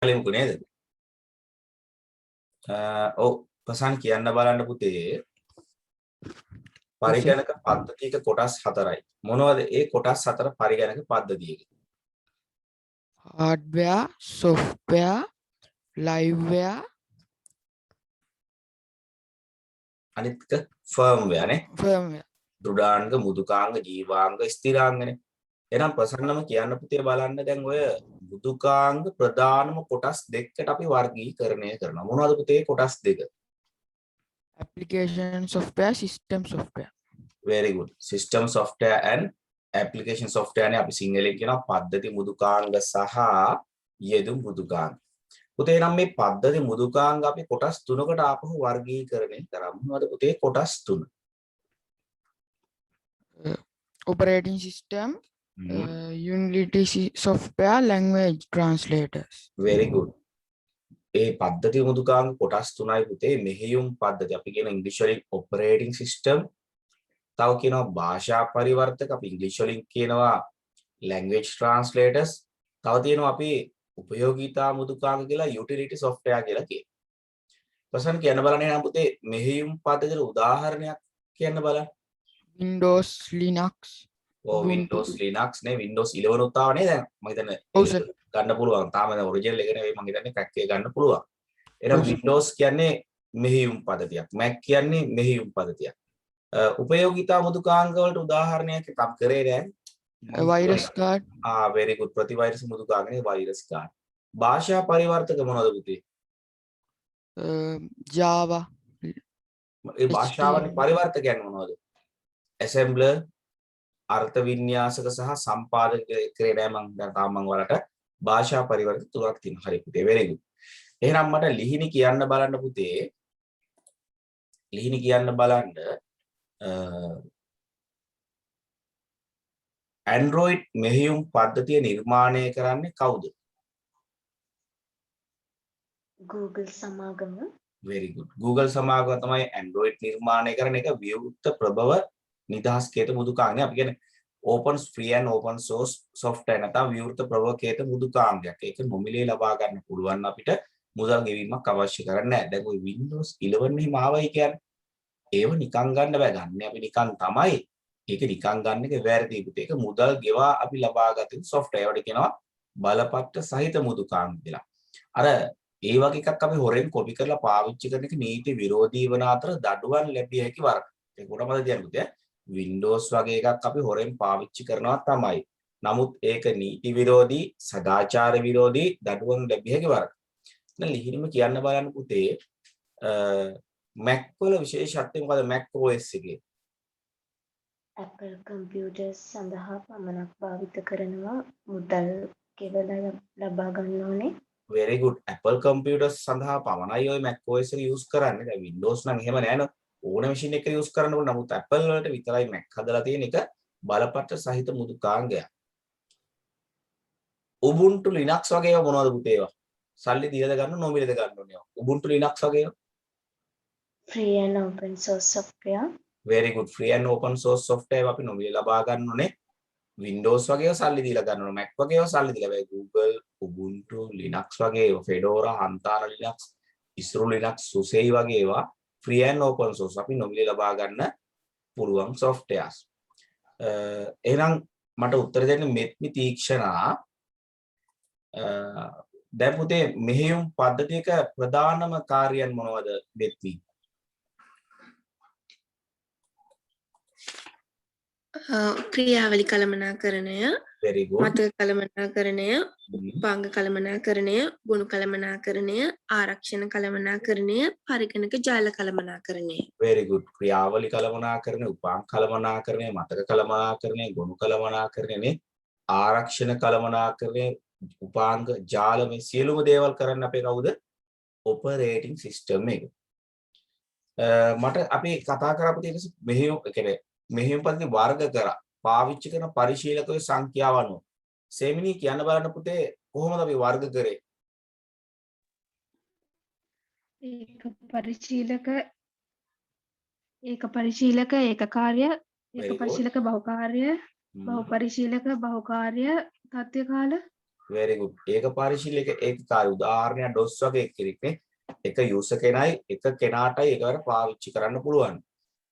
බලමුකෝ නේද? ඔව් ප්‍රසන්න කියන්න බලන්න පුතේ. පරිගණක පද්ධතියක කොටස් 4යි. මොනවද ඒ කොටස් 4 පරිගණක පද්ධතියක? hardware, software, liveware, අනිත් එක ෆර්ම්වෙයාර් නේ. firmware. දෘඩාංග, මෘදුකාංග, ජීවාංග, ස්ථිරාංගනේ. එහෙනම් ප්‍රසන්නම කියන්න පුතේ බලන්න දැන් ඔය මෘදුකාංග ප්‍රධානම කොටස් දෙකකට අපි වර්ගීකරණය කරනවා. මොනවද පුතේ කොටස් දෙක? application software, system software. very good. System software and application software නේ අපි සිංහලෙන් කියනවා පද්ධති මෘදුකාංග සහ යෙදුම් මෘදුකාංග. පුතේ නම් මේ පද්ධති මෘදුකාංග අපි කොටස් තුනකට ආපහු වර්ගීකරණය කරමු. මොනවද පුතේ කොටස් තුන? Operating system, Unity software, language translators. very good. ඒ පද්ධති මෘදුකාංග කොටස් තුනයි පුතේ. මෙහෙයුම් පද්ධති අපි කියන ඉංග්‍රීසි වලින් operating system, තව කියනවා භාෂා පරිවර්තක අපි ඉංග්‍රීසි වලින් කියනවා language translators, තව තියෙනවා අපි උපයෝගීතා මෘදුකාංග කියලා utility software කියලා කියනවා. ප්‍රසන්න කියන්න බලන්න නම් පුතේ මෙහෙයුම් පද්ධතියට උදාහරණයක් කියන්න බලන්න. Windows, Linux. Windows Linux නේ Windows 11 උත් ආව නේද දැන් මම හිතන්නේ ගන්න පුළුවන්. තාම දැන් ඔරිජිනල් එක නෙවෙයි මම හිතන්නේ ක්‍රැක් එක ගන්න පුළුවන්. එහෙනම් Windows කියන්නේ මෙහෙයුම් පද්ධතියක්. Mac කියන්නේ මෙහෙයුම් පද්ධතියක්. උපයෝගීතා මෘදුකාංග වලට උදාහරණයක් එකක් කරේ දැන් virus card. very good. ප්‍රතිවෛරස් මෘදුකාංගනේ virus card. භාෂා පරිවර්තක මොනවද පුතේ? Java. ඒ භාෂාවනේ පරිවර්තකයන් මොනවද? assembler, අර්ථ වින්‍යාසක සහ සම්පාදක කරේ නෑ මම දැන් තාම මම වලට භාෂා පරිවර්තක තුනක් තියෙනවා. හරි පුතේ very good. එහෙනම් මට ලිහිණි කියන්න බලන්න පුතේ. ලිහිණි කියන්න බලන්න Android මෙහෙයුම් පද්ධතිය නිර්මාණය කරන්නේ කවුද? Google සමාගම. very good. Google සමාගම තමයි Android නිර්මාණය කරන එක විවෘත ප්‍රභව නිදහස් කේත මෘදුකාංගය. අපි කියන්නේ open free and open source software නැත්නම් විවෘත ප්‍රභව කේත මෘදුකාංගයක්. ඒක නොමිලේ ලබා ගන්න පුළුවන් අපිට මුදල් ගෙවීමක් අවශ්‍ය කරන්නේ නැහැ. දැන් ওই Windows 11 එහෙම ආවයි කියන්නේ ඒව නිකන් ගන්න බෑ. ගන්න අපි නිකන් තමයි. ඒක නිකන් ගන්න එක වැරදි පුතේ. ඒක මුදල් ගෙවා අපි ලබා ගත යුතු software. ඒවට කියනවා බලපත්‍ර සහිත මෘදුකාංග කියලා. අර ඒ වගේ එකක් අපි හොරෙන් කොපි කරලා පාවිච්චි කරන එක නීති විරෝධී වන අතර දඩුවම් ලැබිය හැකි වරක්. ඒක උඩමද කියන්නේ පුතේ. Windows වගේ එකක් අපි හොරෙන් පාවිච්චි කරනවා තමයි. නමුත් ඒක නීති විරෝධී, සදාචාර විරෝධී දඩුවම් ලැබිය හැකි වරක්. දැන් ලිහිණිම කියන්න බලන්න පුතේ Mac වල විශේෂත්වය මොකද Mac OS එකේ? Apple computers සඳහා පමණක් භාවිත කරනවා මුදල් ගෙවලා ලබා ගන්න ඕනේ. very good. Apple computers සඳහා පමණයි ඔය Mac OS එක use කරන්නේ. දැන් Windows නම් එහෙම නෑ නෝ. ඕන මැෂින් එකක use කරන්න ඕන. නමුත් Apple වලට විතරයි Mac හදලා තියෙන එක බලපත්‍ර සහිත මෘදුකාංගයක්. Ubuntu Linux වගේ ඒවා මොනවද පුතේ ඒවා? සල්ලි දීලාද ගන්න නොමිලේද ගන්න ඕනේ ඒවා. Ubuntu Linux වගේ ඒවා. Free and open source software. very good. Free and open source software අපි නොමිලේ ලබා ගන්න ඕනේ. Windows වගේ ඒවා සල්ලි දීලා ගන්න ඕනේ. Mac වගේ ඒවා සල්ලි දීලා බෑ. Google, Ubuntu, Linux වගේ ඒවා, Fedora, Hantara Linux, Isru Linux, SUSE වගේ ඒවා free and open source අපි නොමිලේ ලබා ගන්න පුළුවන් softwares. එහෙනම් මට උත්තර දෙන්න මෙත්මි තීක්ෂණා. දැන් පුතේ මෙහෙයුම් පද්ධතියක ප්‍රධානම කාර්යයන් මොනවද මෙත්මි? ක්‍රියාවලි කළමනාකරණය, very good. මතක කළමනාකරණය, උපාංග කළමනාකරණය, ගුණ කළමනාකරණය, ආරක්ෂණ කළමනාකරණය, පරිගණක ජාල කළමනාකරණය. very good. ක්‍රියාවලි කළමනාකරණය, උපාංග කළමනාකරණය, මතක කළමනාකරණය, ගුණ කළමනාකරණය, ආරක්ෂණ කළමනාකරණය, උපාංග ජාල මේ සියලුම දේවල් කරන්න අපේ කවුද? operating system එක. මට අපි කතා කරපු තියෙන මෙහෙයුම් කියන්නේ මෙහෙයුම් පද්ධති වර්ග කරා පාවිච්චි කරන පරිශීලකයේ සංඛ්‍යාව අනුව සෙමිනි කියන්න බලන්න පුතේ කොහොමද අපි වර්ග කරේ? ඒක පරිශීලක ඒකකාර්ය, ඒක පරිශීලක බහුකාර්ය, බහුපරිශීලක බහුකාර්ය, තත්ත්ව කාල, very good ඒක පරිශීලක ඒකකාරී උදාහරණයක් DOS වගේ කෙනෙක්නේ එක user කෙනයි එක කෙනාටයි එකවර පාවිච්චි කරන්න පුළුවන්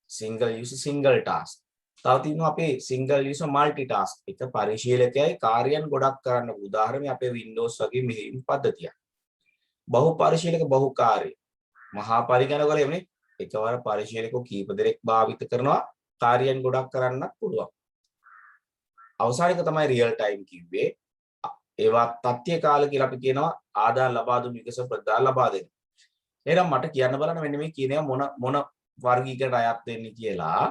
single user single task තව තියෙනවා අපේ single user multitask එක පරිශීලකයයි කාර්යයන් ගොඩක් කරන්න උදාහරණයක් අපේ Windows වගේ මෙහෙයුම් පද්ධතියක් බහු පරිශීලක බහුකාර්ය මහා පරිගණක වල එන්නේ එකවර පරිශීලකෝ කීප දෙනෙක් භාවිත කරනවා කාර්යයන් ගොඩක් කරන්නත් පුළුවන් අවසානික තමයි real time කිව්වේ ඒවා තත්ත්‍ය කාල කියලා අපි කියනවා ආදාන ලබා දුන් විකසන ප්‍රතිදාන ලබා දෙන. එහෙනම් මට කියන්න බලන්න මෙන්න මේ කියන මොන වර්ගීකරණ අයත් වෙන්නේ කියලා.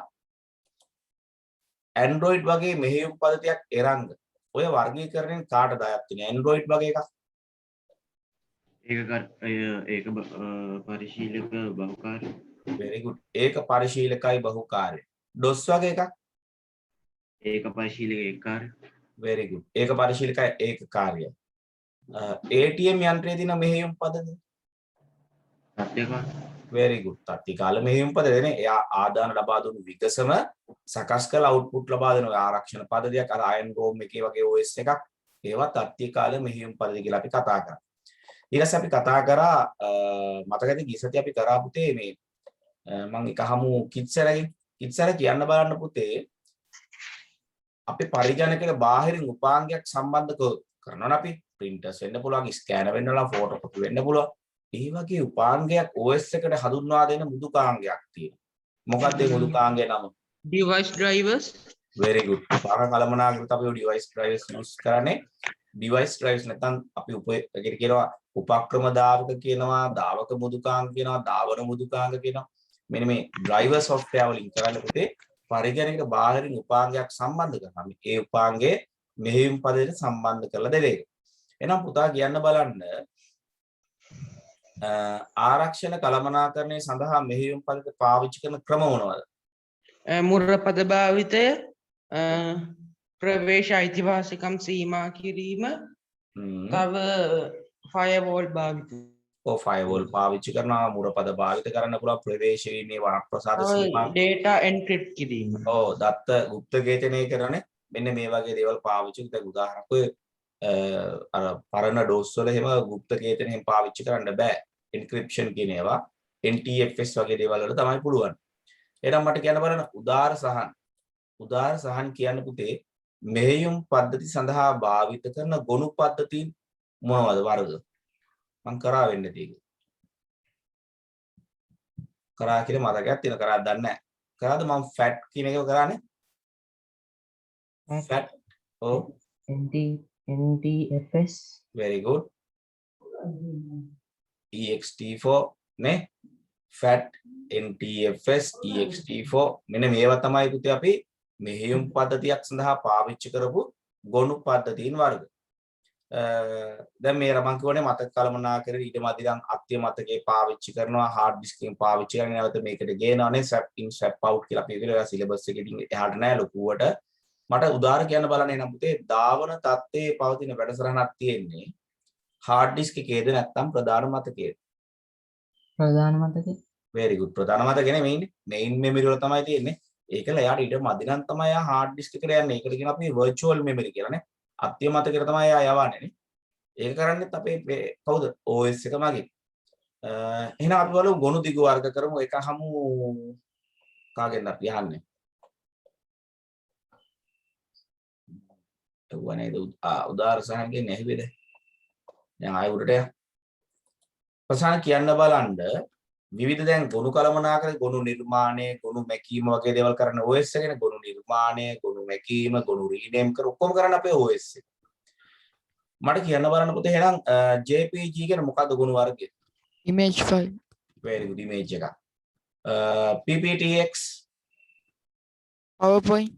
Android වගේ මෙහෙයුම් පද්ධතියක් එරංග. ඔය වර්ගීකරණයෙන් කාටද අයත් වෙන්නේ? Android වගේ එකක්. ඒක පරිශීලක බහුකාර්ය. very good. ඒක පරිශීලකයි බහුකාර්ය. DOS වගේ එකක්. ඒක පරිශීලක ඒකාර්ය. very good. ඒක පරිශීලකයි ඒකකාර්යයි. ATM යන්ත්‍රයේ තියෙන මෙහෙයුම් පද්ධතිය. සත්‍යකාර. very good. තත්ති කාල මෙහෙයුම් පද්ධතියනේ. එයා ආදාන ලබා දුන්නු විකසම සකස් කළ අවුට්පුට් ලබා දෙන ආරක්ෂණ පද්ධතියක් අර අයන් රෝම් එකේ වගේ OS එකක්. ඒවා තත්ති කාල මෙහෙයුම් පද්ධතිය කියලා අපි කතා කරා. ඊළඟට අපි කතා කරා මතකද ගිසති අපි කරා පුතේ මේ මම එක හමු කිත්සර කියන්න බලන්න පුතේ අපි පරිගණකයක බාහිරින් උපාංගයක් සම්බන්ධ කරනවා අපි printers වෙන්න පුළුවන් scanner වෙන්න පුළුවන් photocopy වෙන්න පුළුවන් ඒ වගේ උපාංගයක් OS එකට හඳුන්වා දෙන මෘදුකාංගයක් තියෙනවා මොකක්ද ඒ මෘදුකාංගය නම device drivers very good පාර කලමනාකරනකොට අපි device drivers use කරන්නේ device drivers නැත්නම් අපි කියනවා උපක්‍රම දාවක කියනවා දාවක මෘදුකාංග කියනවා දාවන මෘදුකාංග කියනවා මෙන්න මේ driver software වලින් කරන්න පුතේ පරිගණකයක බාහිරින් උපාංගයක් සම්බන්ධ කරනවා. ඒ උපාංගයේ මෙහෙයුම් පදයට සම්බන්ධ කරලා දෙවේක. එහෙනම් පුතා කියන්න බලන්න ආරක්ෂණ කළමනාකරණය සඳහා මෙහෙයුම් පදයට පාවිච්චි කරන ක්‍රම මොනවද? මුරපද භාවිතය ප්‍රවේශ අයිතිවාසිකම් සීමා කිරීම තව ෆයර්වෝල් භාවිතය ඔව් ෆයර්වෝල් පාවිච්චි කරනවා මුරපද භාවිත කරන්න පුළුවන් ප්‍රවේශ වීමේ වරප්‍රසාද සීමා data encrypt කිරීම ඔව් දත්ත গুপ্ত ඝේතනය කරන්නේ මෙන්න මේ වගේ දේවල් පාවිච්චි කරලා උදාහරණයක් ඔය අර පරණ DOS වල එහෙම গুপ্ত ඝේතනයෙන් පාවිච්චි කරන්න බෑ encryption කියන ඒවා NTFS වගේ දේවල් වල තමයි පුළුවන් එහෙනම් මට කියන්න බලන්න උදාර සහන් කියන්න පුතේ මෙහෙයුම් පද්ධති සඳහා භාවිත කරන ගොනු පද්ධතීන් මොනවද වර්ග මං කරා වෙන්න තියෙන්නේ කරා කියලා මතකයක් තියෙන කරා දන්නේ නැහැ කරාද මම ෆැට් කියන එක කරානේ ෆැට් ඔව් NTFS very good ext4 නේ fat NTFS ext4 මෙන්න මේවා තමයි පුතේ අපි මෙහෙයුම් පද්ධතියක් සඳහා පාවිච්චි කරපු ගොනු පද්ධතීන් වර්ග දැන් මේ මම කියවනේ මතක කළමනාකරන ඊට මදිනම් අත්‍ය මතකේ පාවිච්චි කරනවා hard disk එකෙන් පාවිච්චි කරගෙන නැවත මේකට ගේනවානේ swap in swap out කියලා අපි කියලා සිලබස් එකකින් එහාට නෑ ලොකුවට මට උදාහරණ කියන්න බලන්න එනම් පුතේ දාවන තත්ත්වයේ පවතින වැඩසටහනක් තියෙන්නේ hard disk එකේද නැත්නම් ප්‍රධාන මතකයේද ප්‍රධාන මතකේ very good ප්‍රධාන මතකේ නෙමෙයි main memory වල තමයි තියෙන්නේ ඒකල එයාට ඊට මදිනම් තමයි ආ hard disk එකට යන්නේ ඒකට කියන අපි virtual memory කියලා නේ අත්‍ය මතකයට තමයි ආ යවන්නේ නේ ඒක කරන්නේත් අපේ කවුද OS එක මගේ එහෙනම් අපි බලමු ගොනු දිගු වර්ග කරමු එක හමු කාගෙන්ද අපි යන්නේ එවනේ උදාර සහනගේ නැහිවේද දැන් ආයෙ උඩට ප්‍රසන්න කියන්න බලන්න විවිධ දැන් ගොනු කළමනාකරන ගොනු නිර්මාණය ගොනු මැකීම වගේ දේවල් කරන OS එකනේ ගොනු නිර්මාණය ගොනු මැකීම ගොනු රීනේම් කර ඔක්කොම කරන්න අපේ OS එක මට කියන්න බලන්න පුතේ එහෙනම් JPG කියන මොකද්ද ගොනු වර්ගය image file very good image එක PPTX PowerPoint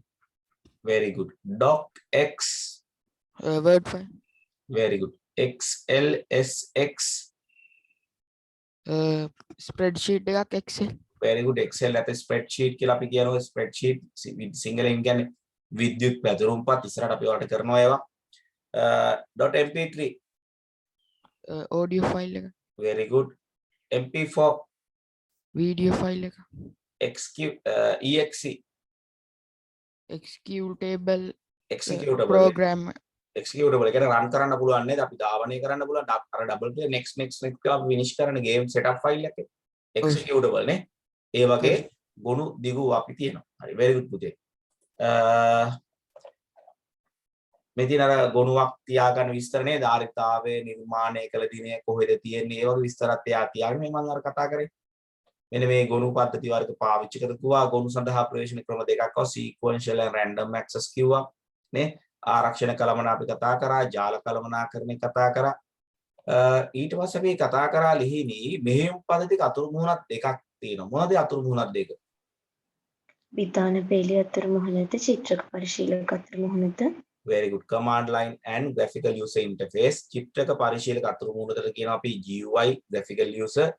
very good docx word file very good XLSX spreadsheet එකක් excel very good excel නැත්නම් spreadsheet කියලා අපි කියනවා spreadsheet සිංහලෙන් කියන්නේ විද්‍යුත් පැතුරුම්පත් ඉස්සරහට අපි වලට කරනවා ඒවා .mp3 audio file එක very good mp4 video file එක exe executable executable program executable එක රන් කරන්න පුළුවන් නේද? අපි ධාවනය කරන්න පුළුවන්. අර double click next කියලා අපි finish කරන game setup file එකේ executable නේ. ඒ වගේ ගොනු දිගු අපි තියෙනවා. හරි very good පුතේ. මෙතින් අර ගොනුවක් තියාගන්න විස්තර නේද? ධාරිතාවය නිර්මාණය කළ දිනය කොහෙද තියෙන්නේ? ඒ වගේ විස්තරات එයා තියාගෙන මේ මම අර කතා කරේ. මෙන්න මේ ගොනු පද්ධති වර්ග පාවිච්චි කරලා ගොනු සඳහා ප්‍රවේශන ක්‍රම දෙකක් ආව sequential and random access කිව්වා නේ. ආරක්ෂණ කළමනාප අපි කතා කරා, ජාල කළමනාකරණය කතා කරා. ඊට පස්සේ අපි කතා කරා ලිහිණි මෙහෙයුම් පද්ධතික අතුරු මුහුණක් දෙකක් තියෙනවා. මොනවද අතුරු මුහුණක් දෙක? විධාන පෙළි අතුරු මුහුණත චිත්‍රක පරිශීලක අතුරු මුහුණත. very good. command line and graphical user interface චිත්‍රක පරිශීලක අතුරු මුහුණතට කියනවා අපි GUI graphical user.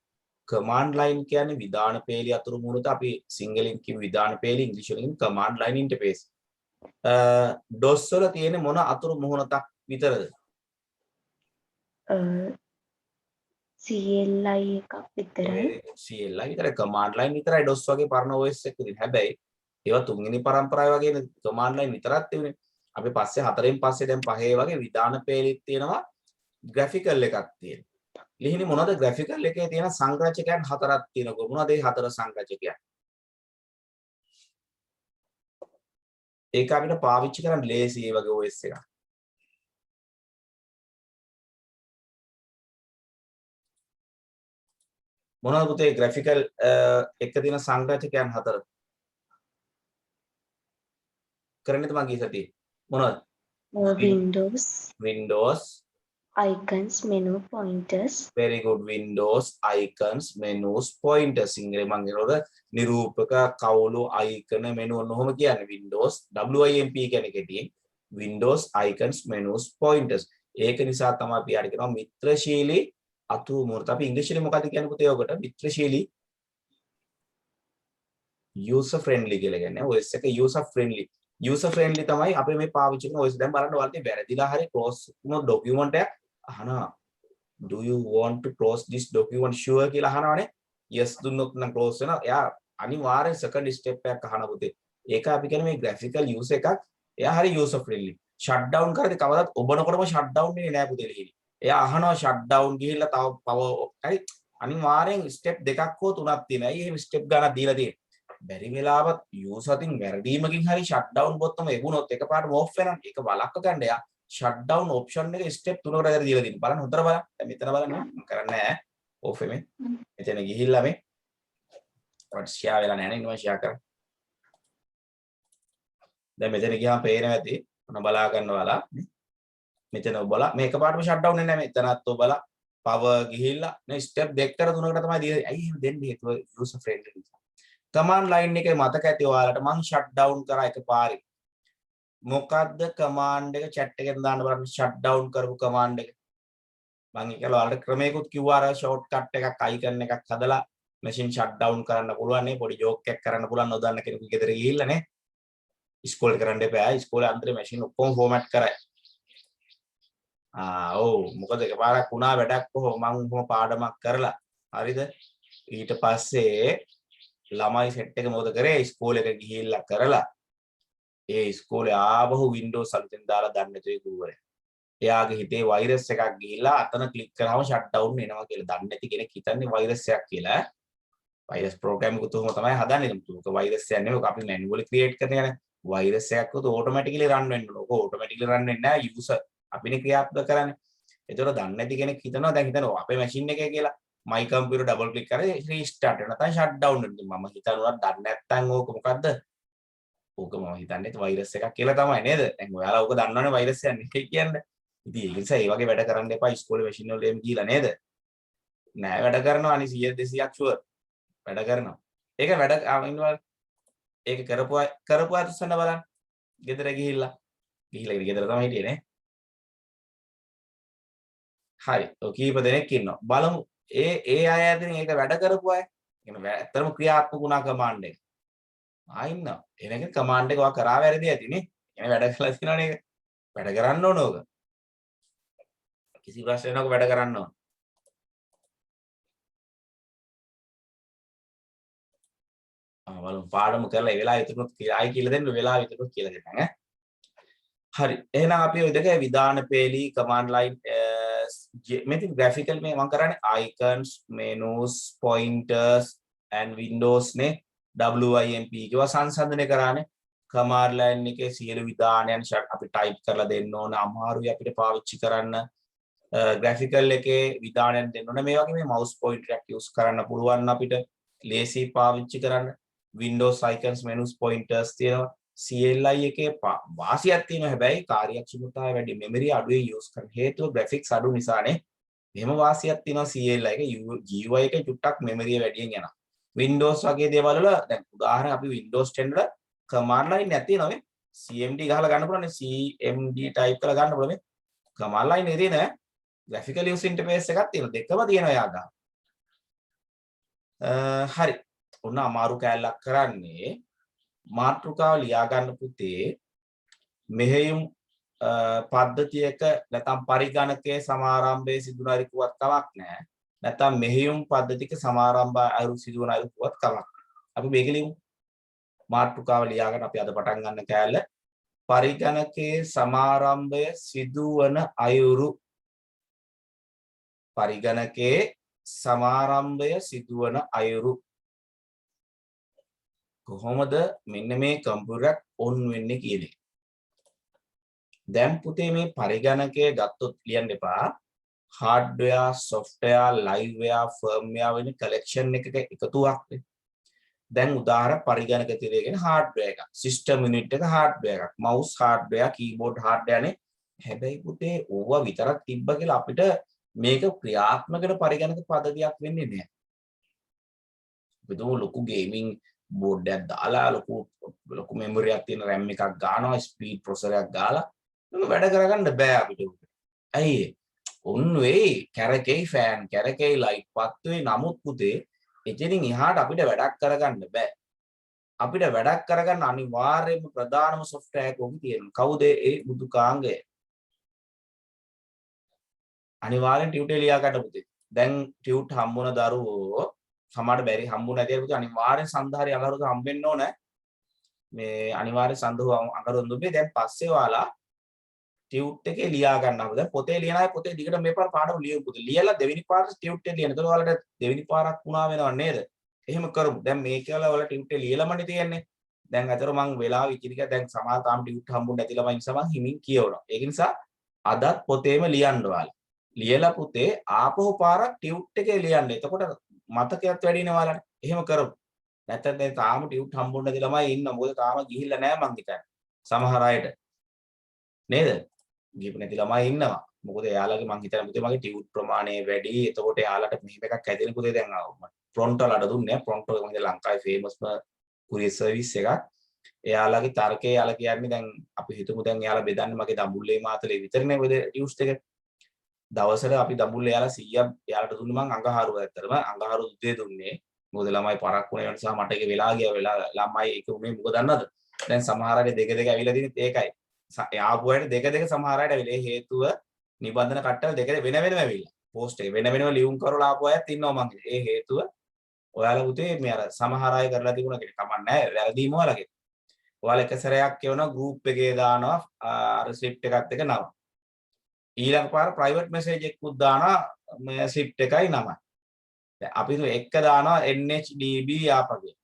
command line කියන්නේ විධාන පෙළි අතුරු මුහුණත. අපි සිංහලෙන් කියමු විධාන පෙළි, ඉංග්‍රීසියෙන් command line interface. DOS වල තියෙන මොන අතුරු මුහුණතක් විතරද? CLI එකක් විතරයි. CLI විතරයි, command line විතරයි DOS වගේ පරණ OS එකක තියෙන. හැබැයි ඒවා තුන්වෙනි පරම්පරාව වගේ නේ command line විතරක් තිබුණේ. අපි පස්සේ හතරෙන් පස්සේ දැන් පහේ වගේ විධාන පෙළෙත් තියෙනවා, graphical එකක් තියෙනවා. ලිහිණි මොනවද graphical එකේ තියෙන සංරචකයන් හතරක් තියෙනවා. මොනවද ඒ හතර සංරචකයන්? ඒක අපිට පාවිච්චි කරන්න ලේසි ඒ වගේ OS එකක්. මොනවද පුතේ graphical එක තියෙන සංරචකයන් හතර? කරන්නේ තමයි ගිය සතියේ. මොනවද? Windows icons, menu, pointers. very good. Windows icons, menus, pointers. සිංහලෙන් මම කියනකොට නිරූපක, කවුළු, icon, menu ඔන්නෝම කියන්නේ Windows WIMP කියන්නේ කෙටියෙන් Windows icons, menus, pointers. ඒක නිසා තමයි අපි යාට කියනවා මිත්‍රශීලී අතුරු මුහුණත. අපි ඉංග්‍රීසියෙන් මොකක්ද කියන්නේ පුතේ ඔකට? මිත්‍රශීලී user friendly කියලා කියන්නේ. OS එක user friendly තමයි අපි මේ පාවිච්චි කරන OS. දැන් බලන්න වලදී වැරදිලා හරි close වුණ document එක අහනවා. do you want to close this document sure කියලා අහනවනේ. yes දුන්නොත් නම් close වෙනවා. එයා අනිවාර්යෙන් second step එකක් අහන පුතේ. ඒක අපි කියන්නේ මේ graphical use එකක්. එයා හරි user friendly. shut down කරද්දී කවදාවත් ඔබනකොටම shut down වෙන්නේ නෑ පුතේ ලිහිණි. එයා අහනවා shut down ගිහිල්ලා තව power හරි අනිවාර්යෙන් step දෙකක් හෝ තුනක් තියෙනවා. ඇයි එහෙම step ගණන් දීලා තියෙන්නේ? බැරි වෙලාවත් user අතින් වැරදීමකින් හරි shut down බොත්තම එවුනොත් එකපාරටම off වෙනවා. ඒක වළක්ව ගන්න එයා shut down option එක step 3කට විතර දීලා තියෙනවා. බලන්න හොඳට බලන්න. දැන් මෙතන බලන්න මම කරන්නේ නැහැ. off එමේ. මෙතන ගිහිල්ලා මේ ඔයාලට share වෙලා නැහැ නේ. ඉන්නවා share කරන්න. දැන් මෙතන ගියාම පේනවා ඇති. මොන බලා ගන්නවලා. මෙතන ඔබලා මේ එකපාරටම shut down වෙන්නේ නැහැ. මෙතනත් ඔබලා power ගිහිල්ලා නේ step 2කට 3කට තමයි දීලා. ඇයි එහෙම දෙන්නේ? ඒක user friendly නිසා. command line එකේ මතක ඇති ඔයාලට මං shut down කරා එකපාරේ. මොකද්ද command එක chat එකෙන් දාන්න බලන්න shut down කරපු command එක. මං ඒක ඔයාලට ක්‍රමයකට QR shortcut එකක් icon එකක් හදලා machine shut down කරන්න පුළුවන් නේ. පොඩි joke එකක් කරන්න පුළුවන් නොදන්න කෙනෙකුගේ ගෙදර ගිහිල්ලා නේ. ඉස්කෝලේ කරන්න එපා. ඉස්කෝලේ අන්තරේ machine ඔක්කොම format කරයි. ඔව් මොකද එකපාරක් වුණා වැඩක් කොහොම මං පාඩමක් කරලා හරිද? ඊට පස්සේ ළමයි සෙට් එක මොකද කරේ? ඉස්කෝලේ එක ගිහිල්ලා කරලා ඒ ඉස්කෝලේ ආවහු Windows අලුතෙන් දාලා දන්නේ නැතුයි ගුරුවරයා. එයාගේ හිතේ වෛරස් එකක් ගිහිල්ලා අතන ක්ලික් කරාම shut down වෙනවා කියලා. දන්නේ නැති කෙනෙක් හිතන්නේ වෛරස් එකක් කියලා. වෛරස් ප්‍රෝග්‍රෑම් එක උතුම තමයි හදන්නේ. ඒක වෛරස් එකක් නෙවෙයි. ඒක අපි මැනුවලි ක්‍රියේට් කරන යන වෛරස් එකක් උතු ඔටෝමැටිකලි රන් වෙන්න ඕන. ඕක ඔටෝමැටිකලි රන් වෙන්නේ නැහැ. යූසර් අපිනේ ක්‍රියාත්මක කරන්නේ. ඒතකොට දන්නේ නැති කෙනෙක් හිතනවා දැන් හිතනවා අපේ මැෂින් එකේ කියලා my computer double click කරේ restart වෙනවා. නැත්නම් shut down වෙනවා. මම හිතනවා දන්නේ නැත්නම් ඕක මොකද්ද? ඕක මම හිතන්නේ වෛරස් එකක් කියලා තමයි නේද? දැන් ඔයාලා ඕක දන්නවනේ වෛරස් එකක් නෙවෙයි කියන්නේ. ඉතින් ඒ නිසා ඒ වගේ වැඩ කරන්න එපා ඉස්කෝලේ මැෂින් වල එහෙම ගිහලා නේද? නෑ වැඩ කරනවා අනි 100 200ක් ෂුවර්. වැඩ කරනවා. ඒක වැඩ ඉන්නවා. ඒක කරපුවා තුස්සන්න බලන්න. ගෙදර ගිහිල්ලා ගෙදර තමයි හිටියේ නේ. හරි. ඔය කීප දෙනෙක් ඉන්නවා. බලමු ඒ අය අතරින් ඒක වැඩ කරපු අය. කියන්නේ ඇත්තටම ක්‍රියාත්මක වුණා කමාන්ඩ් එක. ඉන්නවා. එනක කමාන්ඩ් එක ඔයා කරා වැරදි ඇති නේ. එනේ වැඩ කරලා තියෙනවනේ ඒක. වැඩ කරන්න ඕන ඕක. කිසි ප්‍රශ්නයක් නැවක වැඩ කරන්න ඕන. බලමු පාඩම කරලා ඒ වෙලාව ඉතුරුනොත් ආයි කියලා දෙන්න වෙලාව ඉතුරුනොත් කියලා දෙන්න ඈ. හරි එහෙනම් අපි ඔය දෙක විධාන පේලි command line මෙතන graphical මේ මම කරන්නේ icons menus pointers and windows නේ WIMP කියවා සංසන්දනය කරානේ command line එකේ සියලු විධානයන් අපි type කරලා දෙන්න ඕන අමාරුයි අපිට පාවිච්චි කරන්න graphical එකේ විධානයන් දෙන්න ඕන මේ වගේ මේ mouse pointer එකක් use කරන්න පුළුවන් අපිට ලේසි පාවිච්චි කරන්න windows icons menus pointers තියෙනවා CLI එකේ වාසියක් තියෙනවා හැබැයි කාර්යක්ෂමතාවය වැඩි මෙමරි අඩුවේ යූස් කරන හේතුව graphics අඩු නිසානේ එහෙම වාසියක් තියෙනවා CLI එකේ GUI එකේ චුට්ටක් මෙමරිය වැඩියෙන් යනවා Windows වගේ දේවල් වල දැන් උදාහරණ අපි Windows 10 වල command line නැති නේද CMD ගහලා ගන්න පුළුවන් CMD type කරලා ගන්න පුළුවන් command line එකේ තියෙන graphical user interface එකක් තියෙනවා දෙකම තියෙනවා යා ගන්න හරි ඔන්න අමාරු කැලලක් කරන්නේ මාතෘකාව ලියා ගන්න පුතේ මෙහෙයුම් පද්ධතියක නැත්නම් පරිගණකයේ සමාරම්භයේ සිදුවන අරිකුවක් කමක් නැහැ නැත්නම් මෙහෙයුම් පද්ධතියක සමාරම්භය අරු සිදුවන අරිකුවක් කමක් අපි මේක ලියමු මාතෘකාව ලියා ගන්න අපි අද පටන් ගන්න කැලල පරිගණකයේ සමාරම්භය සිදුවන අයුරු පරිගණකයේ සමාරම්භය සිදුවන අයුරු කොහොමද මෙන්න මේ කම්පියුටර් එක ඔන් වෙන්නේ කියන එක. දැන් පුතේ මේ පරිගණකය ගත්තොත් ලියන්න එපා. hardware, software, liveware, firmware වෙන collection එකක එකතුවක් නේ. දැන් උදාහරණ පරිගණක තිරේගෙන hardware එකක්. system unit එක hardware එකක්. mouse hardware, keyboard hardware නේ. හැබැයි පුතේ ඕවා විතරක් තිබ්බ කියලා අපිට මේක ක්‍රියාත්මක කරන පරිගණක පද්ධතියක් වෙන්නේ නැහැ. බෙදෝ ලොකු gaming board එකක් දාලා ලොකු memory එකක් තියෙන RAM එකක් ගන්නවා speed processor එකක් ගාලා මේක වැඩ කරගන්න බෑ අපිට. ඇයි ඔන්න වෙයි කැරකේ fan කැරකේ light පත් වෙයි නමුත් පුතේ එතනින් එහාට අපිට වැඩක් කරගන්න බෑ. අපිට වැඩක් කරගන්න අනිවාර්යයෙන්ම ප්‍රධානම software එකක් ඔහි තියෙනවා. කවුද ඒ බුදුකාංගය? අනිවාර්යෙන් ටියුටර් ලියා ගන්න පුතේ. දැන් ටියුට් හම්බුන දරුවෝ සමහරට බැරි හම්බුන නැති පුතේ අනිවාර්යෙන් සඳහරි අඟහරුද හම්බෙන්න ඕන. මේ අනිවාර්යෙන් සඳහව අඟහරුද දුන්නේ දැන් පස්සේ ඔයාලා ටියුට් එකේ ලියා ගන්නවා. දැන් පොතේ ලියන අය පොතේ දිගට මේ පාර පාඩම ලියමු පුතේ. ලියලා දෙවෙනි පාරට ටියුට් එක ලියන්න. එතකොට ඔයාලට දෙවෙනි පාරක් වුණා වෙනව නේද? එහෙම කරමු. දැන් මේක කියලා ඔයාලා ටියුට් එක ලියලාමනේ තියෙන්නේ. දැන් අතර මම වෙලාව ඉතිරික දැන් සමහර තාම ටියුට් හම්බුනේ නැති ළමයි නිසා මම හිමින් කියවනවා. ඒක නිසා අදත් පොතේම ලියන්න ඔයාලා. ලියලා පුතේ ආපහු පාරක් ටියුට් එකේ ලියන්න. එතකොට මතකයක් වැඩි වෙනවා ඔයාලට. එහෙම කරමු. නැත්නම් දැන් තාම ටියුට් හම්බුනේ නැති ළමයි ඉන්නවා. මොකද තාම ගිහිල්ලා නැහැ මං හිතන්නේ. සමහර අයට. නේද? ගිහින් නැති ළමයි ඉන්නවා. මොකද එයාලගේ මං හිතන්නේ පුතේ මගේ ටියුට් ප්‍රමාණය වැඩි. එතකොට එයාලට මෙහෙම එකක් හැදෙන පුතේ දැන් ප්‍රොන්ටෝ ලඩ දුන්නේ. ප්‍රොන්ටෝ එක මගේ ලංකාවේ ෆේමස්ම courier service එකක්. එයාලගේ තර්කය යාලා කියන්නේ දැන් අපි හිතමු දැන් එයාලා බෙදන්නේ මගේ දඹුල්ලේ මාතලේ විතරනේ ඔය ටියුට්ස් එක. දවසට අපි දඹුල්ලේ යාලා 100ක් එයාලට දුන්නේ මං අඟහරුව ඇත්තටම අඟහරු උදේ දුන්නේ. මොකද ළමයි පරක් වුණේ නිසා මට ඒක වෙලා ගියා වෙලා ළමයි ඒක උනේ මොකද දන්නවද? දැන් සමහර අය දෙක දෙක ඇවිල්ලා දිනෙත් ඒකයි. ආපු අයට දෙක දෙක සමහර අයට ඇවිල්ලා හේතුව නිබන්ධන කට්ටල දෙක වෙන වෙනම ඇවිල්ලා. පෝස්ට් එක වෙන වෙනම ලියුම් කරලා ආපු අයත් ඉන්නවා මං. ඒ හේතුව ඔයාලා පුතේ මේ අර සමහර අය කරලා තිබුණා කියලා කමක් නැහැ. වැරදීම ඔයාලගේ. ඔයාලා එක සැරයක් කියවනවා group එකේ දානවා අර ස්ක්‍රිප්ට් එකත් එක නම. ඊළඟ පාර ප්‍රයිවට් මෙසේජ් එකකුත් දානවා මේ ස්ක්‍රිප්ට් එකයි නමයි. දැන් අපි එක දානවා NHDB යාපගේ.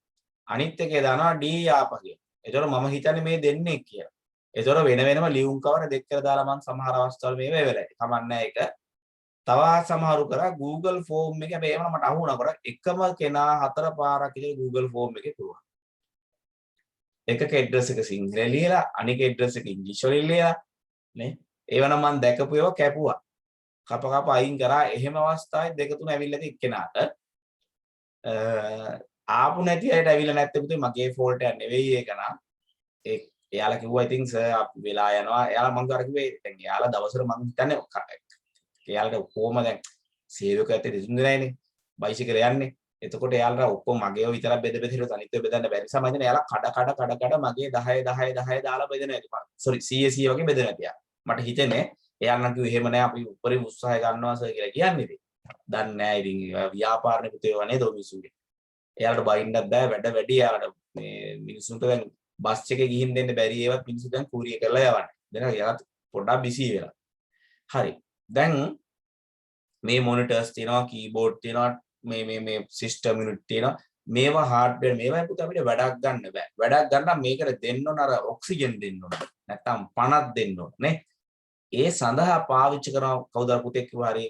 අනිත් එකේ දානවා D යාපගේ. ඒතකොට මම හිතන්නේ මේ දෙන්නේ කියලා. ඒතකොට වෙන වෙනම ලියුම් කවර දෙක කියලා දාලා මම සමහර අවස්ථාවල මේ වෙලයි. කමන්නේ ඒක. තව සමහරු කරා Google form එක හැබැයි ඒවන මට අහු වුණා කරා එකම කෙනා 4 පාරක් ඉතින් Google form එකේ පුළුවන්. එකක ඇඩ්‍රස් එක සිංහලෙන් ලියලා අනික ඇඩ්‍රස් එක ඉංග්‍රීසි වලින් ලියලා නේ ඒවනම් මම දැකපු ඒවා කැපුවා. කප අයින් කරා එහෙම අවස්ථාවේ දෙක තුන ඇවිල්ලා ඉතින් එක්කෙනාට ආපු නැති අයට ඇවිල්ලා නැත්නම් පුතේ මගේ ෆෝල්ට් එකක් නෙවෙයි ඒක නා එයාලා කිව්වා ඉතින් සර් අපි වෙලා යනවා එයාලා මං කර කිව්වේ දැන් එයාලා දවසට මං හිතන්නේ එයාලට ඔක්කොම දැන් සේවක ඇත්තේ දෙතුන් දෙනයිනේ බයිසිකල් යන්නේ එතකොට එයාලට ඔක්කොම මගේව විතරක් බෙද හිටුවත් අනිත් ඒවා බෙදන්න බැරි නිසා මම හිතන්නේ එයාලා කඩ මගේ 10 දාලා බෙදෙන ඇති සෝරි 100 වගේ බෙදෙන ඇති මට හිතෙන්නේ එයාලා නම් කිව්වේ එහෙම නෑ අපි උඩරින් උත්සාහය ගන්නවා සර් කියලා කියන්නේ ඉතින් දන්නේ නෑ ඉතින් ව්‍යාපාරනේ පුතේ වනේ දෝ මිනිසුන්ගේ එයාලට බයින්නත් බෑ වැඩි එයාලට මේ මිනිසුන්ට දැන් බස් එකේ ගිහින් දෙන්න බැරි ඒවත් මිනිස්සු දැන් කූරිය කරලා යවන්නේ දැන් එයාත් පොඩ්ඩක් බිසි වෙලා. හරි. දැන් මේ මොනිටර්ස් තියෙනවා, කීබෝඩ් තියෙනවා, මේ සිස්ටම් යුනිට් තියෙනවා. මේවා හાર્ඩ්වෙයාර් මේවා පුත අපිට වැඩක් ගන්න බෑ. වැඩක් ගන්න මේකට දෙන්න ඕන අර ඔක්සිජන් දෙන්න ඕන. නැත්තම් පණක් දෙන්න ඕන නේ. ඒ සඳහා පාවිච්චි කරන කවුද පුතේ කිව්වා හරි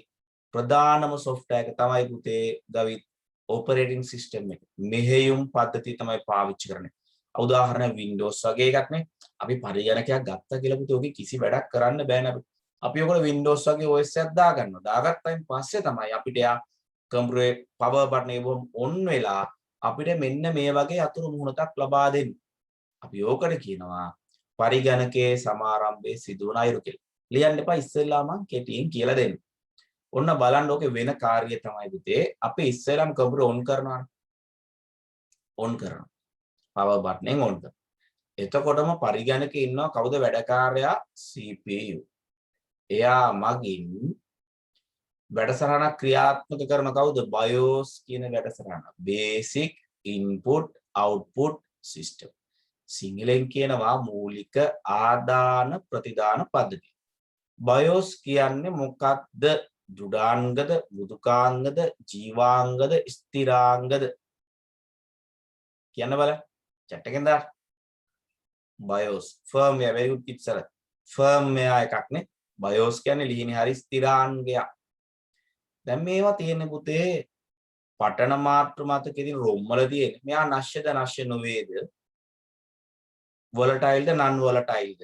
ප්‍රධානම software එක තමයි පුතේ ගවිත් operating system එක. මෙහෙයුම් පද්ධතිය තමයි පාවිච්චි කරන්නේ. උදාහරණ Windows වගේ එකක් නේ. අපි පරිගණකයක් ගත්තා කියලා පුතේ ඔගේ කිසි වැඩක් කරන්න බෑනේ අපි ඔයගොල්ලෝ Windows වගේ OS එකක් දාගන්නවා. දාගත්තායින් පස්සේ තමයි අපිට යා කම්පියුටරේ power button එක on වෙලා අපිට මෙන්න මේ වගේ අතුරු මුහුණක් ලබා දෙන්නේ. අපි ඕකට කියනවා පරිගණකයේ සමාරම්භයේ සිදුවන අයුරු කියලා. ලියන්න එපා ඉස්සෙල්ලා මම කෙටියෙන් කියලා දෙන්න. ඔන්න බලන්න ඕකේ වෙන කාර්යය තමයි පුතේ අපි ඉස්සෙල්ලාම කම්පියුටර් on කරනවා. on කරනවා. power button එක on කරනවා. එතකොටම පරිගණකේ ඉන්නවා කවුද වැඩකාරයා CPU. එයා මගින් වැඩසටහනක් ක්‍රියාත්මක කරන කවුද BIOS කියන වැඩසටහන. basic input output system. සිංහලෙන් කියනවා මූලික ආදාන ප්‍රතිදාන පද්ධතිය. BIOS කියන්නේ මොකක්ද? දෘඩාංගද, මෘදුකාංගද, ජීවාංගද, ස්ථිරාංගද? කියන්න බලන්න. chat එකෙන් දාන්න. BIOS firmware very good kids අර. firmware එකක් නේ. BIOS කියන්නේ ලිහිණි හරි ස්ථිරාංගයක්. දැන් මේවා තියෙන්නේ පුතේ පටන මාත්‍ර මතකෙදී ROM වල තියෙන්නේ. මෙයා නැශ්‍යද නැශ්‍ය නොවේද? volatile ද non volatile ද?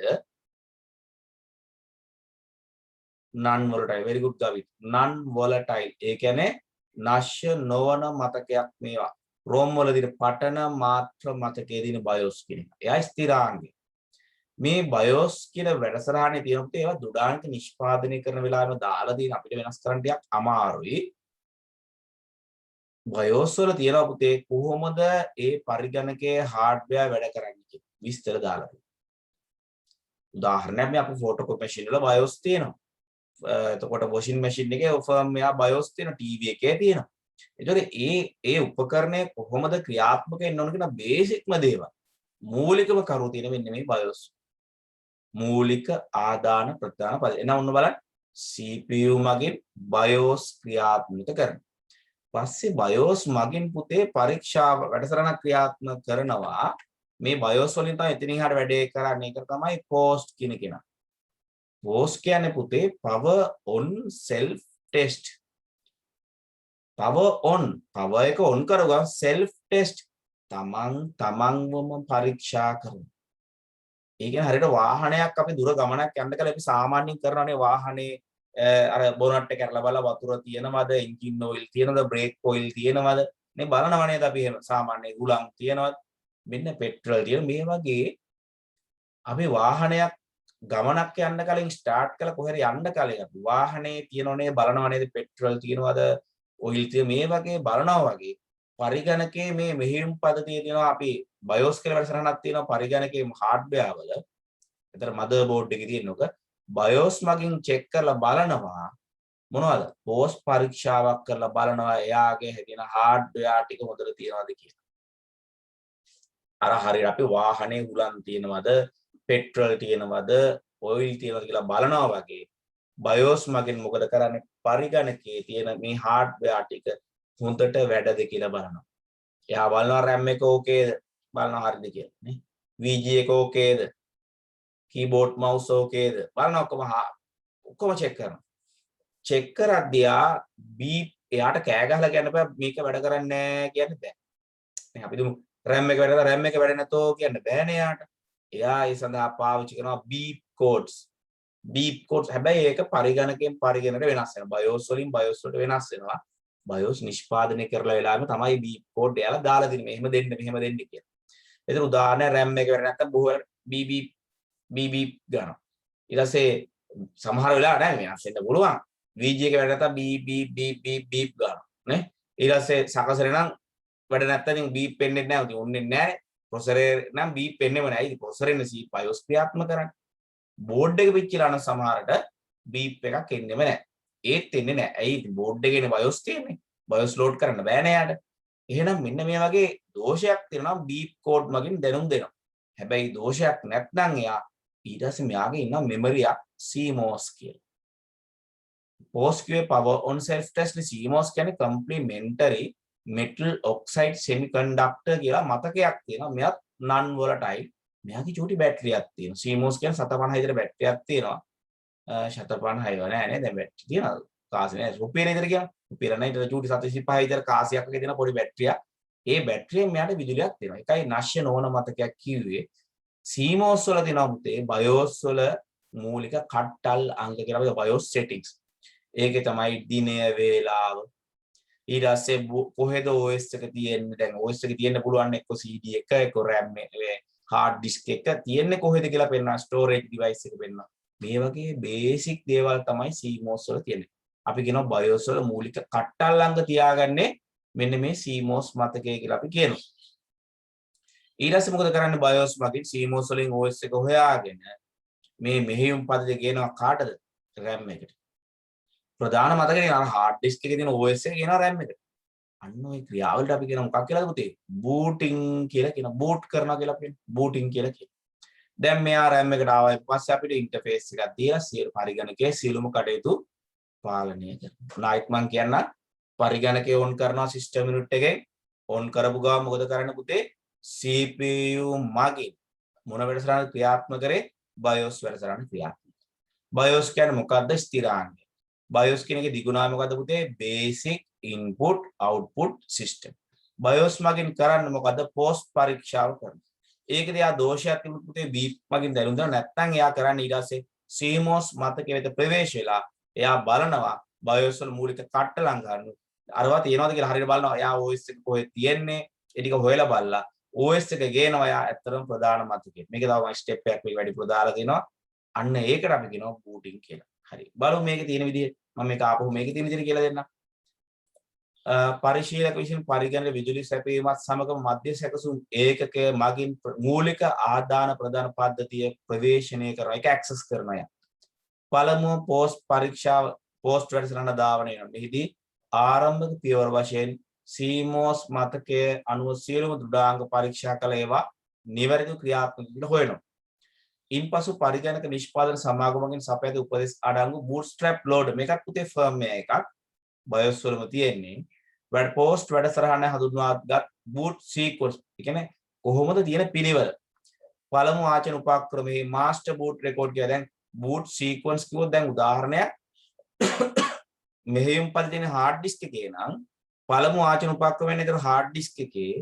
non volatile very good ගවි. non volatile ඒ කියන්නේ නැශ්‍ය නොවන මතකයක් මේවා. ROM වල තියෙන පටන මාත්‍ර මතකයේ තියෙන BIOS කියන එක. එයා ස්ථිරාංගය. මේ BIOS කියන වැඩසටහනේ තියෙනකොට ඒවා දුඩාංක නිෂ්පාදනය කරන වෙලාවෙම දාලා තියෙන අපිට වෙනස් කරන්න ටිකක් අමාරුයි. BIOS වල තියෙනවා පුතේ කොහොමද ඒ පරිගණකයේ හાર્ඩ්වෙයාර් වැඩ කරන්නේ කියන විස්තර දාලා තියෙනවා. උදාහරණයක් මේ අපේ ෆොටෝකෝපි මැෂින් වල BIOS තියෙනවා. එතකොට වොෂින් මැෂින් එකේ ෆර්ම්වෙයාර් BIOS තියෙනවා, ටීවී එකේ තියෙනවා. ඒතකොට ඒ උපකරණය කොහොමද ක්‍රියාත්මක වෙන්න ඕන කියන බේසික්ම දේවල්. මූලිකම කරුණු තියෙන මෙන්න මේ BIOS. මූලික ආදාන ප්‍රධාන පද. එන ඔන්න බලන්න CPU මගින් BIOS ක්‍රියාත්මක කරනවා. පස්සේ BIOS මගින් පුතේ පරීක්ෂා වැඩසටහන ක්‍රියාත්මක කරනවා. මේ BIOS වලින් තමයි එතනින් එහාට වැඩේ කරන්නේ. ඒක තමයි POST කියන කෙනා. POST කියන්නේ පුතේ power on self test. power on power එක on කරගම self test තමන්වම පරීක්ෂා කරනවා. ඒ කියන්නේ හරියට වාහනයක් අපි දුර ගමනක් යන්න කියලා අපි සාමාන්‍යයෙන් කරනවානේ වාහනේ අර බොනට් එක කරලා බලලා වතුර තියෙනවද, එන්ජින් ඔයිල් තියෙනවද, බ්‍රේක් ඔයිල් තියෙනවද මේ බලනවා නේද අපි එහෙම සාමාන්‍යයෙන් හුලං තියෙනවද, මෙන්න පෙට්‍රල් තියෙන මේ වගේ අපි වාහනයක් ගමනක් යන්න කලින් ස්ටාර්ට් කරලා කොහෙද යන්න කලින් අපි වාහනේ තියෙනවනේ බලනවා නේද පෙට්‍රල් තියෙනවද, ඔයිල් තියෙන මේ වගේ බලනවා වගේ පරිගණකයේ මේ මෙහෙයුම් පද්ධතිය තියෙනවා අපි BIOS කියලා වැඩසටහනක් තියෙනවා පරිගණකයේ හાર્ඩ්වෙයාර් වල. ඒතර මදර් බෝඩ් එකේ තියෙනක BIOS මගින් චෙක් කරලා බලනවා මොනවද? POS පරීක්ෂාවක් කරලා බලනවා එයාගේ හැදින හાર્ඩ්වෙයාර් ටික හොඳට තියෙනවද කියලා. අර හරියට අපි වාහනේ හුලන් තියෙනවද, පෙට්‍රල් තියෙනවද, ඔයිල් තියෙනවද කියලා බලනවා වගේ BIOS මගින් මොකද කරන්නේ? පරිගණකයේ තියෙන මේ හાર્ඩ්වෙයාර් ටික හොඳට වැඩද කියලා බලනවා. එයා බලනවා RAM එක ඕකේද? බලනවා හරිද කියලා නේ. VG එක ඕකේද? keyboard mouse ඕකේද? බලනවා ඔක්කොම check කරනවා. check කරද්දී beep එයාට කෑ ගහලා කියන්න බෑ මේක වැඩ කරන්නේ නැහැ කියන්න බෑ. නේ අපි දුමු RAM එක වැඩ කරලා RAM එක වැඩ නැතෝ කියන්න බෑනේ එයාට. එයා ඒ සඳහා පාවිච්චි කරනවා beep codes. beep codes හැබැයි ඒක පරිගණකයෙන් පරිගණකට වෙනස් වෙනවා. BIOS වලින් BIOS වලට වෙනස් වෙනවා. BIOS නිෂ්පාදනය කරලා වෙලාවෙම තමයි beep code එයාලා දාලා දෙන්නේ. මෙහෙම දෙන්න කියලා. එතන උදාහරණ RAM එක වැඩ නැත්තම් බොහෝ beep ගන්නවා. ඊට පස්සේ සමහර වෙලාවට නෑ මේ අස්සෙන්න පුළුවන්. VG එක වැඩ නැත්තම් beep ගන්නවා නේ. ඊට පස්සේ සකසරේ නම් වැඩ නැත්තම් ඉතින් beep වෙන්නේ නැහැ. උන් උන්නේ නැහැ. ප්‍රොසෙසරේ නම් beep වෙන්නේම නැහැ. ඉතින් ප්‍රොසෙසරෙන් BIOS ක්‍රියාත්මක කරන්නේ. බෝඩ් එක පිච්චිලා නම් සමහරට beep එකක් එන්නේම නැහැ. ඒත් එන්නේ නැහැ. ඇයි ඉතින් බෝඩ් එකේනේ BIOS තියෙන්නේ. BIOS load කරන්න බෑනේ යාට. එහෙනම් මෙන්න මේ වගේ දෝෂයක් තියෙනවා නම් beep code මගින් දැනුම් දෙනවා. හැබැයි දෝෂයක් නැත්නම් එයා ඊට පස්සේ මෙයාගේ ඉන්න මෙමරියක් CMOS කියලා. POSQA power on self test CMOS කියන්නේ complementary metal oxide semiconductor කියලා මතකයක් තියෙනවා. මෙයත් non volatile. මෙයාගේ චූටි බැටරියක් තියෙනවා. CMOS කියන්නේ 750 විතර බැටරියක් තියෙනවා. 750 නෑ නේ දැන් බැටරි තියෙනවා. කාසිය නෑ රුපියල් විතර කියනවා. රුපියල් නෑ ඊට චූටි 725 විතර කාසියක් වගේ තියෙන පොඩි බැටරියක්. ඒ බැටරියෙන් මෙයාට විදුලියක් දෙනවා. ඒකයි නැශ්‍ය නොවන මතකයක් කිව්වේ. CMOS වල තියෙනවා පුතේ BIOS වල මූලික කට්ටල් අංක කියලා අපි BIOS settings. ඒකේ තමයි දිනය වේලාව ඊට පස්සේ කොහෙද OS එක තියෙන්නේ දැන් OS එක තියෙන්න පුළුවන් එක්ක CD එක එක්ක RAM එක hard disk එක තියෙන්නේ කොහෙද කියලා පෙන්නන storage device එක පෙන්නන මේ වගේ basic දේවල් තමයි CMOS වල තියෙන්නේ අපි කියනවා BIOS වල මූලික කට්ටල් අංක තියාගන්නේ මෙන්න මේ CMOS මතකය කියලා අපි කියනවා ඊට පස්සේ මොකද කරන්නේ BIOS මතින් CMOS වලින් OS එක හොයාගෙන මේ මෙහෙයුම් පද්ධතිය කියනවා කාටද RAM එකට ප්‍රධාන මතකනේ අර hard disk එකේ තියෙන OS එක කියනවා RAM එකට. අන්න ওই ක්‍රියාවලට අපි කියන මොකක් කියලාද පුතේ? booting කියලා කියන boot කරනවා කියලා අපි booting කියලා කියනවා. දැන් මෙයා RAM එකට ආවා පස්සේ අපිට interface එකක් දීලා සියලු පරිගණකයේ සියලුම කටයුතු පාලනය කරනවා. නායිත් මං කියන්න පරිගණකය on කරනවා system unit එකෙන් on කරපු ගාම මොකද කරන්නේ පුතේ? CPU මගින් මොන වැඩසටහන ක්‍රියාත්මක කරේ? BIOS වැඩසටහන ක්‍රියාත්මක. BIOS කියන්නේ මොකද්ද? ස්ථිරාංගය. BIOS කියන එකේ දිගුණාව මොකද්ද පුතේ? Basic Input Output System. BIOS මගින් කරන්නේ මොකද්ද? post පරීක්ෂාව කරනවා. ඒකදී ආ දෝෂයක් තිබුණොත් පුතේ beep මගින් දැනුම් දෙනවා. නැත්නම් එයා කරන්නේ ඊට පස්සේ CMOS මතකයේ වෙත ප්‍රවේශ වෙලා එයා බලනවා BIOS වල මූලික කට්ටලම් ගන්න. අරවා තියනවාද කියලා හරියට බලනවා. එයා OS එක කොහෙද තියෙන්නේ? ඒ ටික හොයලා බලලා OS එක ගේනවා එයා ඇත්තටම ප්‍රධාන මතකයේ. මේක තව මම ස්ටෙප් එකක් වැඩිපුර දාලා දෙනවා. අන්න ඒකට අපි කියනවා booting කියලා. හරි. බලමු මේකේ තියෙන විදිහ. මම මේක ආපහු මේකේ තියෙන විදිහට කියලා දෙන්නම්. පරිශීලක විසින් පරිගණක විදුලි සැපයීමත් සමග මධ්‍ය සැකසුම් ඒකකය මගින් මූලික ආදාන ප්‍රදාන පද්ධතිය ප්‍රවේශණය කරනවා. ඒක ඇක්සස් කරනවා. පළමුව පෝස්ට් පරීක්ෂාව පෝස්ට් වැඩසටහන ධාවනය වෙනවා. මෙහිදී ආරම්භක පියවර වශයෙන් CMOS මතකයේ අනුව සියලුම දෘඩාංග පරීක්ෂා කළ ඒවා නිවැරදිව ක්‍රියාත්මක කියලා හොයනවා. ඉන්පසු පරිගණක නිෂ්පාදන සමාගමකින් සපයන උපදෙස් අඩංගු bootstrap loader මේකත් පුතේ firmware එකක් BIOS වලම තියෙන්නේ වැඩ post වැඩසටහන හඳුන්වාගත් boot sequence ඒ කියන්නේ කොහොමද තියෙන පිළිවෙල පළමු ආචරණ උපක්‍රමයේ master boot record කියලා දැන් boot sequence කිව්වොත් දැන් උදාහරණයක් මෙහෙයුම් පරිදින hard disk එකේ නම් පළමු ආචරණ උපක්‍රමයෙන් ඒතර hard disk එකේ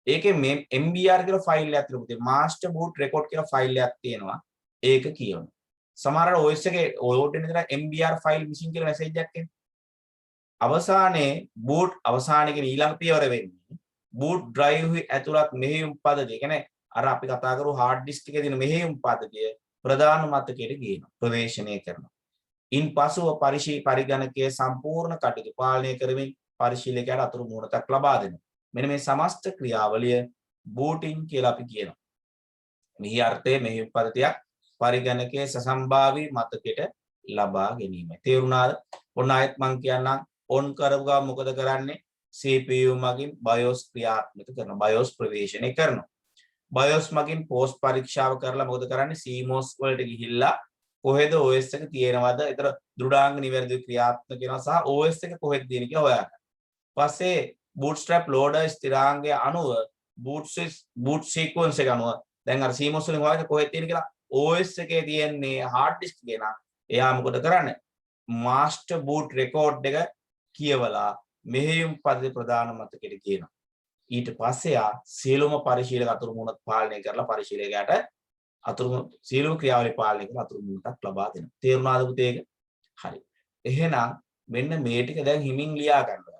ඒකේ මේ MBR කියලා ෆයිල් එකක් තිබුණා. master boot record කියලා ෆයිල් එකක් තියෙනවා. ඒක කියවනවා. සමහර OS එකේ load වෙන විතර MBR file missing කියලා message එකක් එන්නේ. අවසානයේ boot අවසානයේ කියන ඊළඟ පියවර වෙන්නේ boot drive ඇතුළත් මෙහෙයුම් පද්ධතිය. කියන්නේ අර අපි කතා කරු hard disk එකේ තියෙන මෙහෙයුම් පද්ධතිය ප්‍රධාන මතකයට ගේනවා. ප්‍රවේශණය කරනවා. ඉන්පසුව පරිගණකයේ සම්පූර්ණ කටයුතු පාලනය කරමින් පරිශීලකයාට අතුරු මුහුණක් ලබා දෙනවා. මෙන්න මේ සමස්ත ක්‍රියාවලිය booting කියලා අපි කියනවා. මෙහි අර්ථය මෙහෙයුම් පද්ධතියක් පරිගණකයේ සසම්භාවී මතකයට ලබා ගැනීමයි. තේරුණාද? ඔන්න ආයෙත් මම කියන්නම් on කරපු ගමන් මොකද කරන්නේ? CPU මගින් BIOS ක්‍රියාත්මක කරනවා. BIOS ප්‍රවේශණය කරනවා. BIOS මගින් post පරීක්ෂාව කරලා මොකද කරන්නේ? CMOS වලට ගිහිල්ලා කොහෙද OS එක තියෙනවද? ඒතර දෘඩාංග නිවැරදිව ක්‍රියාත්මක වෙනවා සහ OS එක කොහෙද තියෙන කියලා හොයාගන්න. පස්සේ bootstrap loader ස්ථිරාංගය අනුව boot sequence එක අනුව දැන් අර CMOS වලින් හොයාගෙන කොහෙද තියෙන කියලා OS එකේ තියෙන්නේ hard disk එක නා එයා මොකද කරන්නේ master boot record එක කියවලා මෙහෙයුම් පද්ධති ප්‍රධාන මතකයට කියනවා ඊට පස්සේ ආ සියලුම පරිශීලක අතුරු මුණත් පාලනය කරලා පරිශීලකයාට අතුරු සියලුම ක්‍රියාවලිය පාලනය කරලා අතුරු මුණක් ලබා දෙනවා තේරුණාද පුතේ ඒක හරි එහෙනම් මෙන්න මේ ටික දැන් හිමින් ලියා ගන්නවා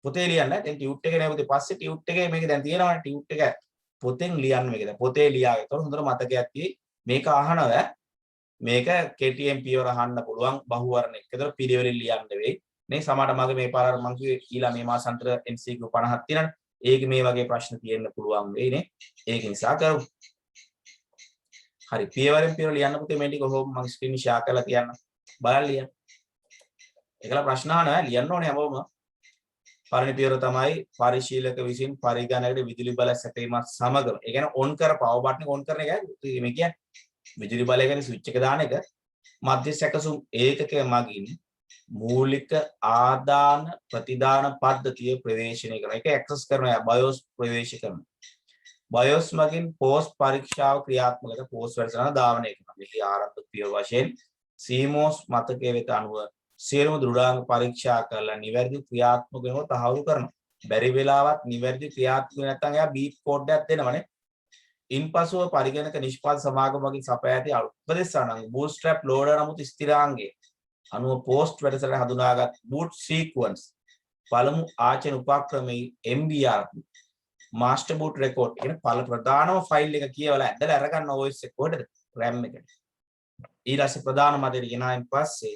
පොතේ ලියන්න දැන් ටියුට් එකේ නෑ පුතේ පස්සේ ටියුට් එකේ මේක දැන් තියෙනවනේ ටියුට් එක පොතෙන් ලියන්න මේක දැන් පොතේ ලියාගෙන තොර හොඳට මතකයක් තියෙයි මේක අහනවා මේක KTM පියවර අහන්න පුළුවන් බහුවර්ණ එක. ඒතර පිළිවෙලින් ලියන්න වෙයි. මේ සමහර මගේ මේ පාර මම කිව්වේ ඊළා මේ මාසාන්තර MCQ 50ක් තියෙනනේ. ඒක මේ වගේ ප්‍රශ්න තියෙන්න පුළුවන් වෙයිනේ. ඒක නිසා කරමු. හරි පියවරෙන් පියවර ලියන්න පුතේ මේ ටික කොහොම මම ස්ක්‍රීන් ෂෙයා කරලා තියන්න. බලන්න ලියන්න. ඒකලා ප්‍රශ්න අහනවා ලියන්න ඕනේ හැමෝම. පළවෙනි පියවර තමයි පරිශීලක විසින් පරිගණකයට විදුලි බල සැපීමත් සමග. ඒ කියන්නේ on කර පවර් බටන් එක on කරන එකයි මේ කියන්නේ. විදුලි බලය කියන්නේ ස්විච් එක දාන එක මධ්‍ය සැකසුම් ඒකකය මගින් මූලික ආදාන ප්‍රතිදාන පද්ධතිය ප්‍රවේශනය කරන එක ඇක්සස් කරනවා BIOS ප්‍රවේශ කරනවා BIOS මගින් පෝස්ට් පරීක්ෂාව ක්‍රියාත්මක පෝස්ට් වැඩසටහන ධාවනය කරනවා මෙහි ආරම්භක පියවර වශයෙන් CMOS මතකයේ වෙත අනුව සියලුම දෘඩාංග පරීක්ෂා කරලා නිවැරදි ක්‍රියාත්මක වෙනව තහවුරු කරනවා බැරි වෙලාවත් නිවැරදි ක්‍රියාත්මක නැත්නම් එයා බීප් කෝඩ් එකක් දෙනවනේ ඉන්පසුව පරිගණක නිෂ්පාදන සමාගම මගින් සපයා ඇති උපදෙස් අනුව bootstrap loader නමුත් ස්ථිරාංගයේ අනුව පෝස්ට් වැඩසටහන හඳුනාගත් boot sequence පළමු ආචරණ උපක්‍රමයේ MBR master boot record කියන පළ ප්‍රධානම ෆයිල් එක කියවලා ඇදලා අරගන්න OS එක කොහෙද RAM එකට ඊළඟ ප්‍රධාන මතයට ගෙනායින් පස්සේ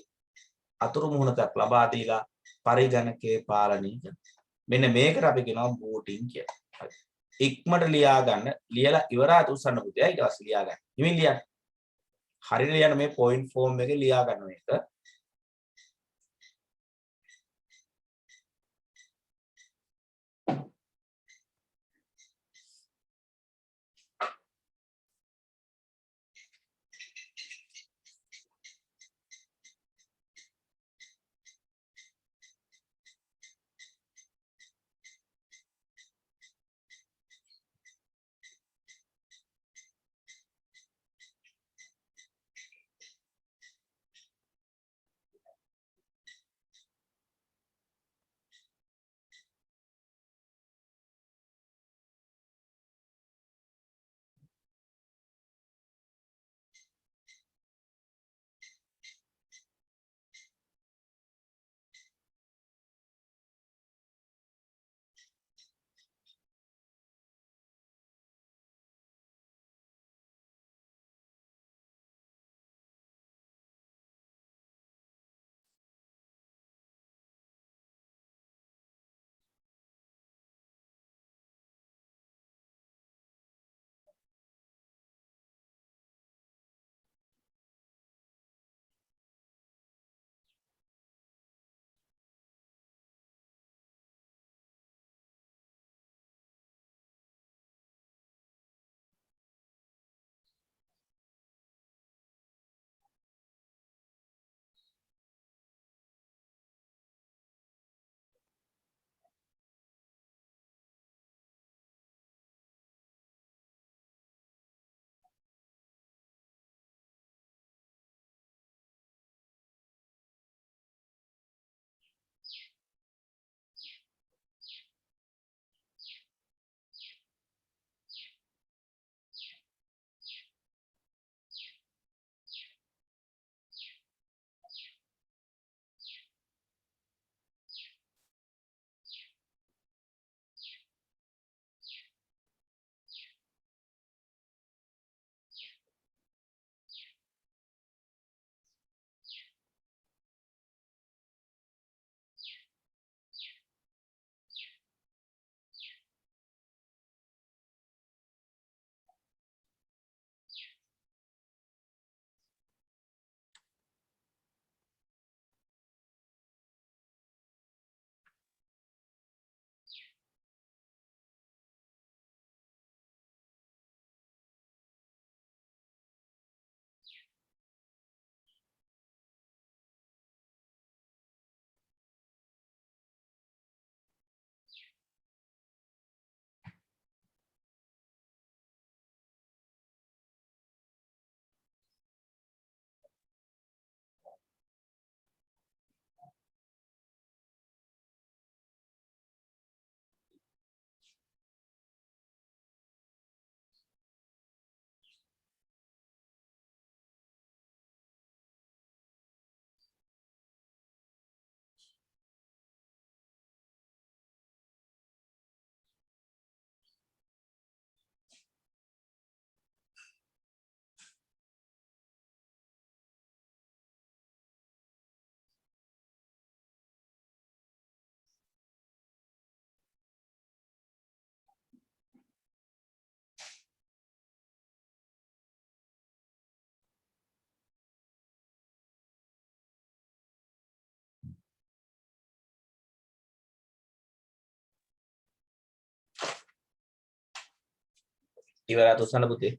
අතුරු මුහුණක් ලබා දීලා පරිගණකයේ පාලනය කරනවා මෙන්න මේකට අපි කියනවා booting කියලා හරි ඉක්මනට ලියා ගන්න ලියලා ඉවරයි උස්සන්න පුතේ ඊට පස්සේ ලියා ගන්න හිමින් ලියන්න හරියට ලියන්න මේ point form එකේ ලියා ගන්න මේක ඉවරයි උස්සන්න පුතේ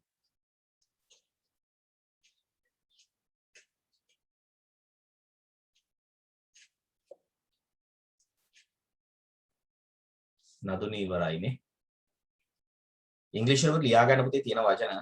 නදුන ඉවරයිනේ. ඉංග්‍රීසි වල ලියා ගන්න පුතේ තියෙන වචන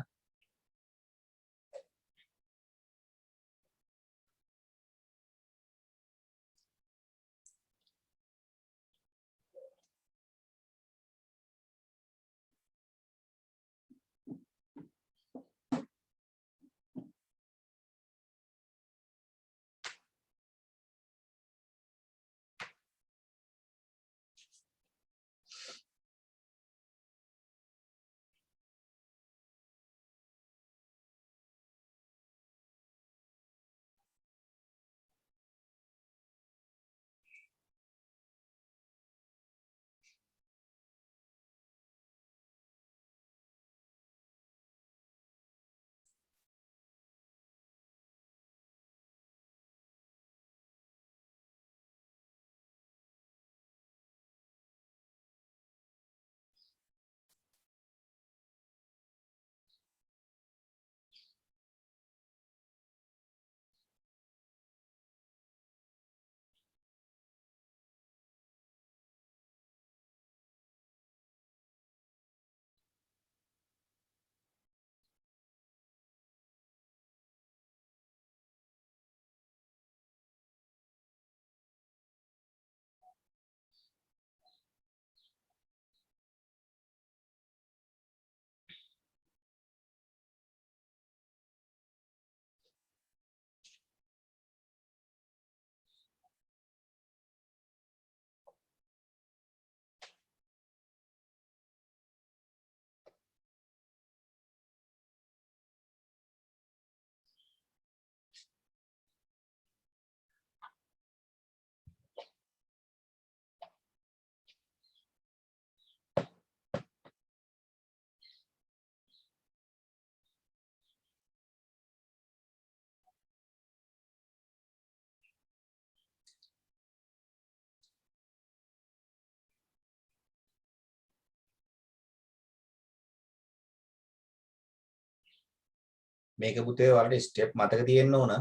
මේක පුතේ ඔයාලට ස්ටෙප් මතක තියෙන්න ඕන.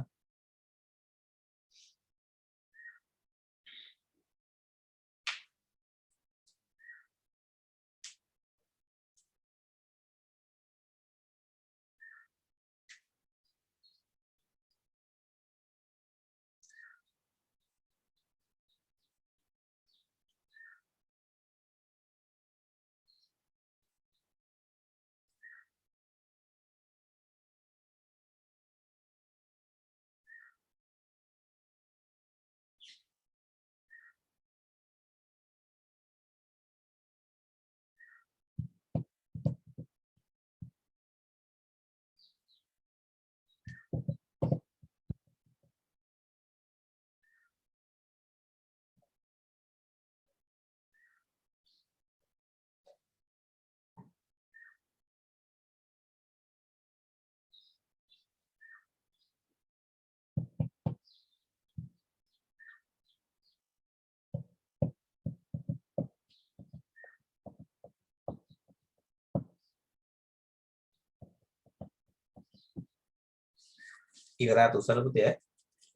ඉවරයි තුසල පුතේ.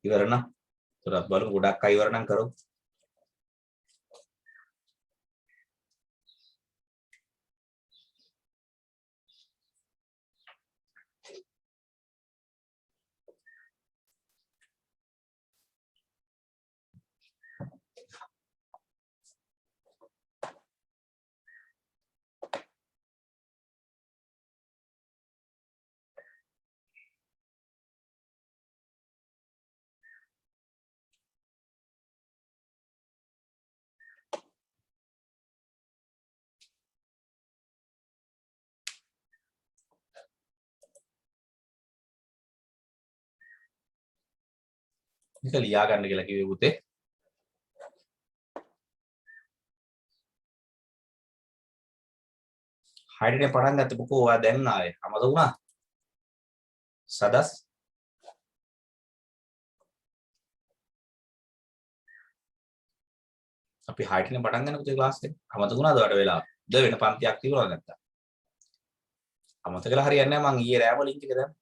ඉවර නම්. ඒත් බලමු ගොඩක් අය ඉවර නම් කරමු. මේක ලියා ගන්න කියලා කිව්වේ පුතේ. හයිඩ්‍රජන් පටන් ගත්ත මොකෝ ඔයා දැන් ආවේ. අමතක වුණා. සදස් අපි හයිඩ්‍රජන් පටන් ගන්න පුතේ ක්ලාස් එකේ. අමතක වුණාද ඔයාලට වෙලාව? ද වෙන පන්තියක් තිබුණා නැත්තම්. අමතක කරලා හරියන්නේ නැහැ මං ඊයේ රෑම ලින්ක් එක දැම්මා.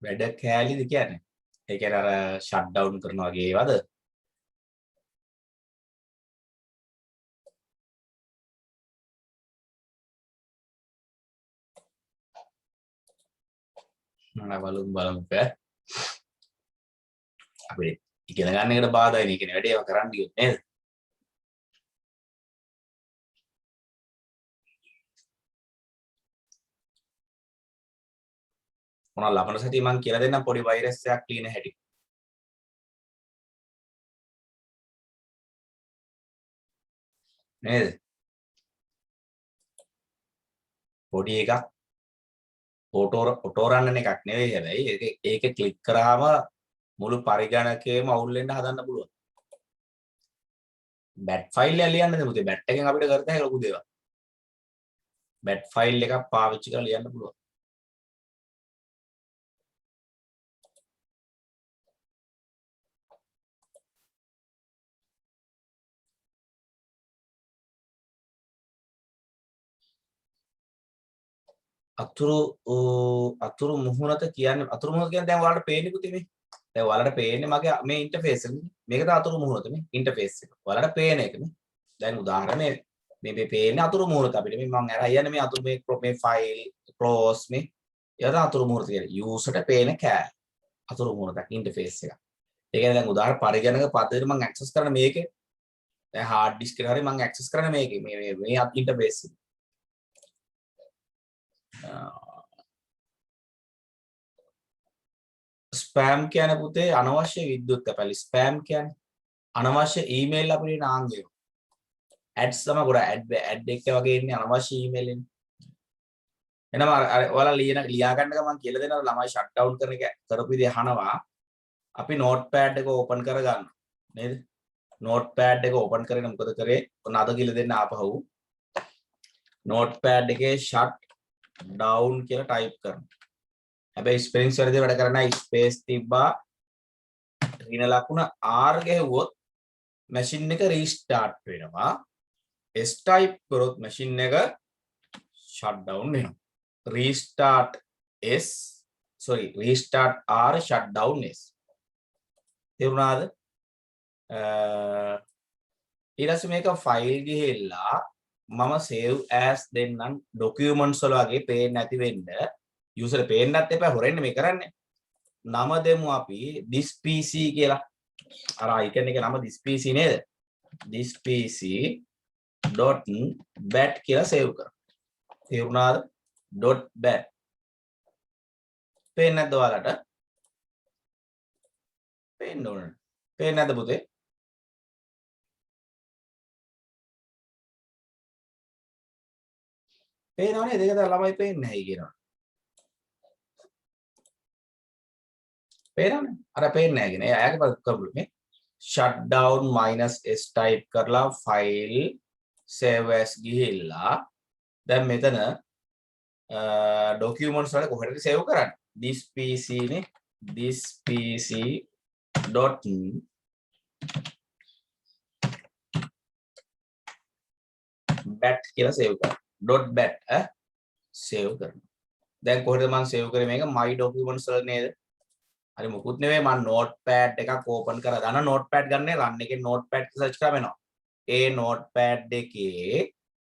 වැඩ කෑලිද කියන්නේ? ඒ කියන්නේ අර ෂට් ඩවුන් කරනවා වගේ ඒවද? බලමු අපි ඉගෙන ගන්න එකට බාධායි නේ කියන්නේ වැඩේම කරන්න ගියොත් නේද? මොනවා ලබන සතිය මම කියලා දෙන්නම් පොඩි වෛරස් එකක් ක්ලීන හැටි. නේද? පොඩි එකක් ඔටෝ රන් එකක් නෙවෙයි හැබැයි ඒක ක්ලික් කරාම මුළු පරිගණකයේම අවුල් වෙන්න හදන්න පුළුවන්. බැට් ෆයිල් එක ලියන්නද පුතේ? බැට් එකෙන් අපිට කරත හැකි ලොකු දේවල්. බැට් ෆයිල් එකක් පාවිච්චි කරලා ලියන්න පුළුවන්. අතුරු මුහුණත කියන්නේ අතුරු මුහුණත කියන්නේ දැන් ඔයාලට පේන්නේ පුතේ මේ. දැන් ඔයාලට පේන්නේ මගේ මේ ඉන්ටර්ෆේස් එක. මේක තමයි අතුරු මුහුණත මේ ඉන්ටර්ෆේස් එක. ඔයාලට පේන එක මේ. දැන් උදාහරණයක් මේ පේන්නේ අතුරු මුහුණත අපිට. මේ මම අර යන්නේ මේ අතුරු මේ ෆයිල් ක්ලෝස් මේ. ඒකට අතුරු මුහුණත කියන්නේ යූසර්ට පේන කෑ. අතුරු මුහුණතක් ඉන්ටර්ෆේස් එක. ඒ කියන්නේ දැන් උදාහරණ පරිගණක පද්ධතියට මම ඇක්සස් කරන මේකේ දැන් හાર્ඩ් ඩිස්ක් එක හරි මම ඇක්සස් කරන මේකේ මේ ඉන්ටර්ෆේස් එක. ස්පෑම් කියන්නේ පුතේ අනවශ්‍ය විද්‍යුත් කැපැලි. ස්පෑම් කියන්නේ අනවශ්‍ය ඊමේල් අපිට නාංගය. ඇඩ්ස් තමයි ගොඩ ඇඩ් එක වගේ ඉන්නේ අනවශ්‍ය ඊමේල් එන්නේ. එනම ඔයාලා ලියා ගන්න ගමන් කියලා දෙනවා ළමයි ෂට් ඩවුන් කරන එක කරපු විදිහ අහනවා. අපි නෝට්පෑඩ් එක ඕපන් කරගන්න නේද? නෝට්පෑඩ් එක ඕපන් කරගෙන මොකද කරේ? ඔන්න අද කියලා දෙන්න ආපහු. නෝට්පෑඩ් එකේ ෂට් ඩවුන් කියලා ටයිප් කරනවා. හැබැයි ස්පෙලිංස් වලදී වැඩ කරන්නේ ස්පේස් තිබ්බා ඍණ ලකුණ R ගැහුවොත් මැෂින් එක රීස්ටාර්ට් වෙනවා. S ටයිප් කරොත් මැෂින් එක ෂට් ඩවුන් වෙනවා. රීස්ටාර්ට් R ෂට් ඩවුන් S. තේරුණාද? ඊට පස්සේ මේක ෆයිල් ගිහිල්ලා මම save as දෙන්නම් documents වල වගේ පේන්නේ නැති වෙන්න user පේන්නත් එපා හොරෙන්න මේ කරන්නේ. නම දෙමු අපි this pc කියලා. අර icon එකේ නම this pc නේද? this pc.bat කියලා save කරමු. තේරුණාද? .bat. පේන්නේ නැද්ද ඔයාලට? පේන්න ඕන. පේන්නේ නැද්ද පුතේ? පේනවනේ දෙක තමයි ළමයි පේන්නේ නැහැ කියනවා. පේනවනේ. අර පේන්නේ නැහැ කියන. එයාගේ ප්‍රොබ්ලම් මේ shutdown -s type කරලා file save as ගිහිල්ලා දැන් මෙතන documents වල කොහෙද save කරන්නේ? this pc නේ this pc dot bat කියලා save කරනවා. .bat save කරනවා. දැන් කොහෙද මම save කරේ මේක my documents වල නේද? හරි මොකුත් නෙවෙයි මම notepad එකක් open කරලා දාන notepad ගන්න run එකේ notepad search කරලා වෙනවා. ඒ notepad එකේ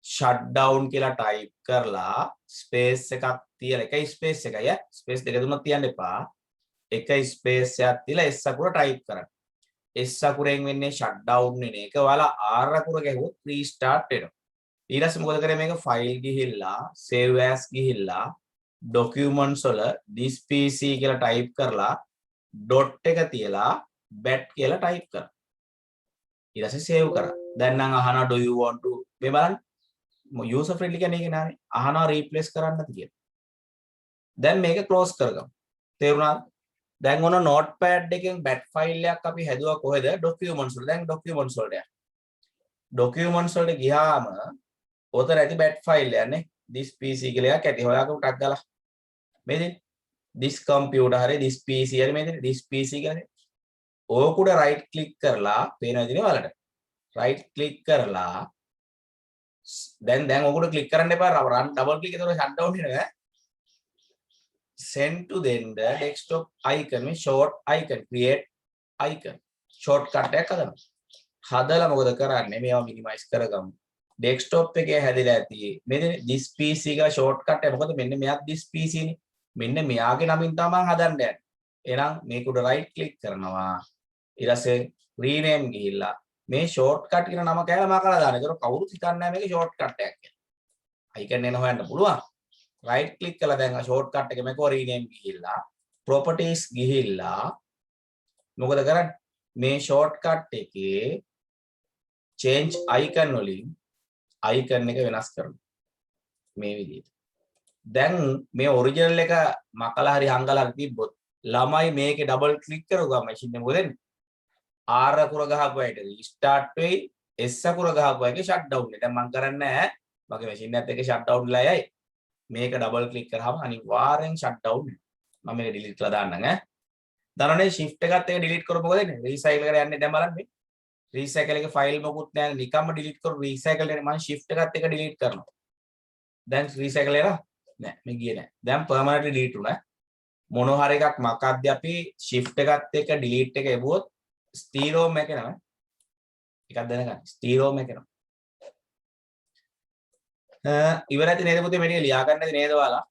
shutdown කියලා type කරලා space එකක් තියලා එකයි space එකයි space දෙක තුනක් තියන්න එපා. එක space එකක් තියලා s අකුර type කරන්න. s අකුරෙන් වෙන්නේ shutdown වෙන එක. ඔයාලා r අකුර ගැහුවොත් restart වෙනවා. ඊට පස්සේ මොකද කරේ මේක ෆයිල් ගිහිල්ලා save as ගිහිල්ලා documents වල this pc කියලා type කරලා dot එක තියලා bat කියලා type කරා. ඊට පස්සේ save කරා. දැන් නම් අහනවා do you want to මේ බලන්න user friendly කියන්නේ ඒක නානේ. අහනවා replace කරන්නද කියලා. දැන් මේක close කරගමු. තේරුණාද? දැන් ඔන්න notepad එකෙන් bat file එකක් අපි හැදුවා කොහෙද? documents වල. දැන් documents වලට යන්න. documents වලට ගියාම ඔතන ඇති bat file යන්නේ this pc කියලා එකක් ඇති. හොයාගමු ටක් ගාලා. මේ දෙන්නේ this computer හරි this pc හරි මේ දෙන්නේ this pc කියන්නේ. ඕක උඩ right click කරලා පේනවා ඉතින් ඔයාලට. right click කරලා දැන් ඕක උඩ click කරන්න එපා. run double click එතකොට shut down වෙනවා. send to then the desktop icon මේ short icon create icon shortcut එකක් හදනවා. හදලා මොකද කරන්නේ? මේවා minimize කරගමු. desktop එකේ හැදිලා ඇති මෙන්න this PC එක shortcut එක මොකද මෙන්න මෙයක් this PC නේ. මෙන්න මෙයාගේ නමින් තමයි හදන්න යන්නේ. එහෙනම් මේක උඩ right click කරනවා. ඊට පස්සේ rename ගිහිල්ලා මේ shortcut කියන නම කෑම කරලා දාන්න. ඒක කවුරුත් හිතන්නේ නැහැ මේක shortcut එකක් කියලා. icon එක හොයන්න පුළුවන්. right click කරලා දැන් shortcut එක මේක rename ගිහිල්ලා properties ගිහිල්ලා මොකද කරන්නේ? මේ shortcut එකේ change icon වලින් icon එක වෙනස් කරනවා. මේ විදිහට. දැන් මේ original එක මකලා හරි හංගලා හරි තිබ්බොත් ළමයි මේකේ double click කරුවා machine එක මොකද වෙන්නේ? R අකුර ගහපු අයට restart වෙයි, S අකුර ගහපු අයගේ shut down වෙයි. දැන් මම කරන්නේ නැහැ. මගේ machine එකත් එක්ක shut down වෙලා යයි. මේක double click කරාම අනිවාර්යෙන් shut down වෙනවා. මම මේක delete කරලා දාන්නම් ඈ. දරන්නේ shift එකත් එක delete කරොත් මොකද වෙන්නේ? recycle එකට යන්නේ දැන් බලන්න මේ. recycle එකේ file මොකුත් නැහැ. නිකම්ම delete කරු recycle එකේ මම shift එකත් එක delete කරනවා. දැන් recycle එක නෑ මේ ගියේ නෑ. දැන් permanently delete වුණා. මොන හරි එකක් මකද්දී අපි shift එකත් එක්ක delete එක එවුවොත් ස්ටීරෝම් එක නම එකක් දැනගන්න. ස්ටීරෝම් එක නම. ඉවර ඇති නේද පුතේ මෙන්න ලියා ගන්න ඇති නේද ඔයාලා?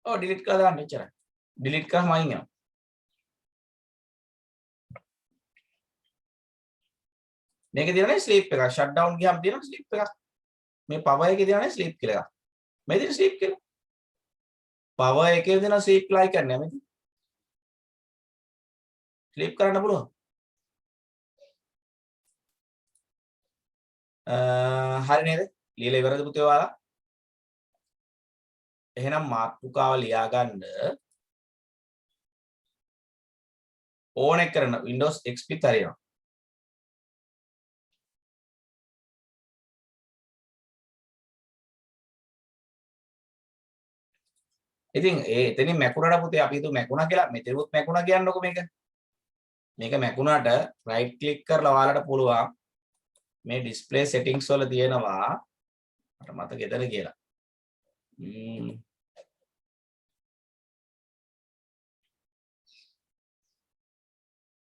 ඔව් delete කරලා දාන්න එච්චරයි. delete කරාම අයින් වෙනවා. මේකේ තියෙනවා sleep එකක්. shut down ගියාම තියෙනවා sleep එකක්. මේ power එකේ තියෙනවා sleep කියලා එකක්. මේ තියෙන sleep කියලා. power එකේ තියෙනවා sleep like කරන්නේ මේ. sleep කරන්න පුළුවන්. හරි නේද? ලියලා ඉවරද පුතේ ඔයාලා? එහෙනම් මාතෘකාව ලියා ගන්න ඕන එක කරන Windows XP හරියනවා. ඉතින් එතනින් මැකුණාට පුතේ අපි හිතුව මැකුණා කියලා මෙතනොත් මැකුණා කියන්නකො මේක. මේක මැකුණාට right click කරලා ඔයාලට පුළුවන් මේ display settings වල තියෙනවා මට මතකෙදද කියලා.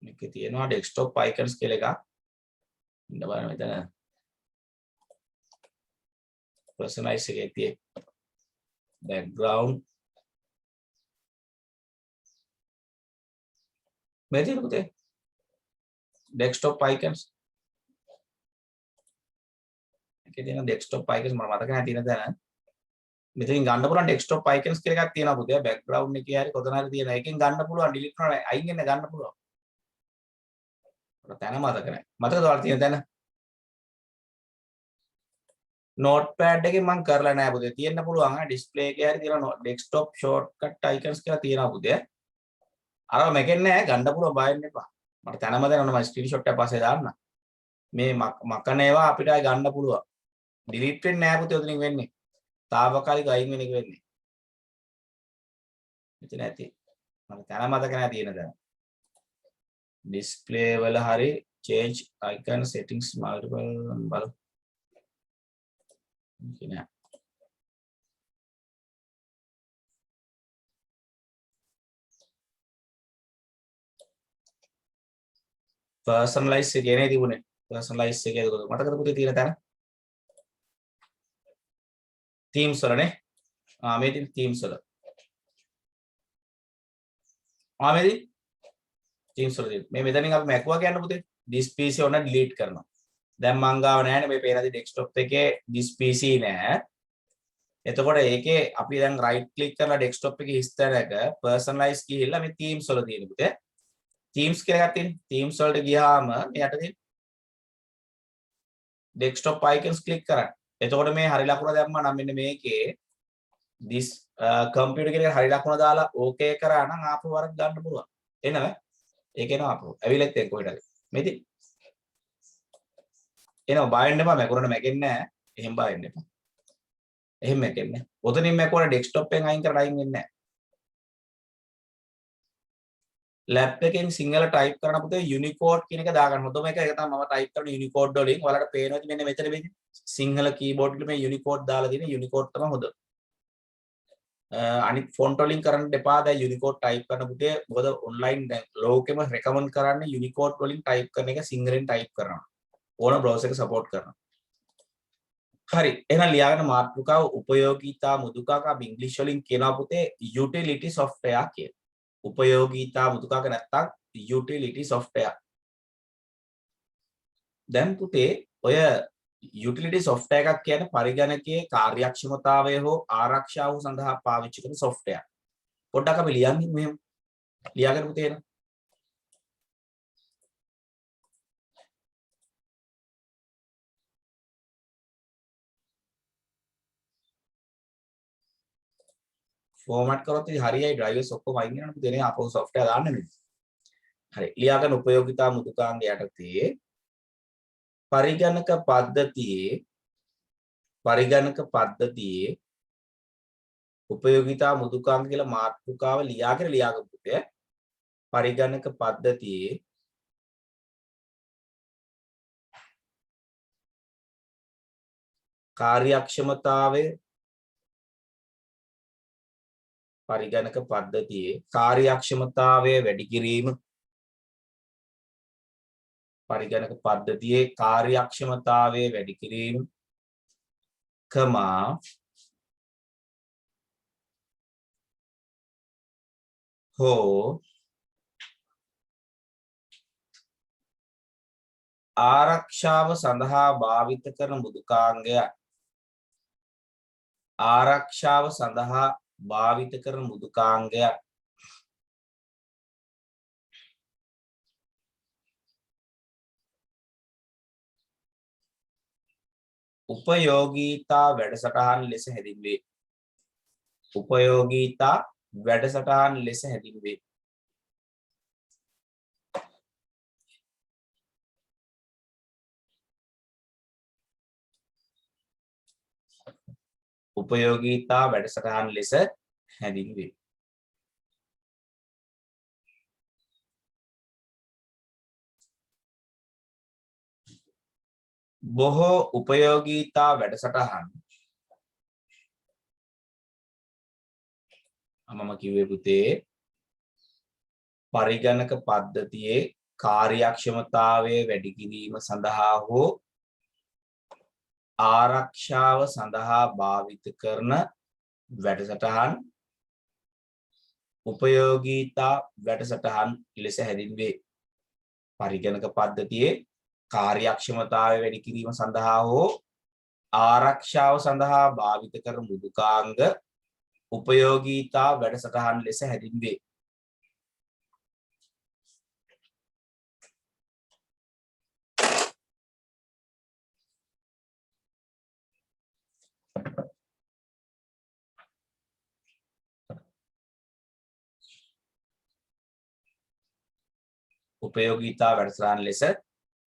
මේකේ තියෙනවා desktop icons කියලා එකක්. ඉන්න බලන්න මෙතන. personalize එකේ තියෙන background මේ තියෙන පුතේ desktop icons එකේ තියෙන desktop icons මම මතක නැහැ තියෙන තැන මෙතනින් ගන්න පුළුවන් desktop icons කියලා එකක් තියෙනවා පුතේ background එකේ හරි කොතන හරි තියෙනවා එකෙන් ගන්න පුළුවන් delete කරනවා අයින් වෙන්න ගන්න පුළුවන් තැන මතක නැහැ මතකද ඔයාලා තියෙන තැන notepad එකෙන් මම කරලා නැහැ පුතේ තියෙන්න පුළුවන් display එකේ හරි තියෙනවා desktop shortcut icons කියලා තියෙනවා පුතේ අර මේකෙන් නෑ ගන්න පුළුවන් බය වෙන්න එපා. මට තැනම දැනනවා මම ස්ක්‍රීන්ෂොට් එක පස්සේ දාන්න. මේ මකන ඒවා අපිට ආයි ගන්න පුළුවන්. ඩිලීට් වෙන්නේ නෑ පුතේ උතනින් වෙන්නේ. తాවකාලික අයින් වෙන එක වෙන්නේ. මෙතන ඇති. මට තැන මතක නෑ තියෙන දැන. ඩිස්ප්ලේ වල හරි change icon settings multiple බලමු. නෑ. personalize එකේ නේ තිබුණේ personalize එකේ මතකද පුතේ තියෙන තැන themes වලනේ මේ තියෙන themes වල මේ themes වල මේ මෙතනින් අපි මැකුවා කියන්න පුතේ this PC ඔන්න delete කරනවා දැන් මං ගාව නැහැ මේ පේනදී desktop එකේ this PC නෑ එතකොට ඒකේ අපි දැන් right click කරලා desktop එකේ හිස්තැනක personalize ගිහිල්ලා මේ themes වල තියෙන පුතේ Teams කියලා එකක් තියෙනවා. Teams වලට ගියාම මෙයාට තියෙන desktop icons click කරන්න. එතකොට මේ හරි ලකුණ දැම්මා නම් මෙන්න මේකේ this computer එකේ හරි ලකුණ දාලා okay කරා නම් ආපහු වරක් ගන්න පුළුවන්. එනව? ඒක එනවා ආපහු. ඇවිල්ලත් එක්ක කොහෙද? මේදී. එනවා බය වෙන්න එපා. මැකුරන මැකෙන්නේ නැහැ. එහෙම බය වෙන්න එපා. එහෙම මැකෙන්නේ නැහැ. ඔතනින් මැකුවන desktop එකෙන් අයින් කරලා අයින් වෙන්නේ නැහැ. ලැප් එකෙන් සිංහල ටයිප් කරන පුතේ යුනිකෝඩ් කියන එක දාගන්න. හොඳම එක ඒක තමයි මම ටයිප් කරන යුනිකෝඩ් වලින්. ඔයාලට පේනවා මෙන්න මෙතන මේ සිංහල කීබෝඩ් එකේ මේ යුනිකෝඩ් දාලා තියෙන යුනිකෝඩ් තමයි හොඳ. අනිත් ෆොන්ට් වලින් කරන්න දෙපා දැන් යුනිකෝඩ් ටයිප් කරන පුතේ මොකද ඔන්ලයින් දැන් ලෝකෙම රෙකමන්ඩ් කරන්නේ යුනිකෝඩ් වලින් ටයිප් කරන එක සිංහලෙන් ටයිප් කරනවා. ඕන බ්‍රවුසර් එක සපෝට් කරනවා. හරි එහෙනම් ලියාගෙන මාතෘකාව උපයෝගීතා මුදුකාක අපි ඉංග්‍රීසි වලින් කියනවා පුතේ යුටිලිටි software කියලා. උපයෝගීතා මුදුකාක නැත්තම් යුටිලිටි software. දැන් පුතේ ඔය යුටිලිටි software එකක් කියන්නේ පරිගණකයේ කාර්යක්ෂමතාවය හෝ ආරක්ෂාව සඳහා පාවිච්චි කරන software. පොඩ්ඩක් අපි ලියන්නේ මෙහෙම. ලියාගෙන පුතේ එන. ෆෝමැට් කරොත් ඉතින් හරියයි ඩ්‍රයිවර්ස් ඔක්කොම අයින් වෙනවා පුතේ නේ අපෝ software දාන්න නෙමෙයි. හරි ලියාගෙන උපයෝගිතා මුදුකාංග යටතේ පරිගණක පද්ධතියේ උපයෝගිතා මුදුකාංග කියලා මාතෘකාව ලියාගෙන පුතේ පරිගණක පද්ධතියේ කාර්යක්ෂමතාවය පරිගණක පද්ධතියේ කාර්යක්ෂමතාවය වැඩි කිරීම පරිගණක පද්ධතියේ කාර්යක්ෂමතාවය වැඩි කිරීම කමා හෝ ආරක්ෂාව සඳහා භාවිත කරන මෘදුකාංගය ආරක්ෂාව සඳහා භාවිත කරන මෘදුකාංගය උපයෝගීතා වැඩසටහන් ලෙස හැදින්වේ. උපයෝගීතා වැඩසටහන් ලෙස හැදින්වේ. උපයෝගීතා වැඩසටහන් ලෙස හැදින්වේ. බොහෝ උපයෝගීතා වැඩසටහන් මම කිව්වේ පුතේ පරිගණක පද්ධතියේ කාර්යක්ෂමතාවය වැඩි කිරීම සඳහා හෝ ආරක්ෂාව සඳහා භාවිත කරන වැඩසටහන් උපයෝගීතා වැඩසටහන් ලෙස හැදින්වේ. පරිගණක පද්ධතියේ කාර්යක්ෂමතාවය වැඩි කිරීම සඳහා හෝ ආරක්ෂාව සඳහා භාවිත කරන මෘදුකාංග උපයෝගීතා වැඩසටහන් ලෙස හැදින්වේ. උපයෝගීතා වැඩසටහන් ලෙස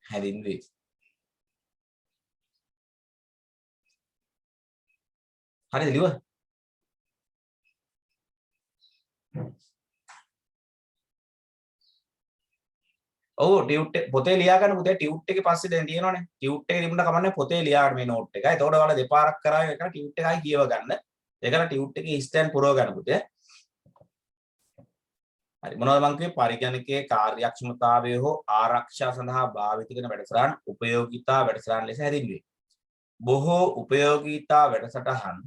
හැදින්වේ. හරිද ලියුව? ඔව් ටියුට් පොතේ ලියා ගන්න පුතේ ටියුට් එකේ පස්සේ දැන් තියෙනවනේ ටියුට් එකේ තිබුණා කමන්නේ පොතේ ලියා ගන්න මේ නෝට් එක. එතකොට ඔයාලා දෙපාරක් කරා එක ටියුට් එකයි කියව ගන්න. ඒකලා ටියුට් එකේ ස්ටෑන්ඩ් පුරව ගන්න පුතේ. හරි මොනවද මං කිව්වේ පරිගණකයේ කාර්යක්ෂමතාවය හෝ ආරක්ෂා සඳහා භාවිත කරන වැඩසටහන් උපයෝගීතා වැඩසටහන් ලෙස හැදින්වේ. බොහෝ උපයෝගීතා වැඩසටහන්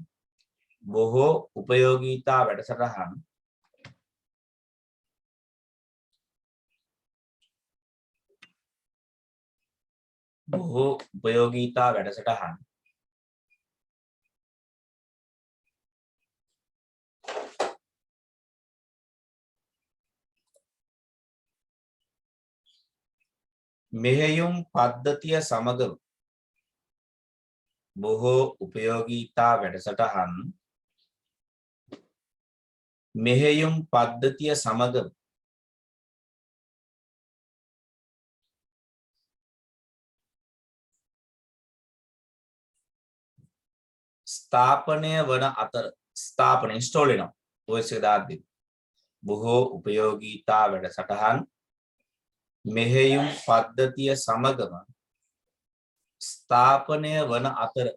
මෙහෙයුම් පද්ධතිය සමග බොහෝ උපයෝගීතා වැඩසටහන් මෙහෙයුම් පද්ධතිය සමග ස්ථාපනය වන අතර ස්ථාපන ඉන්ස්ටෝල් වෙනවා OS එක දාද්දී බොහෝ උපයෝගීතා වැඩසටහන් මෙහෙයුම් පද්ධතිය සමගම ස්ථාපනය වන අතර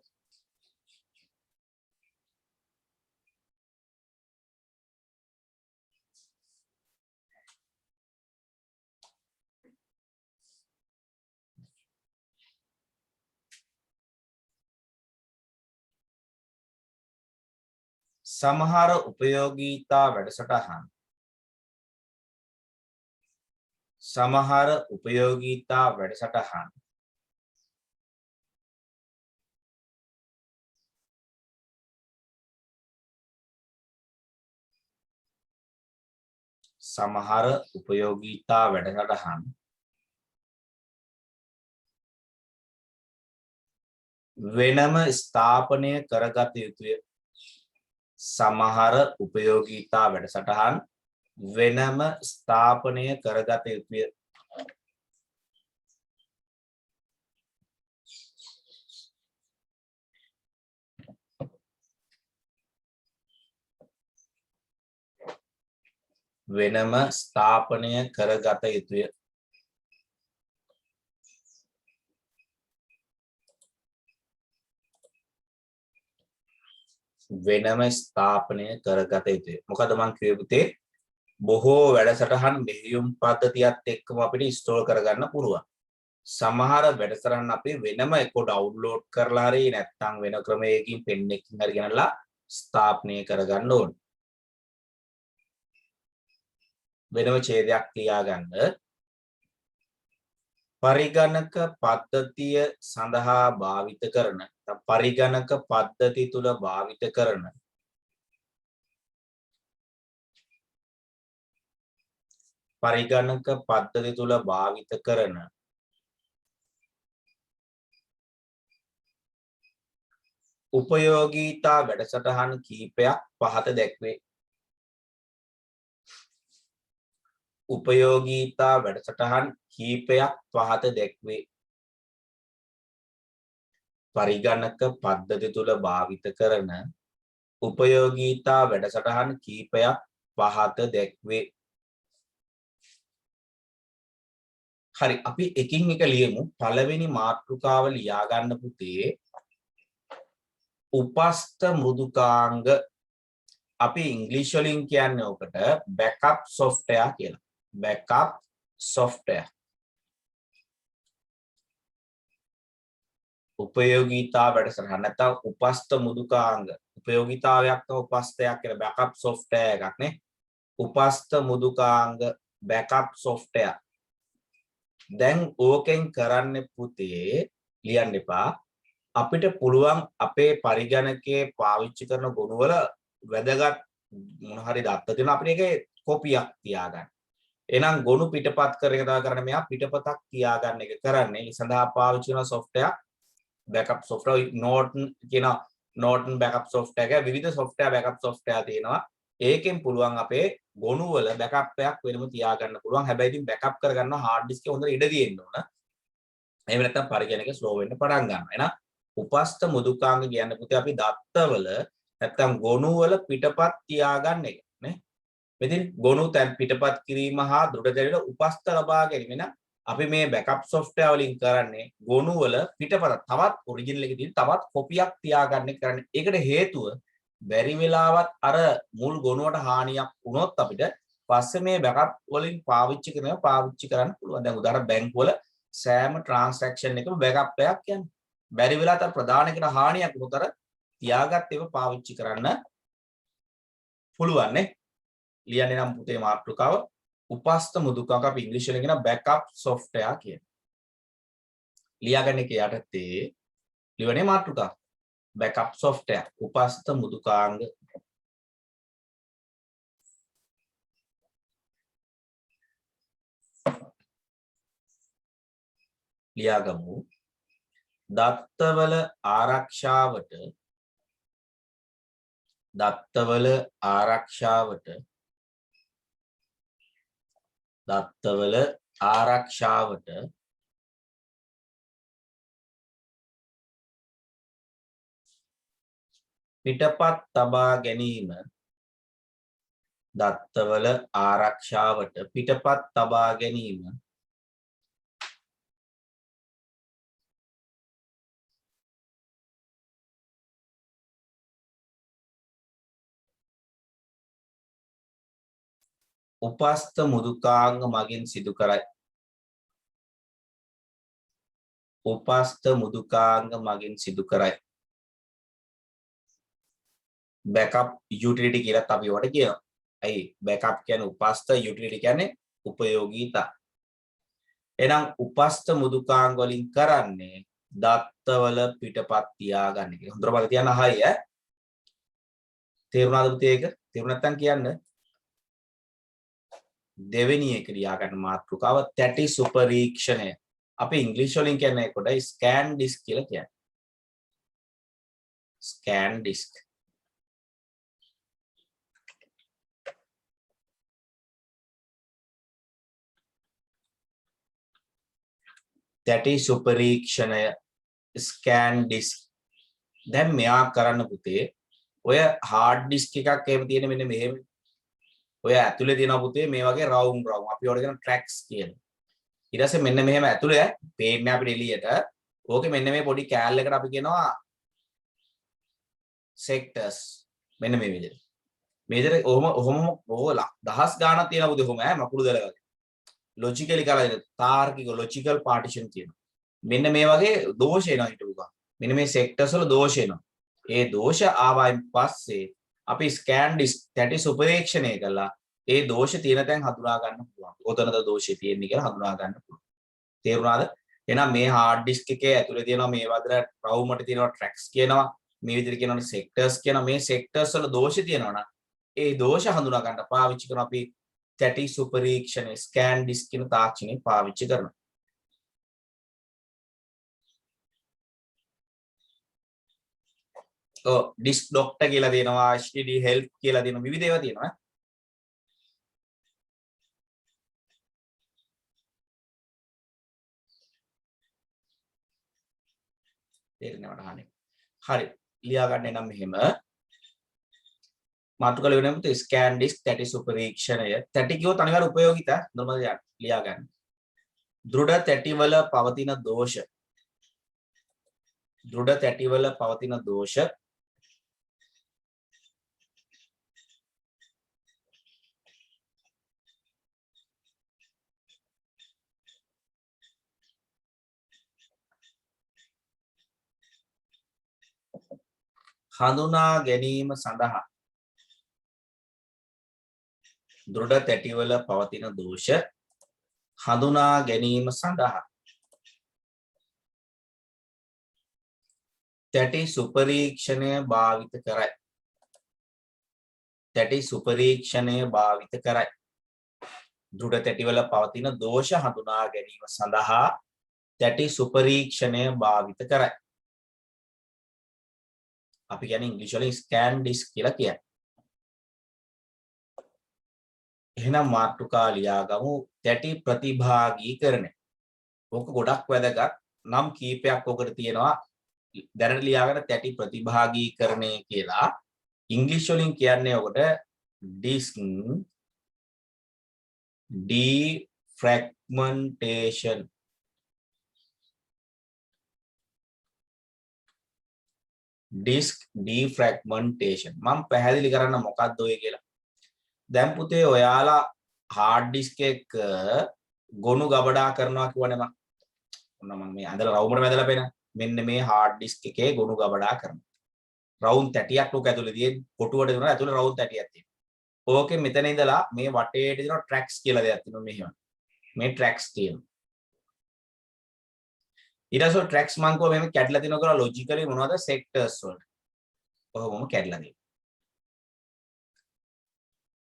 සමහර උපයෝගීතා වැඩසටහන් වෙනම ස්ථාපනය කරගත යුතුය. සමහර උපයෝගීතා වැඩසටහන් වෙනම ස්ථාපනය කරගත යුතුය. වෙනම ස්ථාපනය කරගත යුතුය. වෙනම ස්ථාපනය කරගත යුතුය. මොකද මං කිව්වේ පුතේ බොහෝ වැඩසටහන් මෙහෙයුම් පද්ධතියත් එක්කම අපිට ඉන්ස්ටෝල් කරගන්න පුළුවන්. සමහර වැඩසටහන් අපි වෙනම එක ඩවුන්ලෝඩ් කරලා හරි නැත්නම් වෙන ක්‍රමයකින් පෙන් එකකින් හරි ගෙනලා ස්ථාපනය කරගන්න ඕන. වෙනම ඡේදයක් තියාගන්න. පරිගණක පද්ධතිය සඳහා භාවිත කරන පරිගණක පද්ධතිය තුල භාවිත කරන උපයෝගීතා වැඩසටහන් කීපයක් පහත දැක්වේ. උපයෝගීතා වැඩසටහන් කීපයක් පහත දැක්වේ. පරිගණක පද්ධතිය තුල භාවිත කරන උපයෝගීතා වැඩසටහන් කීපයක් පහත දැක්වේ. හරි අපි එකින් එක ලියමු. පළවෙනි මාතෘකාව ලියා ගන්න පුතේ. උපස්ථ මෘදුකාංග අපි ඉංග්‍රීසි වලින් කියන්නේ ඔකට බෑකප් software කියලා. backup software. උපයෝගීතා වැඩසටහන නැත්නම් උපස්ථ මෘදුකාංග උපයෝගීතාවයක් තම උපස්ථයක් කියලා backup software එකක් නේ. උපස්ථ මෘදුකාංග backup software. දැන් ඕකෙන් කරන්න පුතේ ලියන්න එපා. අපිට පුළුවන් අපේ පරිගණකයේ පාවිච්චි කරන ගුණ වල වැදගත් මොන හරි දත්ත තියෙනවා අපිට ඒකේ කොපියක් තියාගන්න. එහෙනම් ගොනු පිටපත් කර එක තමයි කරන්නේ. මෙයා පිටපතක් තියාගන්න එක කරන්නේ. ඒ සඳහා පාවිච්චි කරන software backup software Norton කියන Norton backup software එක විවිධ software backup software තියෙනවා. ඒකෙන් පුළුවන් අපේ ගොනු වල backup එකක් වෙනම තියාගන්න පුළුවන්. හැබැයි ඉතින් backup කරගන්න hard disk එක හොඳට ඉඩ තියෙන්න ඕන. එහෙම නැත්නම් පරිගණකය slow වෙන්න පටන් ගන්නවා. එහෙනම් උපස්ථ මෘදුකාංග කියන්නේ පුතේ අපි දත්තවල නැත්නම් ගොනු වල පිටපත් තියාගන්න එක නේ. මෙතින් ගොනු තැන් පිටපත් කිරීම හා දෘಢතරීල උපස්ථ ලබා ගැනීම. එහෙනම් අපි මේ බෑකප් software වලින් කරන්නේ ගොනු වල පිටපත තවත් ඔරිජිනල් එකේ තියෙන තවත් කොපියක් තියාගන්න කරන්නේ. ඒකට හේතුව බැරි වෙලාවත් අර මුල් ගොනුවට හානියක් වුණොත් අපිට පස්සේ මේ බෑකප් වලින් පාවිච්චි කරන්න පුළුවන්. දැන් උදාහරණ බැංකුවල සෑම ට්‍රාන්සැක්ෂන් එකම බෑකප් එකක් යන්නේ. බැරි වෙලාවට අර ප්‍රධාන එකට හානියක් වුණොත් අර තියාගත් ඒවා පාවිච්චි කරන්න පුළුවන් නේ. ලියන්නේ නම් පුතේ මාතෘකාව උපස්ථ මෘදුකාංග අපි ඉංග්‍රීසි වලින් කියන බෑකප් software කියන. ලියාගන්න එක යටතේ ලියවනේ මාතෘකාව backup software උපස්ථ මෘදුකාංග ලියාගමු. දත්තවල ආරක්ෂාවට පිටපත් තබා ගැනීම දත්තවල ආරක්ෂාවට පිටපත් තබා ගැනීම උපස්ථ මෘදුකාංග මගින් සිදු කරයි. උපස්ථ මෘදුකාංග මගින් සිදු කරයි. backup utility කියලා අපි වට කියනවා. ඇයි backup කියන්නේ උපස්ථ utility කියන්නේ උපයෝගීතා. එහෙනම් උපස්ථ මෘදුකාංග වලින් කරන්නේ දත්තවල පිටපත් තියාගන්න කියලා. හොඳට බලලා තියන්න හයි ඈ. තේරුණාද පුතේ ඒක? තේරුණ නැත්නම් කියන්න. දෙවෙනි එක ලියා ගන්න මාතෘකාව තැටි සුපරීක්ෂණය. අපි ඉංග්‍රීසි වලින් කියන්නේ කොට ස්කෑන් ඩිස්ක් කියලා කියන්නේ. Scan disk. තැටි සුපරීක්ෂණය ස්කෑන් ඩිස්ක්. දැන් මෙයා කරන්න පුතේ ඔය හાર્ඩ් ඩිස්ක් එකක් එහෙම තියෙන මෙන්න මෙහෙම ඔය ඇතුලේ තියෙන පුතේ මේ වගේ රවුම් අපි ඔයාලට කියන ට්‍රැක්ස් කියන. ඊට පස්සේ මෙන්න මෙහෙම ඇතුලේ පේන්නේ අපිට එළියට. ඕකේ මෙන්න මේ පොඩි කෑල්ලකට අපි කියනවා සෙක්ටර්ස්. මෙන්න මේ විදිහට. මේ විදිහට ඔහොම දහස් ගාණක් තියෙනවා පුතේ ඔහොම මකුළු දල වගේ. ලොජිකලි කරලා දෙන තාර්කික ලොජිකල් පාටිෂන් තියෙනවා. මෙන්න මේ වගේ දෝෂ එනවා හිටපු ගමන්. මෙන්න මේ සෙක්ටර්ස් වල දෝෂ එනවා. ඒ දෝෂ ආවයින් පස්සේ අපි ස්කෑන් ඩිස්ක් තැටි සුපරීක්ෂණය කළා ඒ දෝෂ තියෙන තැන් හඳුනා ගන්න පුළුවන්. ඔතනද දෝෂය තියෙන්නේ කියලා හඳුනා ගන්න පුළුවන්. තේරුණාද? එහෙනම් මේ හાર્ඩ් ඩිස්ක් එකේ ඇතුලේ තියෙනවා මේ වගේ රවුමට තියෙනවා ට්‍රැක්ස් කියනවා. මේ විදිහට කියනවා සෙක්ටර්ස් කියනවා. මේ සෙක්ටර්ස් වල දෝෂ තියෙනවා නම් ඒ දෝෂ හඳුනා ගන්න පාවිච්චි කරන අපි තැටි සුපරීක්ෂණය ස්කෑන් ඩිස්ක් කියන තාක්ෂණය පාවිච්චි කරනවා. ඩිස්ක් ඩොක්ටර් කියලා දෙනවා HTD හෙල්ප් කියලා දෙන විවිධ ඒවා තියෙනවා. තේරෙනවද අහන්නේ? හරි. ලියා ගන්න නම් මෙහෙම. මාතෘකාව වෙනමුත් ස්කෑන් ඩිස්ක් තැටි සුපරීක්ෂණය. තැටි කියොත් අනිවාර්ය උපයෝගිතා නෝමල් ලියා ගන්න. දෘඩ තැටිවල පවතින දෝෂ. දෘඩ තැටිවල පවතින දෝෂ හඳුනා ගැනීම සඳහා දෘඩ තැටිවල පවතින දෝෂ හඳුනා ගැනීම සඳහා තැටි සුපරීක්ෂණය භාවිත කරයි. තැටි සුපරීක්ෂණය භාවිත කරයි. දෘඩ තැටිවල පවතින දෝෂ හඳුනා ගැනීම සඳහා තැටි සුපරීක්ෂණය භාවිත කරයි. අපි කියන්නේ ඉංග්‍රීසි වලින් ස්කෑන් ඩිස්ක් කියලා කියන්නේ. එහෙනම් මාතෘකා ලියා ගමු තැටි ප්‍රතිභාගීකරණය. ඕක ගොඩක් වැදගත්. නම් කීපයක් ඔකට තියෙනවා. දැනට ලියාගන්න තැටි ප්‍රතිභාගීකරණය කියලා. ඉංග්‍රීසි වලින් කියන්නේ ඔකට ඩිස්ක් ඩිෆ්‍රැග්මන්ටේෂන්. ඩිස්ක් ඩිෆ්‍රැග්මන්ටේෂන්. මම පැහැදිලි කරන්න මොකක්ද ඔය කියලා. දැන් පුතේ ඔයාලා හાર્ඩ් ඩිස්ක් එක ගොනු ගබඩා කරනවා කියවනේ මම. ඔන්න මම මේ අඳලා රවුමට වැදලා පේන. මෙන්න මේ හાર્ඩ් ඩිස්ක් එකේ ගොනු ගබඩා කරනවා. රවුම් 30ක් ලෝක ඇතුලේ තියෙන කොටුවට දෙනවා ඇතුලේ රවුම් 30ක් තියෙනවා. ඕකේ මෙතන ඉඳලා මේ වටේට දෙනවා ට්‍රැක්ස් කියලා දෙයක් තියෙනවා මෙහෙම. මේ ට්‍රැක්ස් තියෙනවා. ඊට පස්සේ ට්‍රැක්ස් මං කෝ මෙහෙම කැඩලා තිනවා කියලා ලොජිකලි මොනවද සෙක්ටර්ස් වලට. ඔහොමම කැඩලා දෙනවා.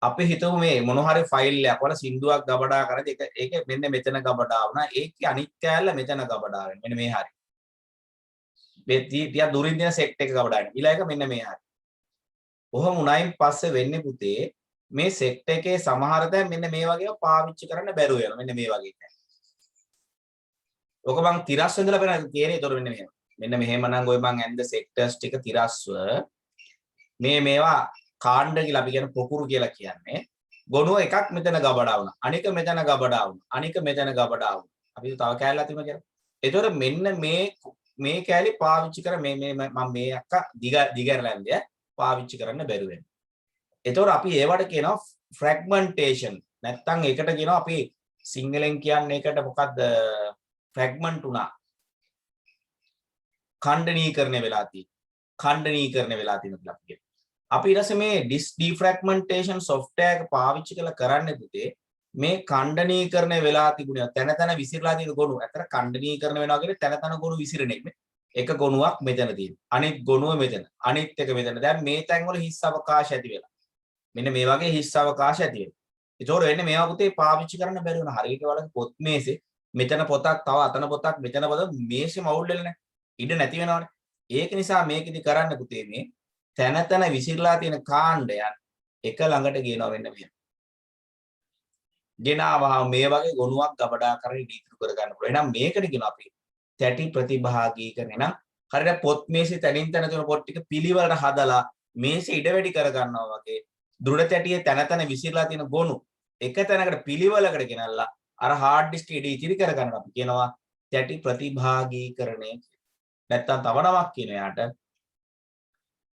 අපි හිතමු මේ මොන හරි ෆයිල් එකක් වල සින්දුවක් ගබඩා කරද්දී ඒක මෙන්න මෙතන ගබඩා වුණා. ඒකේ අනිත් කෑල්ල මෙතන ගබඩා වෙනවා. මෙන්න මේ හරි. මේ තියා දුරින් දෙන සෙක්ට් එක ගබඩා වෙනවා. ඊළඟ එක මෙන්න මේ හරි. ඔහොම උනායින් පස්සේ වෙන්නේ පුතේ මේ සෙක්ට් එකේ සමහර දැන් මෙන්න මේ වගේව පාවිච්චි කරන්න බැරුව යනවා. මෙන්න මේ වගේ එකක්. ඔක මං තිරස් වෙන්දලා බලන්න කියන්නේ. ඒතකොට මෙන්න මෙහෙම. මෙන්න මෙහෙම නම් ඔය මං ඇන්ද සෙක්ටර්ස් ටික තිරස්ව මේවා කාණ්ඩ කියලා අපි කියන පොකුරු කියලා කියන්නේ ගොනුව එකක් මෙතන ගබඩා වුණා. අනික මෙතන ගබඩා වුණා. අනික මෙතන ගබඩා වුණා. අපි තව කෑල්ලක් තියමු කියලා. ඒතකොට මෙන්න මේ කෑලි පාවිච්චි කර මේ මම මේ අක්ක දිගරලන්දය පාවිච්චි කරන්න බැරුව වෙනවා. ඒතකොට අපි ඒවට කියනවා fragmentation. නැත්තම් ඒකට කියනවා අපි සිංහලෙන් කියන්නේ ඒකට මොකද්ද? fragment උනා. ඛණ්ඩනීකරණය වෙලා තියෙනවා. ඛණ්ඩනීකරණය වෙලා තියෙනවා කියලා අපි කියනවා. අපි ඊට පස්සේ මේ defragmentation software එක පාවිච්චි කරලා කරන්නේ පුතේ මේ ඛණ්ඩනීකරණය වෙලා තිබුණේ තැන තැන විසිරලා තියෙන ගොනු. අතර ඛණ්ඩනීකරණය වෙනවා කියන්නේ තැන තැන ගොනු විසිරෙන එක. එක ගොනුවක් මෙතන තියෙනවා. අනිත් ගොනුව මෙතන. අනිත් එක මෙතන. දැන් මේ තැන් වල හිස් අවකාශ ඇති වෙලා. මෙන්න මේ වගේ හිස් අවකාශ ඇති වෙනවා. ඒතකොට වෙන්නේ මේවා පුතේ පාවිච්චි කරන්න බැරි වෙනවා. හරියට වලක පොත් මේසේ මෙතන පොතක් තව අතන පොතක් මෙතන පොතක් මේසේ මවුල් වෙලා නැහැ. ඉඩ නැති වෙනවනේ. ඒක නිසා මේකෙදි කරන්න පුතේ මේ තැන තැන විසිරලා තියෙන කාණ්ඩයන් එක ළඟට ගේනවා වෙන්න මෙහෙම. ගෙනාවා මේ වගේ ගොනුවක් ගබඩා කරගෙන ඉදිරි කර ගන්න පුළුවන්. එහෙනම් මේකට කියනවා අපි තැටි ප්‍රතිභාගීකරණය. නම් හරියට පොත් මේසේ තැනින් තැන තියෙන පොත් ටික පිළිවෙලට හදලා මේසේ ඉඩ වැඩි කර ගන්නවා වගේ දෘಢ තැටියේ තැන තැන විසිරලා තියෙන ගොනු එක තැනකට පිළිවෙලකට ගෙනල්ලා අර හાર્ඩ් ඩිස්ක් එකේ ඉදිරි කර ගන්න අපි කියනවා තැටි ප්‍රතිභාගීකරණය. නැත්තම් තව නමක් කියන යාට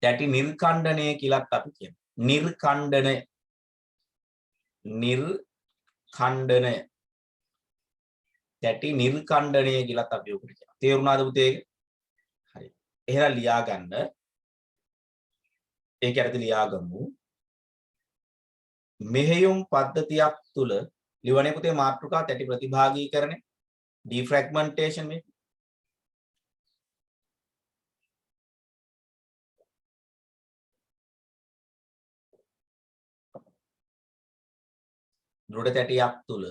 තැටි නිර්කණ්ඩනය කියලාත් අපි කියනවා. නිර්කණ්ඩනය. නිර්කණ්ඩනය. තැටි නිර්කණ්ඩනය කියලාත් අපි උකට කියනවා. තේරුණාද පුතේ? හරි. එහෙනම් ලියා ගන්න. ඒක ඇරදී ලියා ගමු. මෙහෙයුම් පද්ධතියක් තුල ලිවනේ පුතේ මාතෘකා තැටි ප්‍රතිභාගීකරණය defragmentation මේ දෘಢ තැටියක් තුල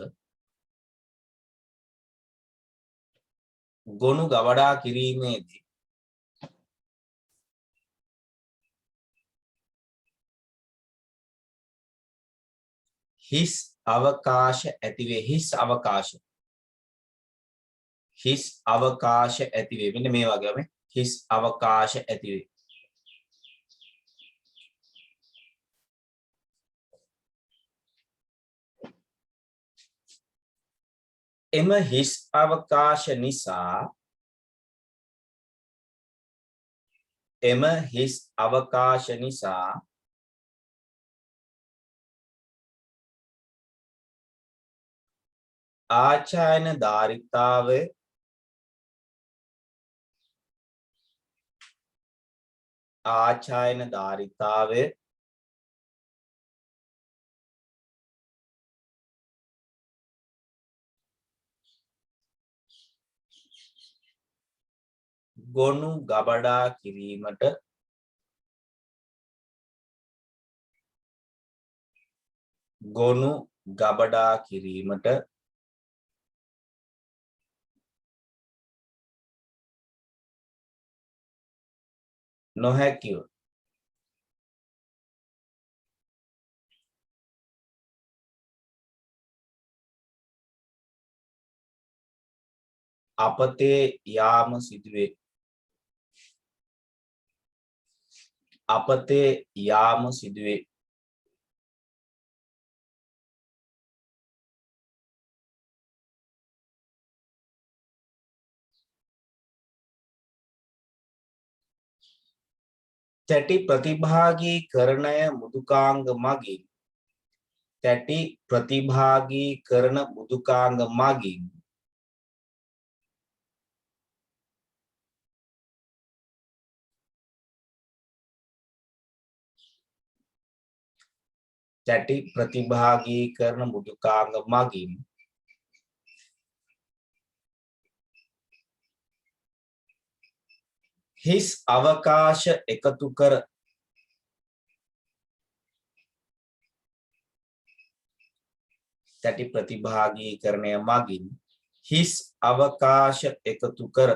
ගොනු ගවඩා කිරීමේදී හිස් අවකාශ ඇතිවේ. හිස් අවකාශ ඇතිවේ. මෙන්න මේ වගේම හිස් අවකාශ ඇතිවේ. එම හිස් අවකාශ නිසා ආචායන ධාරිතාවය ගොනු ගබඩා කිරීමට නොහැකිව අපතේ යාම සිදුවේ. තැටි ප්‍රතිභාගීකරණය මෘදුකාංග මගින් හිස් අවකාශ එකතු කර තැටි ප්‍රතිභාගීකරණය මගින් හිස් අවකාශ එකතු කර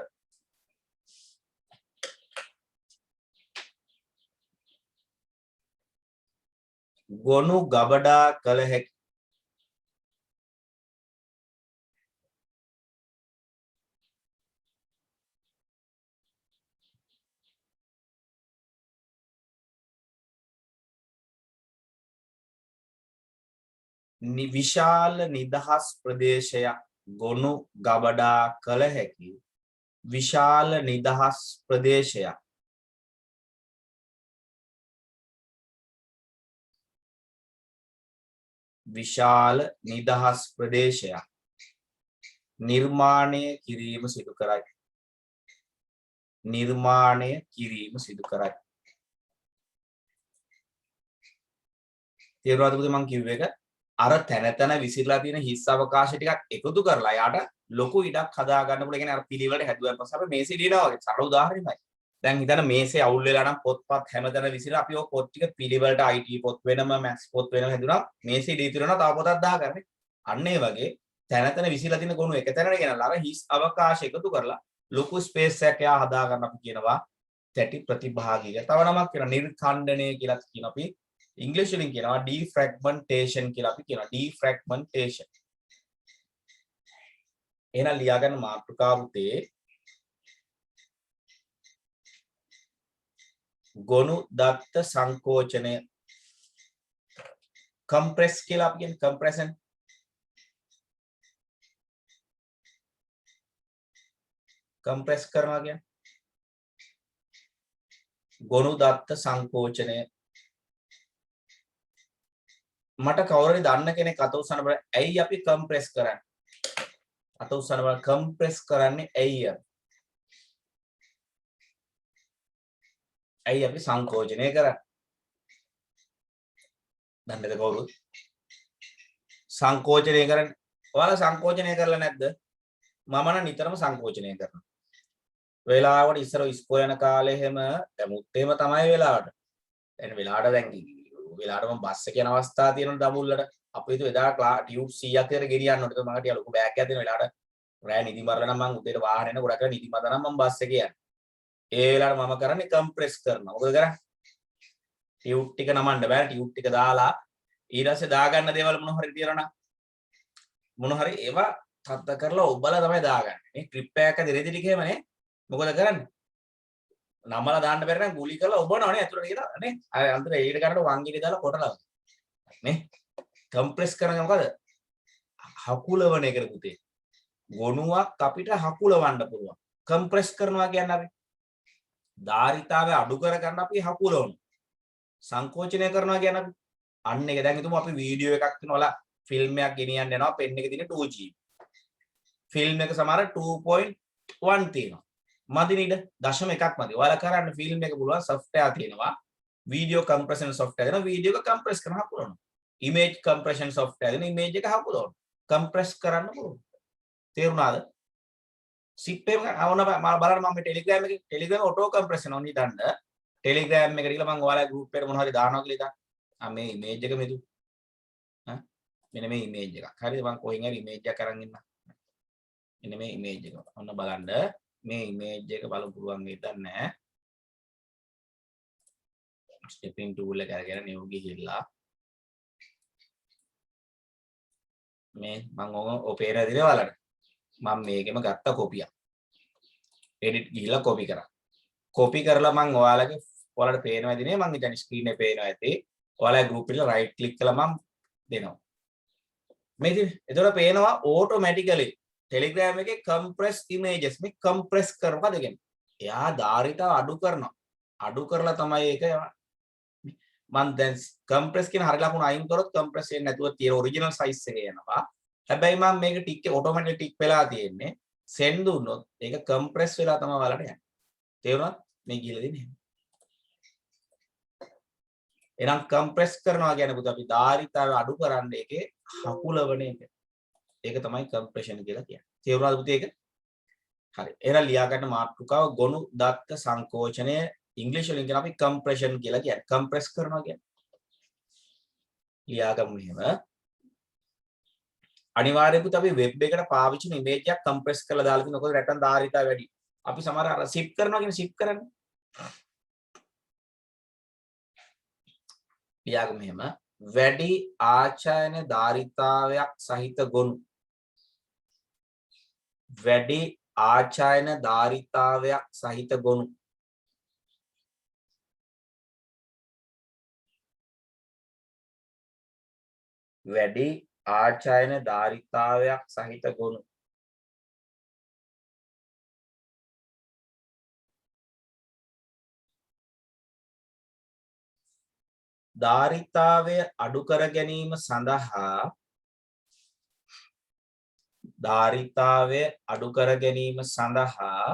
ගොනු ගබඩා කළ හැකි. විශාල නිදහස් ප්‍රදේශයක් ගොනු ගබඩා කළ හැකි විශාල නිදහස් ප්‍රදේශයක් විශාල නිදහස් ප්‍රදේශයක් නිර්මාණය කිරීම සිදු කරයි නිර්මාණය කිරීම සිදු කරයි තේරුණාද පුතේ මම කිව්ව එක අර තැන විසිරලා තියෙන හිස් අවකාශ ටිකක් එකතු කරලා යාට ලොකු ඉඩක් හදා ගන්න පුළුවන්. ඒ කියන්නේ අර පිළිවෙලට හැදුවාන් පස්සේ අපි මේසේ ලියනවා වගේ සරල උදාහරණයක්. දැන් හිතන්න මේසේ අවුල් වෙලා නම් පොත්පත් හැමතැන විසිරලා අපි ඔය පොත් ටික පිළිවෙලට IT පොත් වෙනම මැත්ස් පොත් වෙනම හැදුනා මේසේ දී තිරනවා තව පොතක් දාගන්න. අන්න ඒ වගේ තැන විසිරලා තියෙන ගොනු එක තැනට ගෙනල්ලා අර හිස් අවකාශ එකතු කරලා ලොකු ස්පේස් එකක් යා හදා ගන්න අපි කියනවා තැටි ප්‍රතිභාගීය. තව නමක් කියන නිර්ඛණ්ඩනය කියලා කියන අපි ඉංග්‍රීසි වලින් කියනවා defragmentation කියලා අපි කියනවා defragmentation. එහෙනම් ලියා ගන්න මාතෘකාව උතේ ගොනු දත්ත සංකෝචනය compress කියලා අපි කියන්නේ compression compress කරනවා කියන්නේ ගොනු දත්ත සංකෝචනය මට කවුරුරි දන්න කෙනෙක් අත උස්සන්න බෑ ඇයි අපි කම්ප්‍රෙස් කරන්නේ අත උස්සන්න බෑ කම්ප්‍රෙස් කරන්නේ ඇයි අපි සංකෝචනය කරන්නේ දන්නේද කවුරුත් සංකෝචනය කරන්නේ ඔයාලා සංකෝචනය කරලා නැද්ද මම නම් නිතරම සංකෝචනය කරනවා වෙලාවට ඉස්සර ඉස්කෝ යන කාලේ හැම දැමුත් එහෙම තමයි වෙලාවට දැන් වෙලාවට දැන් වෙලාවට මම බස් එක යන අවස්ථා තියෙනවා දඹුල්ලට අපි හිතුව එදා ටියුබ් 100ක් විතර ගෙනියන්න ඕනේ. ඒක මම ටික ලොකු බෑග් එකක් දෙන වෙලාවට රෑ නිදි මරලා නම් මම උදේට වාහනේ යන ගොඩක් නිදි මත නම් මම බස් එකේ යන්නේ. ඒ වෙලාවට මම කරන්නේ කම්ප්‍රෙස් කරනවා. මොකද කරන්නේ? ටියුබ් ටික නමන්න බෑ. ටියුබ් ටික දාලා ඊට පස්සේ දාගන්න දේවල් මොන හරි තියනවා නම් මොන හරි ඒවා තත්ත කරලා ඔබලා තමයි දාගන්නේ. මේ ට්‍රිප් එකක දෙරෙදි ටික එහෙමනේ. මොකද කරන්නේ? නමලා දාන්න බැරි නම් ගුලි කරලා ඔබනවනේ ඇතුළට ගිහලා නේ අර අන්තර එළියට ගන්නකොට වංගිලි දාලා කොටලා නේ කම්ප්‍රෙස් කරන මොකද හකුලවන එක පුතේ ගොනුවක් අපිට හකුලවන්න පුළුවන් කම්ප්‍රෙස් කරනවා කියන්නේ අපි ධාරිතාවය අඩු කර ගන්න අපි හකුලවන සංකෝචනය කරනවා කියන්නේ අපි අන්න ඒක දැන් හිතමු අපි වීඩියෝ එකක් කරනවා ෆිල්ම් එකක් ගෙනියන්න යනවා පෙන් එකේ තියෙන 2GB ෆිල්ම් එක සමහර 2.1 තියෙනවා මදි නේද දශම එකක් මදි. ඔයාලා කරන්න ෆිල්ම් එක පුළුවන් software තියෙනවා. video compression software දෙනවා. video එක compress කරන හකුලනවා. image compression software දෙන image එක හකුලනවා. compress කරන්න පුළුවන්. තේරුණාද? zip එක අවන බලන්න මම Telegram එකේ Telegram auto compression ඕනි දාන්න. Telegram එකට ගිහලා මම ඔයාලා group එකට මොනවා හරි දානවා කියලා ඉතින්. මේ image එක මෙතු. මෙන්න මේ image එකක්. හරිද? මම කොහෙන් හරි image එකක් අරන් ඉන්නම්. මෙන්න මේ image එක. ඔන්න බලන්න. මේ image එක බලමු පුළුවන් වේද නැහැ stepping tool එක අරගෙන new ගිහිල්ලා මේ මම ඔපේරා දිනේ බලන්න මම මේකෙම ගත්ත කොපියක් edit ගිහිල්ලා copy කරා copy කරලා මම ඔයාලට පේනවා දිනේ මම ඉතින් screen එකේ පේනවා ඇති ඔයාලා group එකට right click කළා මම දෙනවා මේ ඉතින් එතකොට පේනවා automatically Telegram එකේ compress images මේ compress කරනවා දෙකෙන්. එයා ධාරිතාව අඩු කරනවා. අඩු කරලා තමයි ඒක මම දැන් compress කියන හරිය ලකුණ අයින් කරොත් compress වෙන්නේ නැතුව තියෙන original size එකේ යනවා. හැබැයි මම මේක ටික් automatically ටික් වෙලා තියෙන්නේ. send දුන්නොත් ඒක compress වෙලා තමයි ඔයාලට යන්නේ. තේරුණාද? මේ කියලා දෙන්නේ. එහෙනම් compress කරනවා කියන්නේ පුතා අපි ධාරිතාව අඩු කරන්න ඒකේ හකුලවන එක. ඒක තමයි compression කියලා කියන්නේ. තේරුණාද පුතේ ඒක? හරි. එහෙනම් ලියා ගන්න මාතෘකාව ගොනු දත්ත සංකෝචනය ඉංග්‍රීසි වලින් කියන අපි compression කියලා කියන්නේ. compress කරනවා කියන්නේ. ලියා ගමු එහෙම. අනිවාර්යයෙන්ම පුතේ අපි web එකට පාවිච්චි කරන image එකක් compress කරලා දාලා තියෙනවා. මොකද රැටන් ධාරිතාව වැඩි. අපි සමහර අර zip කරනවා කියන zip කරන්නේ. ලියා ගමු එහෙම. වැඩි ආචායන ධාරිතාවයක් සහිත ගොනු වැඩි ආචායන ධාරිතාවයක් සහිත ගොනු වැඩි ආචායන ධාරිතාවයක් සහිත ගොනු ධාරිතාවය අඩු කර ගැනීම සඳහා ධාරිතාවය අඩු කර ගැනීම සඳහා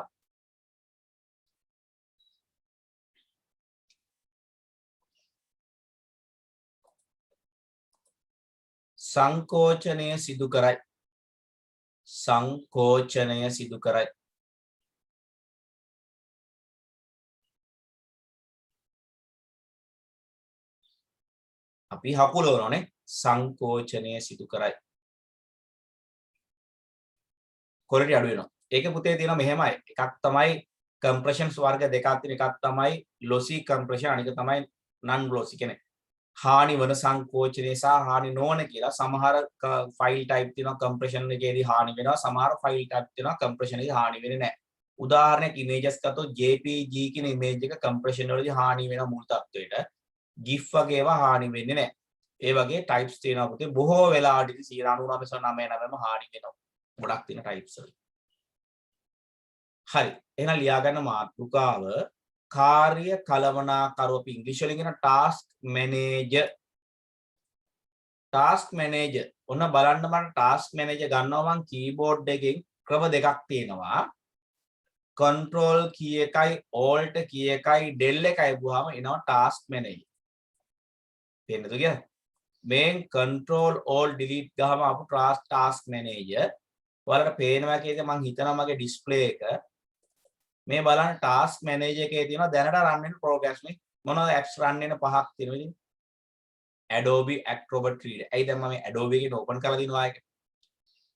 සංකෝචනය සිදු කරයි. සංකෝචනය සිදු කරයි. අපි හකුලවනෝනේ සංකෝචනය සිදු කරයි. quality අඩු වෙනවා. ඒකේ පුතේ තියෙනවා මෙහෙමයි. එකක් තමයි compressions වර්ග දෙකක් තියෙන එකක් තමයි lossy compression අනික තමයි non lossy කියන්නේ හානි වන සංකෝචනය සහ හානි නොවන කියලා. සමහර ෆයිල් ටයිප් තියෙනවා compression එකේදී හානි වෙනවා. සමහර ෆයිල් ටයිප් තියෙනවා compression එකේ හානි වෙන්නේ නැහැ. උදාහරණයක් images ගත්තොත් JPG කියන image එක compression වලදී හානි වෙන මුල් තත්ත්වයට GIF වගේ ඒවා හානි වෙන්නේ නැහැ. ඒ වගේ types තියෙනවා පුතේ. බොහෝ වෙලාවට 99.99ම හානි වෙනවා. ගොඩක් තියෙන types වල. හරි. එහෙනම් ලියා ගන්න මාතෘකාව කාර්ය කළමනාකරුව අපි ඉංග්‍රීසි වලින් කියන task manager. task manager. ඔන්න බලන්න මම task manager ගන්නවා මම keyboard එකෙන් ක්‍රම දෙකක් තියෙනවා. control key එකයි alt key එකයි del එකයි බුවාම එනවා task manager. තේරෙනවද කියලා? මේන් control alt delete ගහම අපු task manager. ඔයාලට පේනවා කියලා මම හිතනවා මගේ display එක. මේ බලන්න task manager එකේ තියෙනවා දැනට run වෙන programs මේ මොනවද apps run වෙන පහක් තියෙනවා ඉතින් Adobe Acrobat Reader. ඇයි දැන් මම Adobe එකේ open කරලා දිනවා ඒක.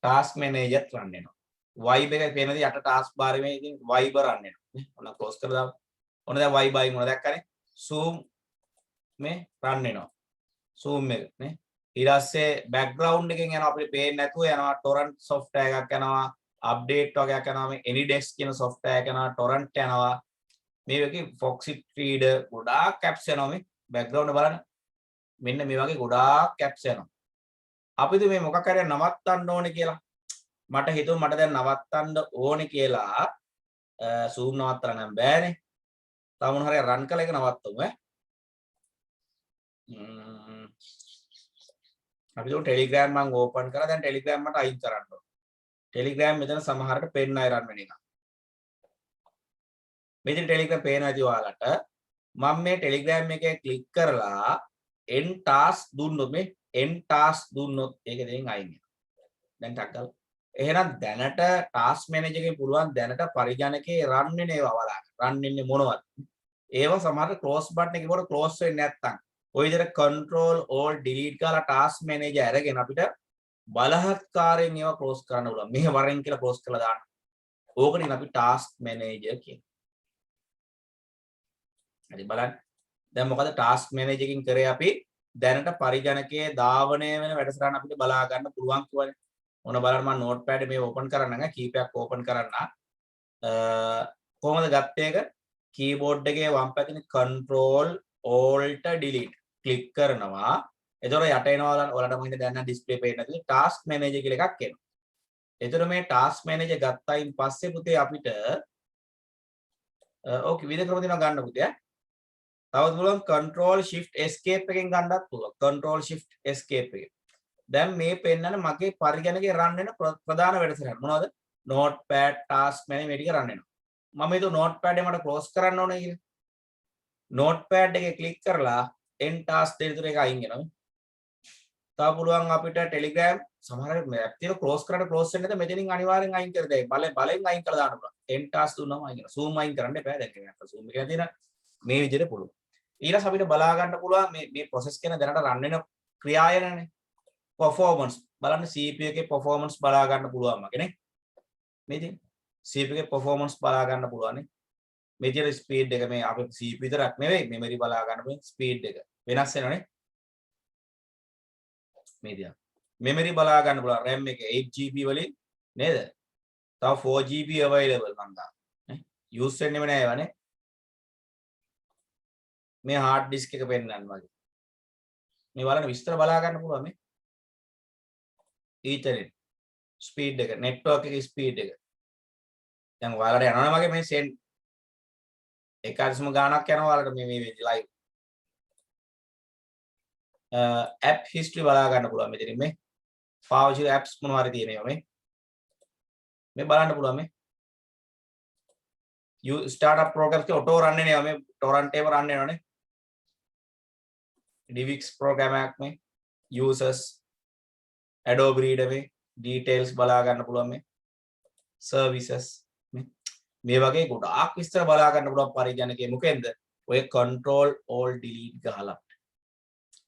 task manager run වෙනවා. Vibe එකේ පේනද යට task bar එකේ ඉතින් Vibe run වෙනවා. නේ ඔන්න close කරලා දාමු. ඔන්න දැන් Vibe අයින් මොනවද දැක්කනේ? zoom මේ run වෙනවා. zoom එක නේ. ඊට පස්සේ background එකෙන් යනවා අපිට පේන්නේ නැතුව යනවා torrent software එකක් යනවා. update වගේක් යනවා මේ AnyDesk කියන software එක යනවා torrent යනවා මේ වගේ Foxit Reader ගොඩාක් apps යනවා මේ background බලන්න මෙන්න මේ වගේ ගොඩාක් apps යනවා අපිට මේ මොකක් හරි නවත්තන්න ඕනේ කියලා මට හිතුවා මට දැන් නවත්තන්න ඕනේ කියලා zoom නවත්තලා නම් බෑනේ තව මොන හරි run කරලා එක නවත්තමු අපි දුන්න Telegram මම open කරලා දැන් Telegram මට අයින් කරන්න ඕනේ Telegram මෙතන සමහරට පේන්න අය රන් වෙන එක. මෙතන Telegram පේනවා ඇති ඔයාලට. මම මේ Telegram එකේ ක්ලික් කරලා end task දුන්නොත් මේ end task දුන්නොත් ඒක දෙයින් අයින් වෙනවා. දැන් ටක් ගාලා. එහෙනම් දැනට task manager එකේ පුළුවන් දැනට පරිගණකේ රන් වෙන ඒවා බලන්න. රන් වෙන්නේ මොනවද? ඒවා සමහරට close button එකේ පොර close වෙන්නේ නැත්තම් ඔය විදිහට control alt delete කරලා task manager අරගෙන අපිට බලහත්කාරයෙන් ඒවා ක්ලෝස් කරන්න පුළුවන්. මෙහෙ වරෙන් කියලා ක්ලෝස් කරලා දාන්න. ඕකනේ අපි ටාස්ක් මැනේජර් කියන්නේ. හරි බලන්න. දැන් මොකද ටාස්ක් මැනේජර් එකකින් කරේ අපි දැනට පරිගණකයේ ධාවනය වෙන වැඩසටහන අපිට බලා ගන්න පුළුවන් කියවනේ. මොන බලන්න මම නෝට්පෑඩ් මේ ඕපන් කරන්න නෑ කීපයක් ඕපන් කරන්න. කොහොමද ගත්තේ එක? කීබෝඩ් එකේ වම් පැත්තේ control alt delete ක්ලික් කරනවා. එතකොට යට එනවා ඔයාලට මම හිතන්නේ දැන් නම් ඩිස්ප්ලේ පේන්නේ නැති ටාස්ක් මැනේජර් කියලා එකක් එනවා. එතකොට මේ ටාස්ක් මැනේජර් ගත්තයින් පස්සේ පුතේ අපිට ඕකේ විවිධ ක්‍රම දෙනවා ගන්න පුතේ. තවත් පුළුවන් control shift escape එකෙන් ගන්නත් පුළුවන්. control shift escape එකෙන්. දැන් මේ පෙන්නන්නේ මගේ පරිගණකේ run වෙන ප්‍රධාන වැඩසටහන. මොනවද? notepad task manager මේ ටික run වෙනවා. මම හිතුවා notepad එක මට close කරන්න ඕනේ කියලා. notepad එකේ click කරලා end task දෙක තුන එක අයින් වෙනවා. තව පුළුවන් අපිට Telegram සමහර app තියෙන close කරලා close වෙන්නේ නැත්නම් මෙතනින් අනිවාර්යෙන් අයින් කර දෙයි. බලෙන් අයින් කරලා දාන්න පුළුවන්. end task දුන්නාම අයින් කරනවා. zoom අයින් කරන්න එපා. දැන් කියන්නේ zoom එකේ තියෙන මේ විදිහට පුළුවන්. ඊළඟ අපිට බලා ගන්න පුළුවන් මේ process කියන දැනට run වෙන ක්‍රියායනනේ. performance බලන්න CPU එකේ performance බලා ගන්න පුළුවන් මගේ නේ. මේ තියෙන CPU එකේ performance බලා ගන්න පුළුවන් නේ. මේ තියෙන speed එක මේ අපේ CPU විතරක් නෙවෙයි memory බලා ගන්න පුළුවන් speed එක වෙනස් වෙනවනේ. මේ memory බලා ගන්න පුළුවන් RAM එක 8GB වලින් නේද? තව 4GB available මම දාන්න නේ. use වෙන්නෙම නෑ ඒවා නේ. මේ hard disk එක පෙන්නන්න වගේ. මේ බලන්න විස්තර බලා ගන්න පුළුවන් මේ. ඊතර්නෙට් ස්පීඩ් එක නෙට්වර්ක් එකේ ස්පීඩ් එක දැන් ඔයාලට යනවනේ මගේ මේ සෙන්ඩ් 1.0 ගානක් යනවා ඔයාලට මේ ලයිව් app history බලා ගන්න පුළුවන් මෙතනින් මේ පාවිච්චි apps මොනවා හරි තියෙනවා මේ බලන්න පුළුවන් මේ you startup programs के auto run ने हमें torrent पे run ने होने DivX program में users Adobe Reader में details බලා ගන්න පුළුවන් මේ services මේ වගේ ගොඩාක් විස්තර බලා ගන්න පුළුවන් පරිගණකයේ මොකෙන්ද ඔය control all delete ගහලා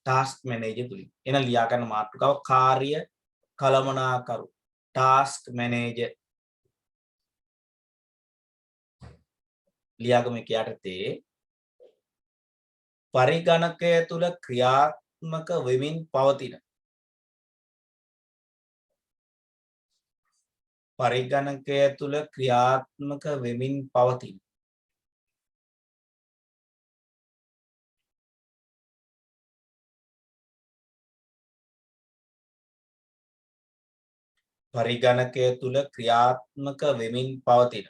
task manager තුලින් එන ලියා ගන්න මාතෘකාව කාර්ය කළමනාකරු task manager ලියාගම කියටතේ පරිගණකය තුල ක්‍රියාත්මක වෙමින් පවතින පරිගණකය තුල ක්‍රියාත්මක වෙමින් පවතින පරිගණකය තුල ක්‍රියාත්මක වෙමින් පවතින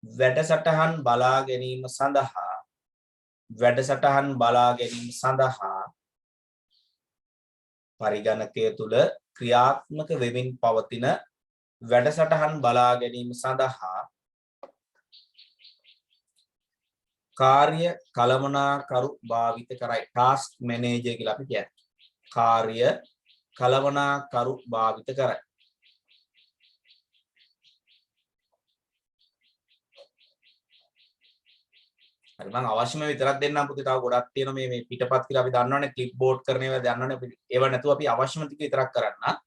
වැඩසටහන් බලා ගැනීම සඳහා පරිගණකය තුල ක්‍රියාත්මක වෙමින් පවතින වැඩසටහන් බලා ගැනීම සඳහා කාර්ය කළමනාකරු භාවිත කරයි task manager කියලා අපි කියන්නේ කාර්ය කළමනාකරු භාවිත කරයි හරි මම අවශ්‍යම විතරක් දෙන්නම් පුතේ තව ගොඩක් තියෙනවා මේ පිටපත් කියලා අපි දන්නවනේ ක්ලිප් බෝඩ් කරන ඒවා දන්නවනේ ඒව නැතුව අපි අවශ්‍යම ටික විතරක් කරන්න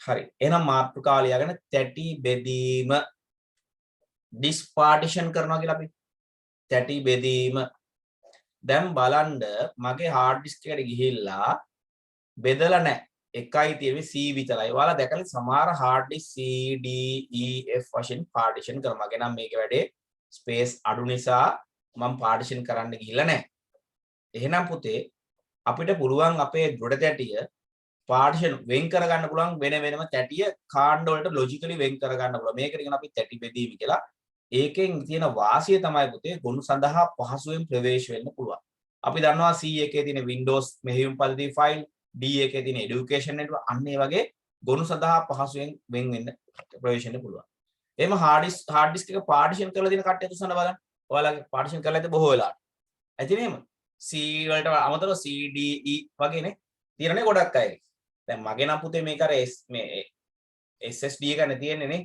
හරි එහෙනම් මාතෘකාව ලියාගෙන තැටි බෙදීම dispartition කරනවා කියලා අපි තැටි බෙදීම දැන් බලන්න මගේ hard disk එකට ගිහිල්ලා බෙදලා නැහැ එකයි තියෙන්නේ C විතරයි. ඔයාලා දැකලා සමහර hard disk C D E F වශයෙන් partition කරනවා. මගේ නම් මේකේ වැඩේ space අඩු නිසා මම partition කරන්න ගිහිල්ලා නැහැ. එහෙනම් පුතේ අපිට පුළුවන් අපේ දොඩ තැටිය partition වෙන් කරගන්න පුළුවන් වෙන වෙනම තැටිය කාණ්ඩ වලට logically වෙන් කරගන්න පුළුවන්. මේකට කියන අපි තැටි බෙදීම කියලා. ඒකෙන් තියෙන වාසිය තමයි පුතේ ගොනු සඳහා පහසුවෙන් ප්‍රවේශ වෙන්න පුළුවන්. අපි දන්නවා C එකේ තියෙන Windows මෙහෙයුම් පද්ධතිය ෆයිල් D එකේ තියෙන education network අන්න ඒ වගේ ගොනු සඳහා පහසුවෙන් වෙන් වෙන්න ප්‍රවේශ වෙන්න පුළුවන්. එහෙම hard disk එක partition කරලා දෙන කට්ටිය තුසන්න බලන්න. ඔයාලගේ partition කරලා ඇති බොහෝ වෙලාවට. ඇති නේම C වලට අමතරව C D E වගේනේ තියෙනනේ ගොඩක් අය. දැන් මගේ නම් පුතේ මේක අර මේ SSD එක නේ තියෙන්නේ නේ.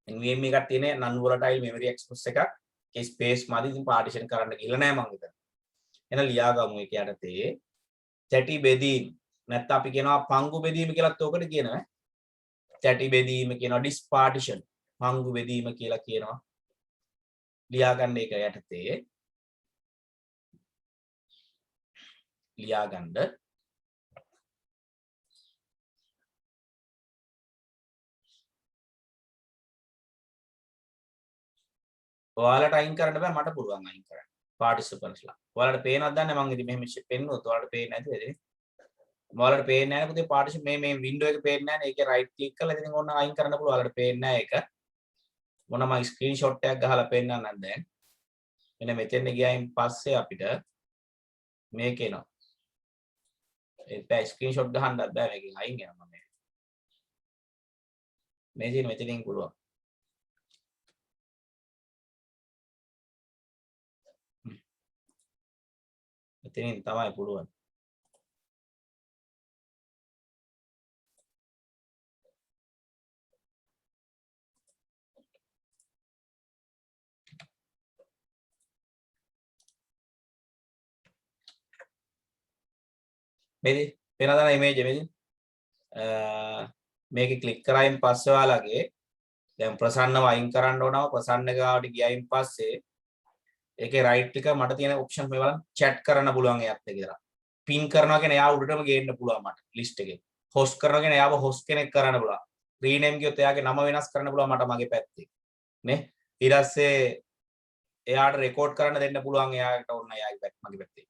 NVMe එකක් තියෙන non volatile memory access එකක්. ඒ space මදි ඉතින් partition කරන්න ගිහලා නැහැ මම හිතන්නේ. එහෙනම් ලියා ගමු ඒක යටතේ තැටි බෙදීම නැත්නම් අපි කියනවා පංගු බෙදීම කියලාත් ඕකට කියනවා. තැටි බෙදීම කියනවා dispartition. පංගු බෙදීම කියලා කියනවා. ලියා ගන්න එක යටතේ ලියා ගන්න ඔයාලට අයින් කරන්න බෑ මට පුළුවන් අයින් කරන්න participants-ලා. ඔයාලට පේනවද දන්නේ මම ඉතින් මෙහෙම පෙන්නුවොත් ඔයාලට පේන්නේ නැති වෙන්නේ. ඔයාලට පේන්නේ නැහැ පුතේ partition මේ window එක පේන්නේ නැහැ නේ. ඒකේ right click කරලා ඉතින් ඕන අයින් කරන්න පුළුවන්. ඔයාලට පේන්නේ නැහැ ඒක. මොන මම screenshot එකක් ගහලා පෙන්නන්නම් දැන්. මෙන්න මෙතෙන් ගියායින් පස්සේ අපිට මේක එනවා. ඒ screenshot ගහන්නත් බෑ මේකෙන් අයින් වෙනවා මම. මේ තියෙන මෙතනින් පුළුවන්. මෙතනින් තමයි පුළුවන්. මේකේ පේනවද ඉමේජ් මේකේ මේකේ ක්ලික් කරායින් පස්සේ ඔයාලගේ දැන් ප්‍රසන්නව අයින් කරන්න ඕනව ප්‍රසන්න ගාවට ගියායින් පස්සේ ඒකේ රයිට් එක මට තියෙන ඔප්ෂන් මේ බලන්න chat කරන්න පුළුවන් එයත් එක්ක ඉතලා පින් කරනවා කියන්නේ එයා උඩටම ගේන්න පුළුවන් මට ලිස්ට් එකේ host කරනවා කියන්නේ එයාව host කෙනෙක් කරන්න පුළුවන් rename කියොත් එයාගේ නම වෙනස් කරන්න පුළුවන් මට මගේ පැත්තේ නේ ඊට පස්සේ එයාට රෙකෝඩ් කරන්න දෙන්න පුළුවන් එයාට ඔන්න එයාගේ මගේ පැත්තේ.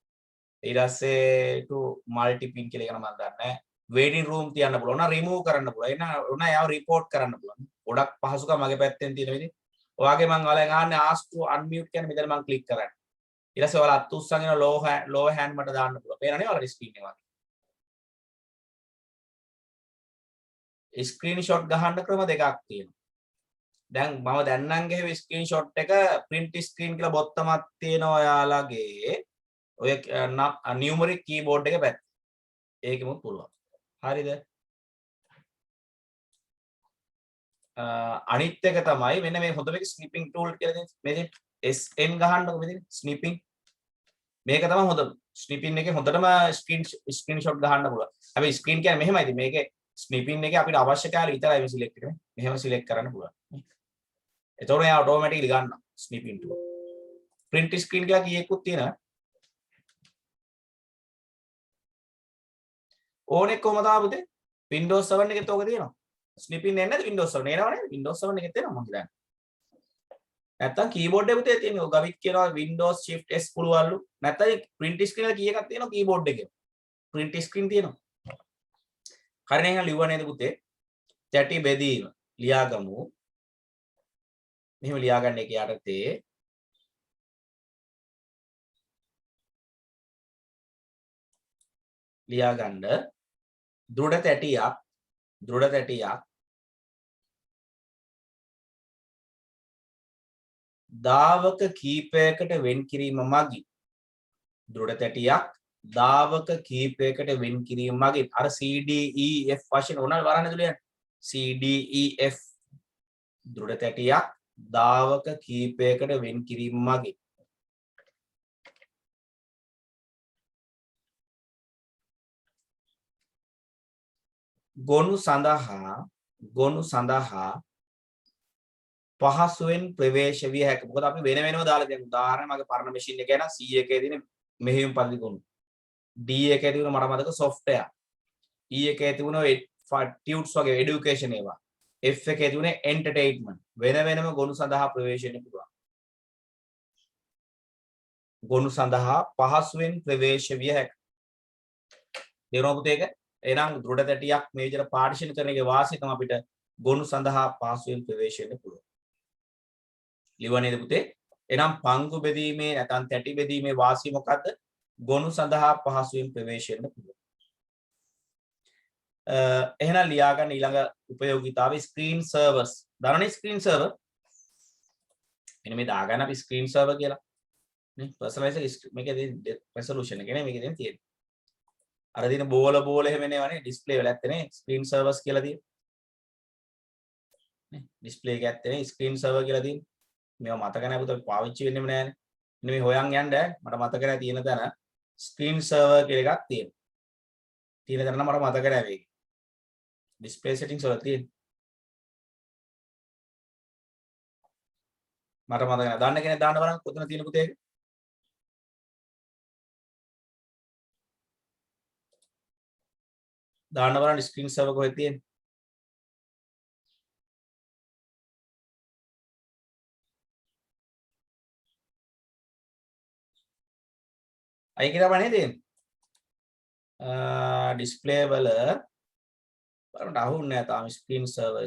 ඊට පස්සේ to multi pin කියලා එක නම් මම දන්නේ නැහැ. waiting room තියන්න පුළුවන්. ඔන්න remove කරන්න පුළුවන්. එන්න ඔන්න එයාව report කරන්න පුළුවන්. ගොඩක් පහසුකම් මගේ පැත්තෙන් තියෙන විදිහ. ඔයාගේ මම ඔයාලෙන් අහන්නේ ask to unmute කියන මෙතන මම ක්ලික් කරන්නේ. ඊට පස්සේ ඔයාලා අත් උස්සගෙන low hand මට දාන්න පුළුවන්. පේනනේ ඔයාලා ස්ක්‍රීන් එක වගේ. ස්ක්‍රීන්ෂොට් ගහන්න ක්‍රම දෙකක් තියෙනවා. දැන් මම දැන් නම් ගෙහුවේ ස්ක්‍රීන්ෂොට් එක print screen කියලා බොත්තමක් තියෙනවා ඔයාලගේ ඔය numeric keyboard එක පැත්තේ. ඒකෙමුත් පුළුවන්. හරිද? අනිත් එක තමයි මෙන්න මේ හොඳ මේක snipping tool කියලා දෙන්නේ. මේ SN ගහන්නකො මෙතන snipping. මේක තමයි හොඳ snipping එකේ හොඳටම screenshot ගහන්න පුළුවන්. හැබැයි screen කියන්නේ මෙහෙමයි. ඉතින් මේකේ snipping එකේ අපිට අවශ්‍ය කාලේ විතරයි මේ select කරන්නේ. මෙහෙම select කරන්න පුළුවන්. එතකොට එයා automatically ගන්නවා snipping tool. print screen කියලා කීයකුත් තියෙනවා. ඕනේ කොහමද ආපුතේ? Windows 7 එකෙත් ඕක තියෙනවා. snipping එන්නේ නැද්ද Windows 7 එනවනේ. Windows 7 එකෙත් එනවා මම හිතන්නේ. නැත්තම් keyboard එකේ පුතේ තියෙනවා. ගවිත් කියනවා Windows Shift S පුළුවන්ලු. නැත්තම් print screen එක කීයකක් තියෙනවා keyboard එකේ. print screen තියෙනවා. හරිනේ එහෙනම් ලියුවා නේද පුතේ? තැටි බෙදීම ලියාගමු. මෙහෙම ලියාගන්න එක යටතේ ලියාගන්න දෘಢ තැටියක් දාවක කීපයකට වෙන් කිරීම මගින් දෘঢ় තැටියක් දාවක කීපයකට වෙන් කිරීම මගින් අර CDEF වශයෙන් ඕනල් වරන්න දුලියන් CDEF දෘঢ় තැටියක් දාවක කීපයකට වෙන් කිරීම මගින් ගොනු සඳහා පහසුවෙන් ප්‍රවේශ විය හැකියි. මොකද අපි වෙන වෙනම දාලා දැන් උදාහරණ මගේ පරණ මැෂින් එකේ නම් C එකේ තියෙන මෙහෙයුම් පරිදි ගොනු. D එකේ තිබුණ මට මතක software. E එකේ තිබුණ tutors වගේ education ඒවා. F එකේ තිබුණ entertainment. වෙන වෙනම ගොනු සඳහා ප්‍රවේශ වෙන්න පුළුවන්. ගොනු සඳහා පහසුවෙන් ප්‍රවේශ විය හැකියි. දේරෝ පුතේ එක එනම් දෘಢ තැටියක් මේ විදිහට පාර්ටිෂන් කරන එකේ වාසිය තමයි අපිට ගොනු සඳහා පහසුවෙන් ප්‍රවේශ වෙන්න පුළුවන්. ලියුවා නේද පුතේ? එනම් පංගු බෙදීමේ නැත්නම් තැටි බෙදීමේ වාසිය මොකද්ද? ගොනු සඳහා පහසුවෙන් ප්‍රවේශ වෙන්න පුළුවන්. එහෙනම් ලියා ගන්න ඊළඟ උපයෝගීතාවය ස්ක්‍රීන් සර්වර්ස්. දන්නවනේ ස්ක්‍රීන් සර්වර්? මෙන්න මේ දාගන්න අපි ස්ක්‍රීන් සර්වර් කියලා. නේ පර්සනලයිස් මේකේ රෙසලූෂන් එක නේ මේකේ තියෙන්නේ. අර දින බෝල එහෙම නේවනේ ඩිස්ප්ලේ වල ඇත්තනේ ස්ක්‍රීන් සර්වර්ස් කියලා තියෙන්නේ. නේ ඩිස්ප්ලේ එක ඇත්තනේ ස්ක්‍රීන් සර්වර් කියලා තියෙන්නේ. මේවා මතක නැහැ පුතේ පාවිච්චි වෙන්නෙම නැහැනේ. ඉතින් මේ හොයන් යන්න මට මතක නැහැ තියෙන තැන ස්ක්‍රීන් සර්වර් කියලා එකක් තියෙනවා. තියෙන තැන නම් මට මතක නැහැ මේක. ඩිස්ප්ලේ සෙටින්ග්ස් වල තියෙන. මට මතක නැහැ. දාන්න කෙනෙක් දාන්න බලන්න කොතන තියෙන පුතේ ඒක? දාන්න බලන්න ස්ක්‍රීන් සර්වර් කොහෙද තියෙන්නේ? අයි කියලා බලන්නේ තියෙන්නේ. ඩිස්ප්ලේ වල බලන්න අහුන්නේ නැහැ තාම ස්ක්‍රීන් සර්වර්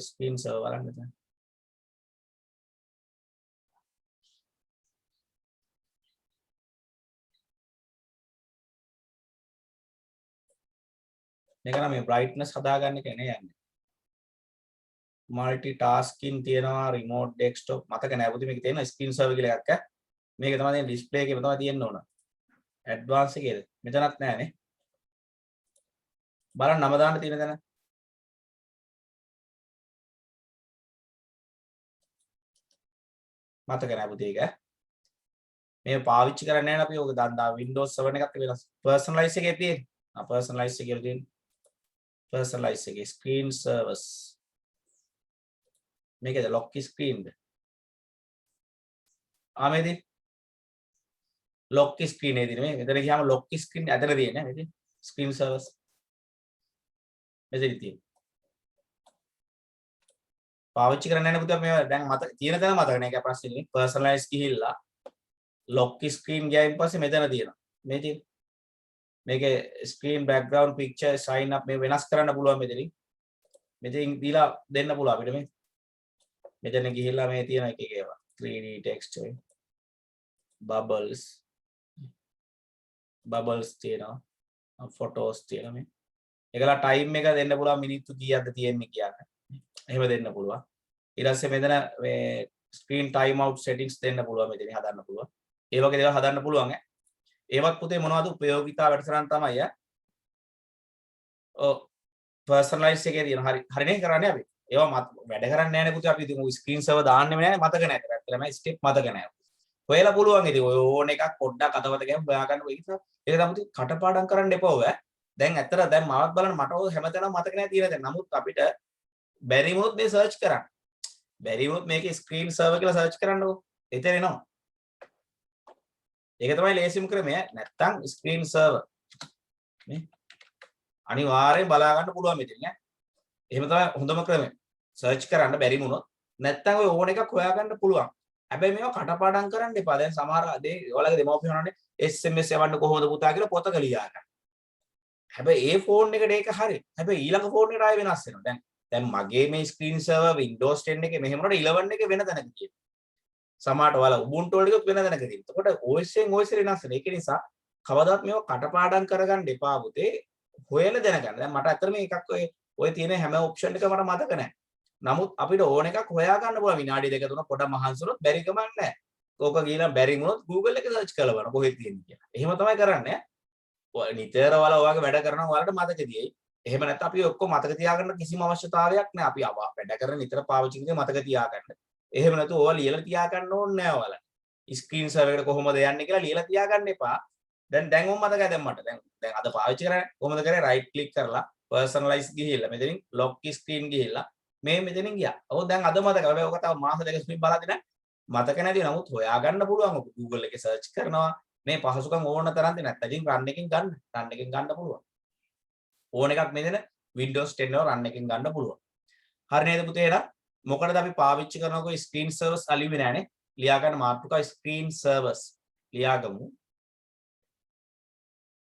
බලන්න දැන්. මේක නම් මේ brightness හදාගන්න එක නේ යන්නේ. multitasking තියෙනවා remote desktop මතක නැහැ පුතේ මේක තියෙනවා screen server කියලා එකක් මේක තමයි තියෙන display එකේ තමයි තියෙන්න ඕන. advance එකේද? මෙතනත් නැහැ නේ. බලන්න නම දාන්න තියෙන තැන. මතක නැහැ පුතේ ඒක. මේ පාවිච්චි කරන්නේ නැහැ අපි ඕක දන්දා Windows 7 එකත් වෙනස්. personalize එකේ තියෙන. personalize එකේ තියෙන. personalize එකේ screen servers. මේකද lock screen ද? ආමේදී lock screen එකේ තියෙන මේ මෙතන ගියාම lock screen ඇතර තියෙන්නේ නේද? screen servers. මෙතන තියෙන. පාවිච්චි කරන්නේ නැහැ පුතේ මේ දැන් මතක තියෙන තැන මතක නැහැ ඒක ප්‍රශ්නේ නේ. personalize ගිහිල්ලා lock screen ගියායින් පස්සේ මෙතන තියෙනවා. මේ තියෙන. මේකේ screen background picture sign up මේ වෙනස් කරන්න පුළුවන් මෙතනින්. මෙතනින් දීලා දෙන්න පුළුවන් අපිට මේ. මෙතන ගිහිල්ලා මේ තියෙන එක ඒවා 3D text එක. bubbles තියෙනවා. photos තියෙනවා මේ. ඒකලා time එක දෙන්න පුළුවන් මිනිත්තු කීයක්ද තියෙන්නේ කියන්නේ. එහෙම දෙන්න පුළුවන්. ඊට පස්සේ මෙතන මේ screen time out settings දෙන්න පුළුවන් මෙතන හදන්න පුළුවන්. ඒ වගේ දේවල් හදන්න පුළුවන් ඈ. ඒවත් පුතේ මොනවද උපයෝගිතා වැඩසටහන් තමයි ඈ. ඔව් personalize එකේ තියෙන හරිනේ කරන්නේ අපි. ඒවා වැඩ කරන්නේ නැහැ නේ පුතේ අපි ඉතින් screen server දාන්නෙම නැහැ මතක නැහැ. ඇත්තටම step මතක නැහැ. හොයලා පුළුවන් ඉතින් ඔය ඕන එකක් පොඩ්ඩක් අතවත ගියම හොයා ගන්න ඔය නිසා ඒක තමයි පුතේ කටපාඩම් කරන්න එපා ඔය. දැන් ඇත්තට දැන් මාවත් බලන්න මට ඔය හැමතැනම මතක නැහැ තියෙන දැන්. නමුත් අපිට බැරි වුණොත් මේ search කරන්න. බැරි වුණොත් මේකේ screen server කියලා search කරන්නකෝ. එතන එනවා. ඒක තමයි ලේසිම ක්‍රමය. නැත්තම් screen server නේ අනිවාර්යෙන් බලා ගන්න පුළුවන් මෙතන ඈ. එහෙම තමයි හොඳම ක්‍රමය. search කරන්න බැරි වුණොත් නැත්තම් ඔය ඕන එකක් හොයා ගන්න පුළුවන්. හැබැයි මේවා කටපාඩම් කරන්න එපා. දැන් සමහර දේ ඔයාලගේ දෙමව්පියෝ හොනනේ SMS යවන්න කොහොමද පුතා කියලා පොතක ලියා ගන්න. හැබැයි ඒ ෆෝන් එකට ඒක හරි. හැබැයි ඊළඟ ෆෝන් එකට ආයෙ වෙනස් වෙනවා. දැන් මගේ මේ screen server Windows 10 එකේ මෙහෙම උනට 11 එකේ වෙන තැනක තියෙනවා. සමහරට ඔයාලා Ubuntu වලට වෙන තැනක තියෙනවා. එතකොට OS එකෙන් OS එකට වෙනස් වෙනවා. ඒක නිසා කවදාවත් මේවා කටපාඩම් කරගන්න එපා පුතේ. හොයලා දැනගන්න. දැන් මට අතර මේ එකක් ඔය තියෙන හැම ඔප්ෂන් එක මට මතක නැහැ. නමුත් අපිට ඕන එකක් හොයා ගන්න පුළුවන් විනාඩි 2 3 පොඩ මහන්සි වුණොත් බැරි කමක් නැහැ. ඕක ගිහලා බැරි වුණොත් Google එකේ සර්ච් කරලා බලන්න කොහෙද තියෙන්නේ කියලා. එහෙම තමයි කරන්නේ. ඔය නිතර ඔයාලා වැඩ කරනවා ඔයාලට මතක තියෙයි. එහෙම නැත්නම් අපි ඔක්කොම මතක තියාගන්න කිසිම අවශ්‍යතාවයක් නැහැ. අපි වැඩ කරන නිතර පාවිච්චි කරන මතක තියාගන්න. එහෙම නැතු ඕවා ලියලා තියාගන්න ඕනේ නැහැ ඔයාලා. ස්ක්‍රීන් සර්වර් එකට කොහොමද යන්නේ කියලා ලියලා තියාගන්න එපා. දැන් ඕම මතකයි දැන් මට. දැන් අද පාවිච්චි කරන්නේ කොහොමද කරේ? රයිට් ක්ලික් කරලා personalize ගිහිල්ලා මෙතනින් lock screen ගිහිල්ලා මේ මෙතනින් ගියා. ඔව් දැන් අද මතකයි. හැබැයි ඔක තව මාස දෙකක් ස්පීඩ් බලද්දී නෑ. මතක නැති නමුත් හොයාගන්න පුළුවන්. ඔක Google එකේ search කරනවා. මේ පහසුකම් ඕන තරම් දෙ නැත්නම් ඉතින් run එකකින් ගන්න. run එකකින් ගන්න පුළුවන්. ඕන එකක් මෙතන Windows 10 වල run එකකින් ගන්න පුළුවන්. හරි නේද පුතේ? එහෙනම් මොකටද අපි පාවිච්චි කරනකොට screen servers අලියුවේ නෑනේ. ලියා ගන්න මාතෘකා screen servers ලියාගමු.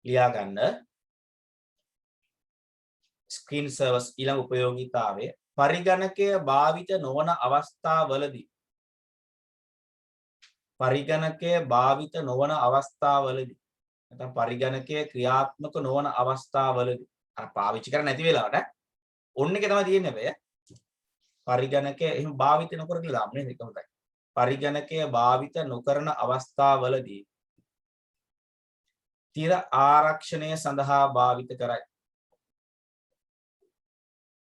ලියා ගන්න screen servers ඊළඟ උපයෝගීතාවය පරිගණකය භාවිත නොවන අවස්ථාවලදී නැත්නම් පරිගණකය ක්‍රියාත්මක නොවන අවස්ථාවලදී අර පාවිච්චි කරන්නේ නැති වෙලාවට ඔන්න එක තමයි තියෙන්නේ බය පරිගණකය එහෙම භාවිත නොකර කියලා දාමු නේද ඒක හොඳයි පරිගණකය භාවිත නොකරන අවස්ථාවලදී තිර ආරක්ෂණය සඳහා භාවිත කරයි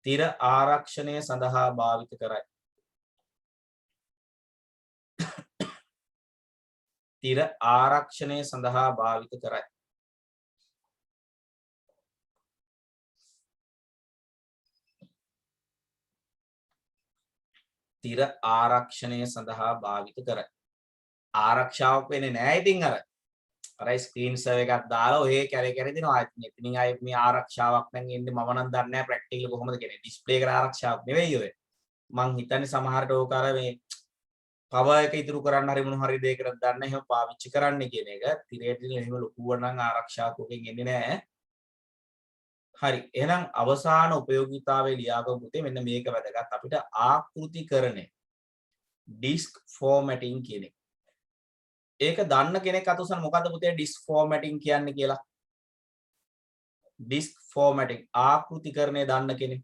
තිර ආරක්ෂණය සඳහා භාවිත කරයි තිර ආරක්ෂණය සඳහා භාවිත කරයි තිර ආරක්ෂණය සඳහා භාවිත කරයි ආරක්ෂාවක් වෙන්නේ නැහැ ඉතින් අර ස්ක්‍රීන් සර්වර් එකක් දාලා ඔය කැරේ දෙනවා ඉතින් ආයේ මේ ආරක්ෂාවක් නම් එන්නේ මම නම් දන්නේ නැහැ ප්‍රැක්ටිකල් කොහොමද කියන්නේ ඩිස්ප්ලේ එකට ආරක්ෂාවක් නෙවෙයි ඔය මං හිතන්නේ සමහරට ඕක අර මේ පවර් එක ඉතුරු කරන්න හරි මොන හරි දෙයකට දන්න එහෙම පාවිච්චි කරන්න කියන එක තිරේට එහෙම ලොකුව නම් ආරක්ෂාවක් ඔකෙන් එන්නේ නැහැ හරි එහෙනම් අවසාන උපයෝගීතාවයේ ලියාගමු පුතේ මෙන්න මේක වැදගත් අපිට ආකෘතිකරණය ඩිස්ක් ෆෝමැටිං කියන එක ඒක දන්න කෙනෙක් අතොසන මොකද්ද පුතේ ඩිස්ක් ෆෝමැටිං කියන්නේ කියලා ඩිස්ක් ෆෝමැටිං ආකෘතිකරණය දන්න කෙනෙක්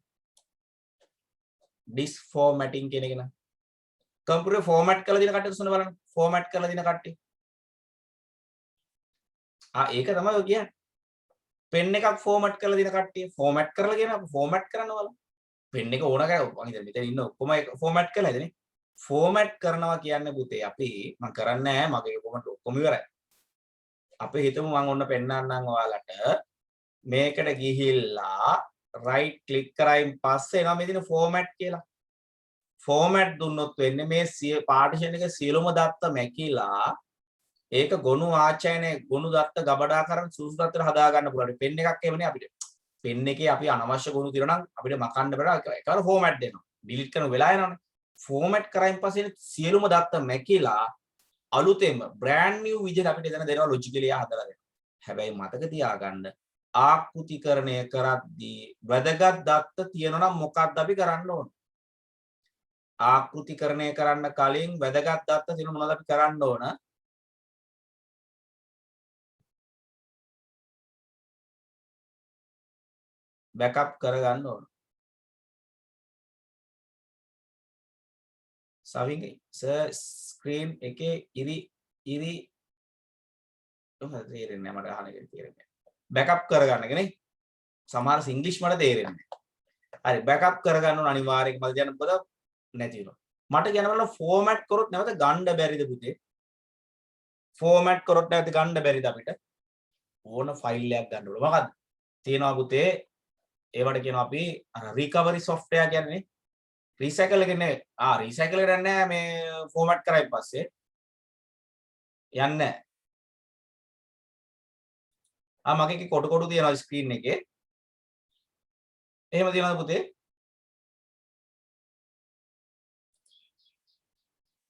ඩිස්ක් ෆෝමැටිං කියන එක න කම්පියුටර් ෆෝමැට් කරලා දින කට්ටිය උසන බලන්න ෆෝමැට් කරලා දින කට්ටිය ඒක තමයි ඔය කියන්නේ පෙන් එකක් ෆෝමැට් කරලා දින කට්ටිය ෆෝමැට් කරලා කියන ෆෝමැට් කරන්න බලන්න පෙන් එක ඕන කරා මම හිතන්නේ මෙතන ඉන්න ඔක්කොම ෆෝමැට් කරලා ඉදනේ ෆෝමැට් කරනවා කියන්නේ පුතේ අපි මම කරන්නේ නැහැ මගේ කොමන්ට් ඔක්කොම ඉවරයි අපි හිතමු මම ඔන්න පෙන්නන්නම් ඔයාලට මේකට ගිහිල්ලා රයිට් ක්ලික් කරායින් පස්සේ එනවා මේ දින ෆෝමැට් කියලා ෆෝමැට් දුන්නොත් වෙන්නේ මේ පාර්ටිෂන් එක සියලුම දත්ත මැකිලා ඒක ගොනු ආචයනය ගොනු දත්ත ගබඩා කරන් සුසු දත්තට හදා ගන්න පුළුවන් පෙන් එකක් එවනේ අපිට පෙන් එකේ අපි අනවශ්‍ය ගොනු තියනවා නම් අපිට මකන්න බෑ ඒකවල ෆෝමැට් දෙනවා ඩිලීට් කරන වෙලා යනවනේ ෆෝමැට් කරායින් පස්සේ සියලුම දත්ත මැකිලා අලුතෙන්ම brand new විදිහට අපිට එතන දෙනවා logically හදලා දෙනවා. හැබැයි මතක තියාගන්න ආකෘතිකරණය කරද්දී වැදගත් දත්ත තියෙනවා නම් මොකක්ද අපි කරන්න ඕන? ආකෘතිකරණය කරන්න කලින් වැදගත් දත්ත තියෙනවා මොනවද අපි කරන්න ඕන? බෑකප් කරගන්න ඕන. සවින්ගේ ස්ක්‍රීන් එකේ ඉරි තේරෙන්නේ නැහැ මට අහන එක තේරෙන්නේ. බෑකප් කරගන්න එක නේ. සමහර ඉංග්‍රීසි මට තේරෙන්නේ නැහැ. හරි බෑකප් කරගන්න ඕන අනිවාර්යයෙන් මම කියන්න පොත නැති වෙනවා. මට කියන්න බලන්න ෆෝමැට් කරොත් නැවත ගන්න බැරිද පුතේ? ෆෝමැට් කරොත් නැවත ගන්න බැරිද අපිට? ඕන ෆයිල් එකක් ගන්න ඕන. මොකද්ද? තියෙනවා පුතේ ඒවට කියනවා අපි රිකවරි software කියන්නේ රීසයිකල් එක නේ. රීසයිකල් එකට යන්නේ මේ ෆෝමැට් කරායින් පස්සේ යන්නේ. මගේ කොටු තියෙනවා ස්ක්‍රීන් එකේ. එහෙම තියෙනවද පුතේ?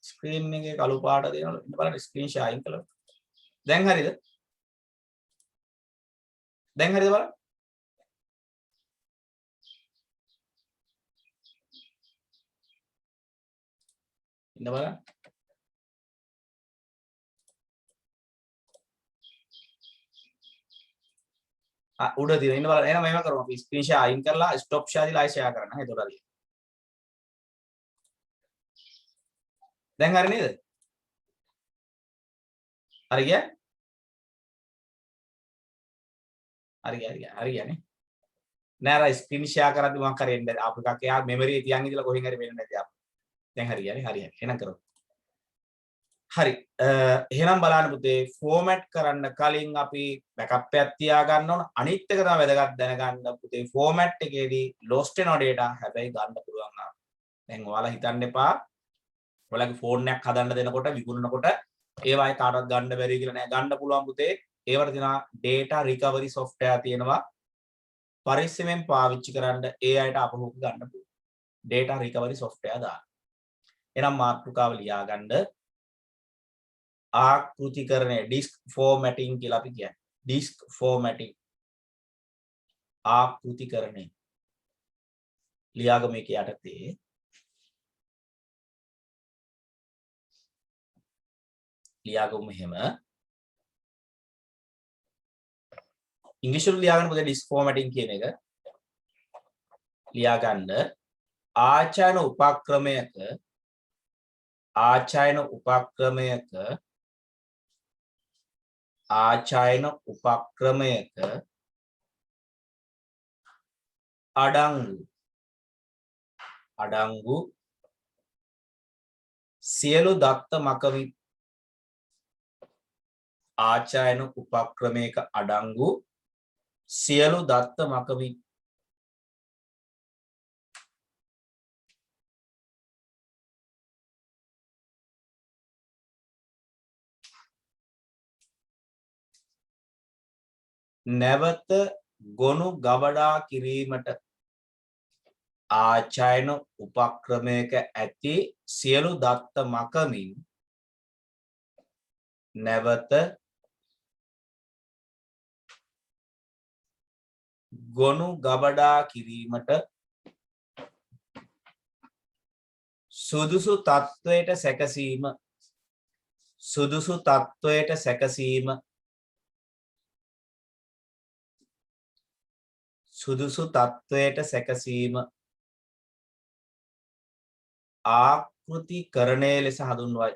ස්ක්‍රීන් එකේ කළු පාට තියෙනවා. ඉන්න බලන්න ස්ක්‍රීන් ෂෙයා අයින් කළා. දැන් හරියද? දැන් හරියද බලන්න? ඉන්න බලන්න. උඩ තියෙන ඉන්න බලන්න. එහෙනම් මේව කරමු. අපි ස්ක්‍රීන් ෂෙයා අයින් කරලා ස්ටොප් ෂෙයා දීලා ආයෙ ෂෙයා කරන්න. එතකොට හරියි. දැන් හරි නේද? හරි ගියා? හරි ගියානේ. නෑ අර ස්ක්‍රීන් ෂෙයා කරද්දි මොකක් හරි එන්නේ. අපු එකක් එයා මෙමරි එකේ තියන් ඉඳලා කොහෙන් හරි වෙන්නේ නැති අපු. දැන් හරි ගියානේ. හරි. එහෙනම් කරමු. හරි. එහෙනම් බලන්න පුතේ ෆෝමැට් කරන්න කලින් අපි බෑකප් එකක් තියා ගන්න ඕන. අනිත් එක තමයි වැදගත් දැනගන්න පුතේ ෆෝමැට් එකේදී lost වෙන data හැබැයි ගන්න පුළුවන් ආ. දැන් ඔයාලා හිතන්න එපා. ඔයාලගේ ෆෝන් එකක් හදන්න දෙනකොට විකුණනකොට ඒවායි කාටවත් ගන්න බැරි කියලා නෑ. ගන්න පුළුවන් පුතේ. ඒවට තියෙනවා data recovery software තියෙනවා. පරිස්සමෙන් පාවිච්චි කරන්න ඒ අයට අපහුක ගන්න පුළුවන්. data recovery software දාන්න. එහෙනම් මාතෘකාව ලියා ගන්න. ආකෘතිකරණය disk formatting කියලා අපි කියන්නේ. disk formatting ආකෘතිකරණය ලියාගම එක යටතේ ලියාගමු මෙහෙම ඉංග්‍රීසියෙන් ලියාගන්න පොඩි disk formatting කියන එක ලියාගන්න ආචායන උපක්‍රමයක අඩංගු සියලු දත්ත මකමින් ආචායන උපක්‍රමයක අඩංගු සියලු දත්ත මකමින් නැවත ගොනු ගබඩා කිරීමට ආචායන උපක්‍රමයක ඇති සියලු දත්ත මකමින් නැවත ගොනු ගබඩා කිරීමට සුදුසු තත්ත්වයට සැකසීම ආකෘතිකරණය ලෙස හඳුන්වයි.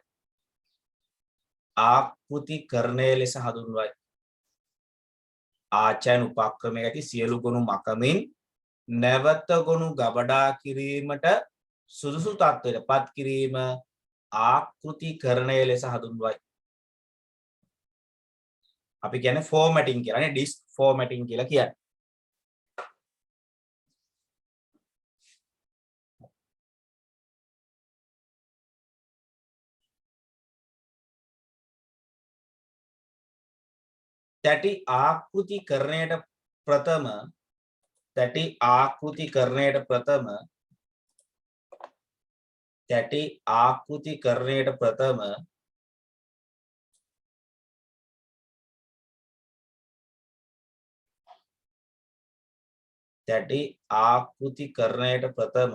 ආචායන උපක්‍රමයක ඇති සියලු ගොනු මකමින් නැවත ගොනු ගබඩා කිරීමට සුදුසු තත්ත්වයට පත් කිරීම ආකෘතිකරණය ලෙස හඳුන්වයි. අපි කියන්නේ formatting කියලා නේ disk formatting කියලා කියන්නේ. තැටි ආකෘතිකරණයට ප්‍රථම තැටි ආකෘතිකරණයට ප්‍රථම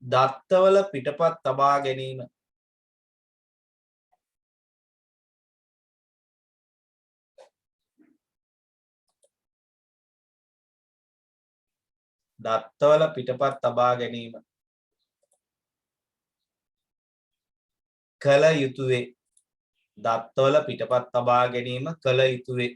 දත්තවල පිටපත් තබා ගැනීම දත්තවල පිටපත් තබා ගැනීම කළ යුතුය දත්තවල පිටපත් තබා ගැනීම කළ යුතුය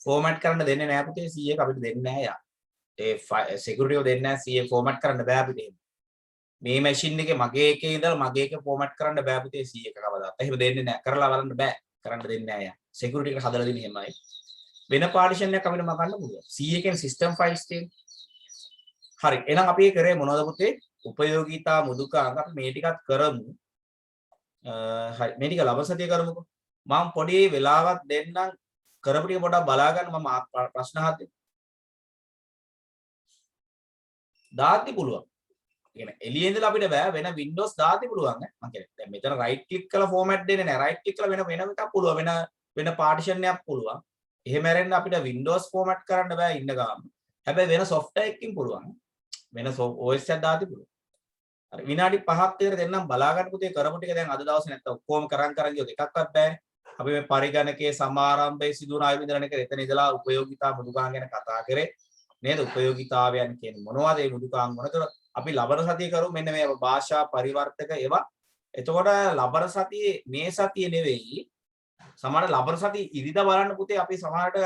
ෆෝමැට් කරන්න දෙන්නේ නැහැ පුතේ 100 එක අපිට දෙන්නේ නැහැ යා. ඒ සිකියුරිටි එක දෙන්නේ නැහැ 100 ෆෝමැට් කරන්න බෑ අපිට එහෙම. මේ මැෂින් එකේ මගේ එකේ ඉඳලා මගේ එක ෆෝමැට් කරන්න බෑ පුතේ 100 එක කවදාවත්. එහෙම දෙන්නේ නැහැ. කරලා බලන්න බෑ. කරන්න දෙන්නේ නැහැ යා. සිකියුරිටි එක හදලා දෙන්නේ එහෙමයි. වෙන පාර්ටිෂන් එකක් අපිට මකන්න පුළුවන්. 100 එකෙන් සිස්ටම් ෆයිල්ස් තියෙන. හරි. එහෙනම් අපි ඒ කරේ මොනවද පුතේ? උපයෝගීතා මුදුකාංග අපි මේ ටිකත් කරමු. හරි. මේ ටික ලබන සතිය කරමුකෝ. මම පොඩි වෙලාවක් දෙන්නම් කරපු ටික පොඩ්ඩක් බලා ගන්න මම ප්‍රශ්න අහද්දි. දාති පුළුවන්. කියන්නේ එළියේ ඉඳලා අපිට බෑ වෙන Windows දාති පුළුවන් ඈ. මම කියන්නේ දැන් මෙතන right click කරලා format දෙන්නේ නැහැ. right click කරලා වෙන එකක් පුළුවන්. වෙන partition එකක් පුළුවන්. එහෙම ඇරෙන්න අපිට Windows format කරන්න බෑ ඉන්න ගාම. හැබැයි වෙන software එකකින් පුළුවන්. වෙන OS එකක් දාති පුළුවන්. හරි විනාඩි 5ක් විතර දෙන්නම් බලා ගන්න පුතේ කරපු ටික දැන් අද දවසේ නැත්තම් ඔක්කොම කරන් ගියොත් එකක්වත් බෑනේ. අපි මේ පරිගණකයේ සමාරම්භයේ සිදුවන ආයුධන එක එතන ඉඳලා උපයෝගිතා මුදුකාංග ගැන කතා කරේ නේද? උපයෝගිතාවයන් කියන්නේ මොනවද? මේ මුදුකාංග මොනතර අපි ලබන සතිය කරු මෙන්න මේ භාෂා පරිවර්තක ඒවා. එතකොට ලබන සතියේ මේ සතිය නෙවෙයි සමහර ලබන සතිය ඉරිදා බලන්න පුතේ අපි සමහරට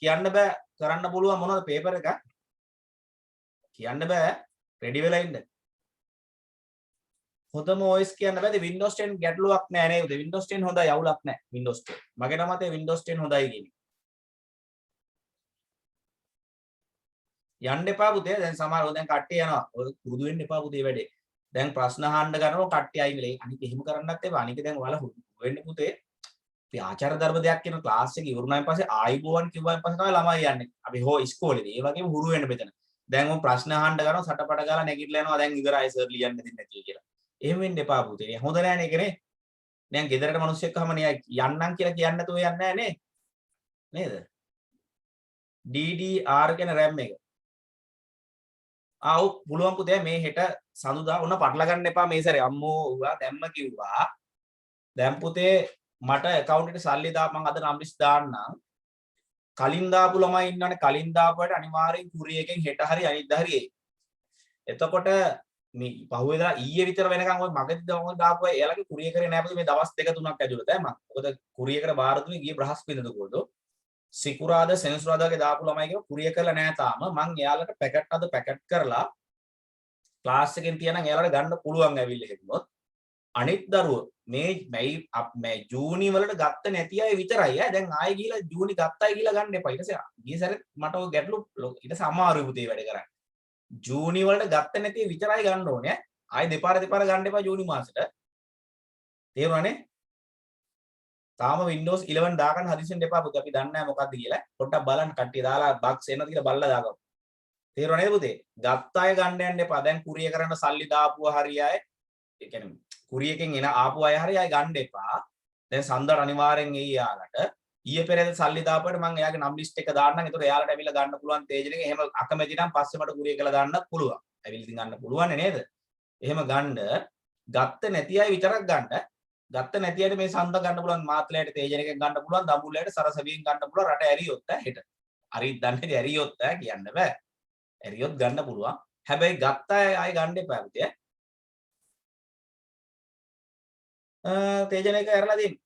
කියන්න බෑ කරන්න පුළුවන් මොනවද පේපර් එක කියන්න බෑ රෙඩි වෙලා ඉන්න. හොඳම OS කියන්න බෑද Windows 10 ගැටලුවක් නෑ නේද? Windows 10 හොඳයි අවුලක් නෑ Windows 10. මගේ නම් මතේ Windows 10 හොඳයි කියන්නේ. යන්න එපා පුතේ. දැන් සමහරව දැන් කට්ටිය යනවා. ඔය පුරුදු වෙන්න එපා පුතේ වැඩේ. දැන් ප්‍රශ්න අහන්න ගන්නකොට කට්ටිය අයින් වෙලා. අනික එහෙම කරන්නත් එපා. අනික දැන් ඔයාලා හුරු වෙන්න පුතේ. අපි ආචාර ධර්ම දෙයක් කියන ක්ලාස් එක ඉවරුනායින් පස්සේ ආයිබෝවන් කිව්වායින් පස්සේ තමයි ළමයි යන්නේ. අපි හෝ ඉස්කෝලේදී. ඒ වගේම හුරු වෙන්න මෙතන. දැන් මම ප්‍රශ්න අහන්න ගන්නවා සටපට ගාලා නැගිටලා යනවා. දැන් ඉවරයි සර් ලියන්න දෙන්නේ නැති කියලා. එහෙම වෙන්න එපා පුතේ. හොඳ නෑනේ ඒකනේ. දැන් ගෙදරට මිනිස්සෙක් කවම නේ යන්නම් කියලා කියන්නේ නැතුව යන්නේ නෑ නේ. නේද? DDR කියන RAM එක. ආව් පුළුවන් පුතේ මේ හෙට සඳුදා උන පටල ගන්න එපා මේ සැරේ. අම්මෝ උවා දැම්ම කිව්වා. දැන් පුතේ මට account එකට සල්ලි දා මම අද නම් ලිස්ට් දාන්නම්. කලින් දාපු ළමයි ඉන්නවනේ කලින් දාපුවට අනිවාර්යෙන් කුරිය එකෙන් හෙට හරි අනිද්දා හරි එයි. එතකොට මේ පහුවෙදා ඊයේ විතර වෙනකන් ඔය මගදී දාපු අය එයාලගේ කුරිය කරේ නැහැ මේ දවස් 2-3ක් ඇතුළත මම. මොකද කුරියකට බාර දුන්නේ ගියේ බ්‍රහස්පතින්ද කොල්දෝ. සිකුරාදා සෙනසුරාදාගේ දාපු ළමයි කියව කුරිය කරලා නැහැ තාම. මං එයාලට පැකට් කරලා ක්ලාස් එකෙන් තියනම් එයාලට ගන්න පුළුවන් ඇවිල්ලා හිටුනොත්. අනිත් දරුවෝ මේ ජූනි වලට ගත්ත නැති අය විතරයි ඈ. දැන් ආයෙ ගිහලා ජූනි ගත්තයි කියලා ගන්න එපා. ඊට පස්සේ ගිය සැරේ මට ඔය ගැටලු ඊට සමාරුයි පුතේ වැඩ කරන්නේ. ජූනි වලට ගත්ත නැති විතරයි ගන්න ඕනේ. ආයෙ දෙපාර ගන්න එපා ජූනි මාසෙට. තේරුණානේ? තාම Windows 11 දාගන්න හදිසියෙන් එපා පුතේ. අපි දන්නේ නැහැ මොකද්ද කියලා. පොඩ්ඩක් බලන්න කට්ටිය දාලා බග්ස් එනවද කියලා බලලා දාගමු. තේරුණා නේද පුතේ? ගත්ත අය ගන්න යන්න එපා. දැන් කුරිය කරන්න සල්ලි දාපුවා හරියයි. ඒ කියන්නේ කුරියකින් එන ආපු අය හරියයි ගන්න එපා. දැන් සඳර අනිවාර්යෙන් එයි යාලට. ඊයේ පෙරේද සල්ලි දාපුවට මම එයාගේ නම් ලිස්ට් එක දාන්නම්. ඒතකොට එයාලට ඇවිල්ලා ගන්න පුළුවන් තේජන එක. එහෙම අකමැති නම් පස්සේ මට කුරිය කියලා දාන්නත් පුළුවන්. ඇවිල්ලා ඉතින් ගන්න පුළුවන් නේද? එහෙම ගන්න ගත්ත නැති අය විතරක් ගන්න. ගත්ත නැති අයට මේ සඳ ගන්න පුළුවන් මාත්ලයට තේජන එකෙන් ගන්න පුළුවන් දඹුල්ලයට සරසවියෙන් ගන්න පුළුවන් රට ඇරියොත් හෙට. හරි දන්නේ ඇරියොත් කියන්න බෑ. ඇරියොත් ගන්න පුළුවන්. හැබැයි ගත්ත අය ආයි ගන්න එපා පුතේ. තේජන එක ඇරලා දෙන්න.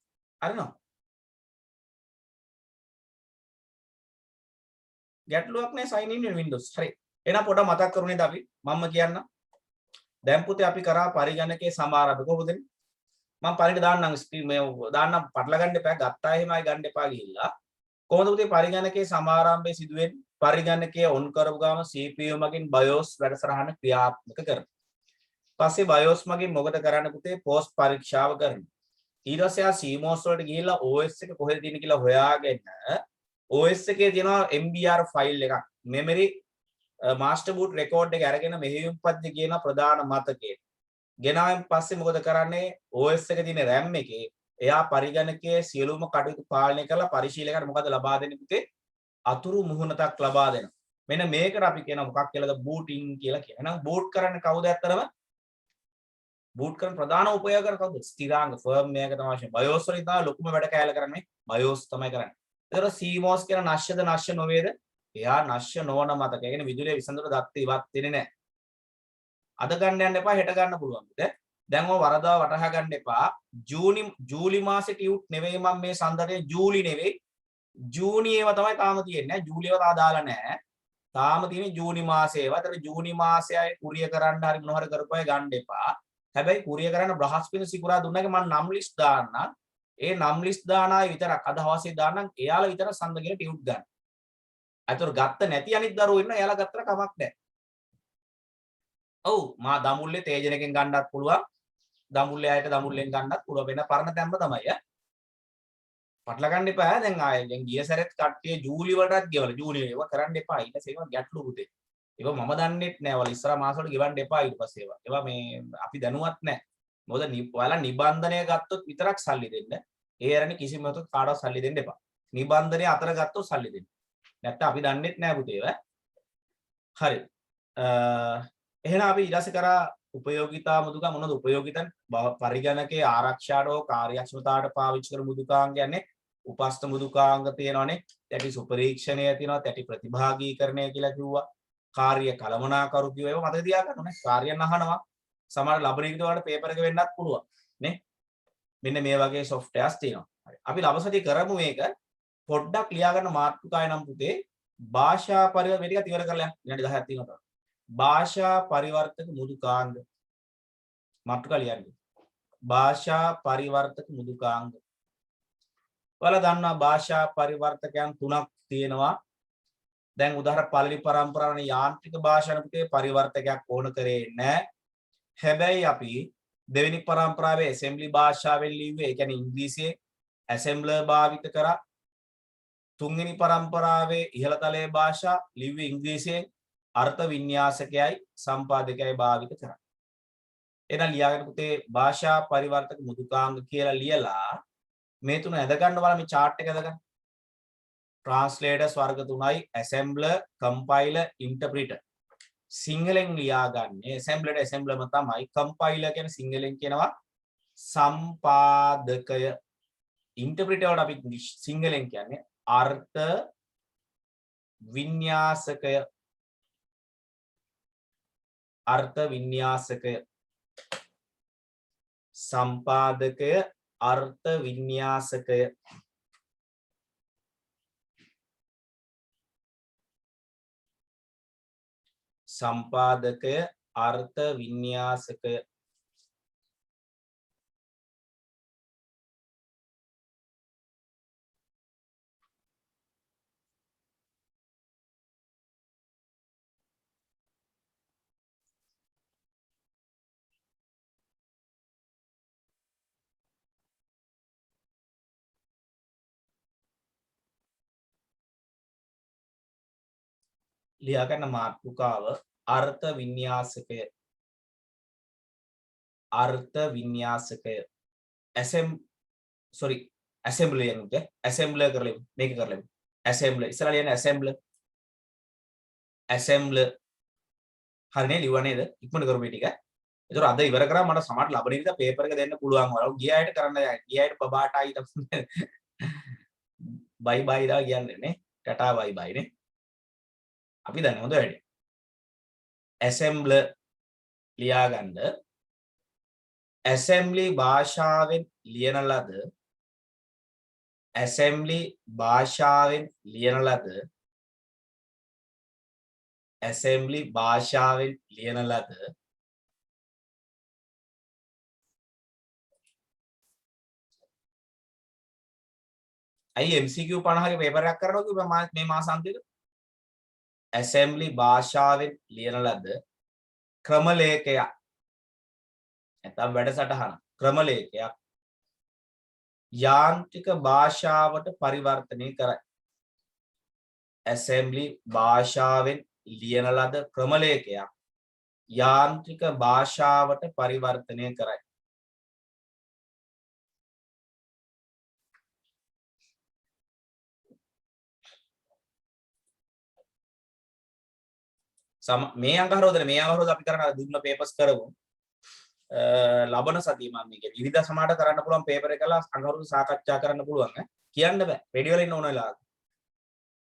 හරිනවද? ගැටලුවක් නැහැ sign in Windows. හරි. එහෙනම් පොඩ්ඩක් මතක් කරුණේද අපි? මම කියන්න. දැන් පුතේ අපි කරා පරිගණකයේ සමාරම්භ කොහොමද? මම පරිණත දාන්නම් ස්ක්‍රීන් මේ දාන්නම් පටල ගන්න එපා. ගත්තා එහෙමයි ගන්න එපා ගිහිල්ලා. කොහොමද පුතේ පරිගණකයේ සමාරම්භය සිදු වෙන්නේ? පරිගණකය ඔන් කරපු ගාම CPU මගින් BIOS වැඩසටහන ක්‍රියාත්මක කරනවා. පස්සේ BIOS මගින් මොකද කරන්න පුතේ? පෝස්ට් පරීක්ෂාව කරනවා. ඊට පස්සේ ආ CMOS වලට ගිහිල්ලා OS එක කොහෙද තියෙන්නේ කියලා හොයාගෙන OS එකේ තියෙනවා MBR ෆයිල් එකක්. memory master boot record එක අරගෙන මෙහෙයුම් පද්ධතිය කියන ප්‍රධාන මතකය. ගෙනාවෙන් පස්සේ මොකද කරන්නේ? OS එකේ තියෙන RAM එකේ එයා පරිගණකයේ සියලුම කටයුතු පාලනය කරලා පරිශීලකයට මොකද ලබා දෙන්නේ පුතේ? අතුරු මුහුණතක් ලබා දෙනවා. මෙන්න මේකට අපි කියන මොකක් කියලාද? බූටින් කියලා කියන. එහෙනම් බූට් කරන්නේ කවුද ඇත්තරම? බූට් කරන ප්‍රධාන උපයෝගකර කවුද? ස්ථිරාංග ෆර්ම්වෙයාර් එක තමයි අවශ්‍ය. BIOS වලින් තමයි ලොකුම වැඩ කෑල්ල කරන්නේ. BIOS තමයි කරන්නේ. ඒතර CMOS කියන නශ්‍යද නශ්‍ය නොවේද? එයා නශ්‍ය නොවන මතක. ඒ කියන්නේ විදුලිය විසඳුර දත්ත ඉවත් වෙන්නේ නැහැ. අද ගන්න යන්න එපා, හෙට ගන්න පුළුවන්. දැන් ඔය වරදවා වටහා ගන්න එපා. ජූලි මාසේ ටියුට් නෙවෙයි මම මේ සඳරේ ජූලි නෙවෙයි. ජූනි ඒවා තමයි තාම තියෙන්නේ. ජූලි ඒවා තාම දාලා නැහැ. තාම තියෙන්නේ ජූනි මාසේ ඒවා. ඒතර ජූනි මාසේ අය කුරිය කරන්න හරි මොනවා හරි කරපුවා ගන්න එපා. හැබැයි කුරිය කරන්න බ්‍රහස්පති සිකුරා දුන්නාක මම නම් ලිස්ට් දාන්න. ඒ නම් ලිස්ට් දාන අය විතරක් අද හවසේ දාන්නම්. එයාලා විතර සඳ කියලා ටියුට් ගන්න. අතට ගත්ත නැති අනිත් දරුවෝ ඉන්න එයාලා ගත්තට කමක් නැහැ. ඔව් මා දමුල්ලේ තේජනකින් ගන්නත් පුළුවන්. දමුල්ලේ අයට දමුල්ලෙන් ගන්නත් පුළුවන්. වෙන පරණ තැම්ම තමයි ඈ. පටල ගන්න එපා. දැන් ආයේ දැන් ගිය සැරේත් කට්ටිය ජූලි වලටත් ගෙවලා ජූනි ඒවා කරන්න එපා. ඊට පස්සේ ඒවා ගැටලු පුතේ. ඒවා මම දන්නෙත් නෑ. වල ඉස්සරහ මාස වල ගෙවන්න එපා ඊට පස්සේ ඒවා. ඒවා මේ අපි දැනුවත් නෑ. මොකද ඔයාලා නිබන්ධනය ගත්තොත් විතරක් සල්ලි දෙන්න. ඒ අරන්නේ කිසිම මොහොතක කාටවත් සල්ලි දෙන්න එපා. නිබන්ධනය අතර ගත්තොත් සල්ලි දෙන්න. නැත්නම් අපි දන්නෙත් නෑ පුතේ ඒවා. හරි. එහෙනම් අපි ඊට පස්සේ කරා උපයෝගිතා මුදුකා මොනවද උපයෝගිතන් පරිගණකයේ ආරක්ෂාට හෝ කාර්යක්ෂමතාවට පාවිච්චි කරන මුදුකාංග කියන්නේ උපස්ත මුදුකාංග තියෙනවානේ. තැටි සුපරීක්ෂණය තියෙනවා, තැටි ප්‍රතිභාගීකරණය කියලා කිව්වා. කාර්ය කළමනාකරු කියව ඒවා මතක තියාගන්න ඕනේ. කාර්යයන් අහනවා. සමහර ලබරීකට වලට පේපර් එක වෙන්නත් පුළුවන් නේ. මෙන්න මේ වගේ සොෆ්ට්වෙයාර්ස් තියෙනවා. හරි. අපි ලබසති කරමු මේක. පොඩ්ඩක් ලියා ගන්න මාතෘකාය නම් පුතේ භාෂා පරිවර්තන මේ ටිකත් ඉවර කරලා විනාඩි 10ක් තියෙනවා. භාෂා පරිවර්තක මුදුකාංග මාතෘකා ලියන්න. භාෂා පරිවර්තක මුදුකාංග. ඔයාලා දන්නා භාෂා පරිවර්තකයන් තුනක් තියෙනවා. දැන් උදාහරණ පළවෙනි පරම්පරාවේ යාන්ත්‍රික භාෂාවකට පරිවර්තකයක් ඕන කරේ නැහැ. හැබැයි අපි දෙවෙනි පරම්පරාවේ ඇසෙම්බලි භාෂාවෙන් ලිව්වේ ඒ කියන්නේ ඉංග්‍රීසියේ ඇසෙම්බලර් භාවිත කරා. තුන්වෙනි පරම්පරාවේ ඉහළ තලයේ භාෂා ලිව්වේ ඉංග්‍රීසියෙන් අර්ථ වින්‍යාසකයයි සම්පාදකයයි භාවිත කරා. එහෙනම් ලියාගෙන පුතේ භාෂා පරිවර්තක මුදුකාංග කියලා ලියලා මේ තුන ඇද ගන්න බලන්න මේ chart එක ඇද ගන්න. translators වර්ග තුනයි assembler, compiler, interpreter. සිංහලෙන් ලියාගන්නේ assemblerම තමයි. compiler කියන්නේ සිංහලෙන් කියනවා සම්පාදකය. interpreter වලට අපි සිංහලෙන් කියන්නේ අර්ථ වින්‍යාසකය. අර්ථ වින්‍යාසකය. සම්පාදකය අර්ථ වින්‍යාසකය. සම්පාදකය අර්ථ වින්‍යාසකය. ලියා ගන්න මාතෘකාව අර්ථ වින්‍යාසකය. අර්ථ වින්‍යාසකය. assembler යනුට assembler කරලා මේක කරලා assembler ඉස්සරහ ලියන්නේ assembler හරිනේ ලියුවා නේද? ඉක්මනට කරමු මේ ටික. ඒතර අද ඉවර කරා මට සමහර ලබන ඉරිදා පේපර් එක දෙන්න පුළුවන් වල ගිය අයට කරන්න ගිය අයට බබාටයි බයි බයි දා කියන්නේ නේ. ටටා බයි බයි නේ. අපි දන්නේ හොඳ වැඩි. assembler ලියා ගන්න. assembly භාෂාවෙන් ලියන ලද assembly භාෂාවෙන් ලියන ලද assembly භාෂාවෙන් ලියන ලද අයි MCQ 50ගේ පේපර් එකක් කරනවා කිව්වා මේ මාසාන්තයේද ඇසෙම්බලි භාෂාවෙන් ලියන ලද ක්‍රම ලේඛයක් නැත්නම් වැඩසටහන ක්‍රම ලේඛයක් යාන්ත්‍රික භාෂාවට පරිවර්තනය කරයි. ඇසෙම්බලි භාෂාවෙන් ලියන ලද ක්‍රම ලේඛයක් යාන්ත්‍රික භාෂාවට පරිවර්තනය කරයි. මේ අංක හරවදනේ මේ අංක හරවද අපි කරන දුන්න පේපර්ස් කරමු. ලබන සතිය මම මේක විවිධ සමාඩ කරන්න පුළුවන් පේපර් එකලා අංක හරවද සාකච්ඡා කරන්න පුළුවන් ඈ. කියන්න බෑ. රෙඩි වෙලා ඉන්න ඕන වෙලාවක.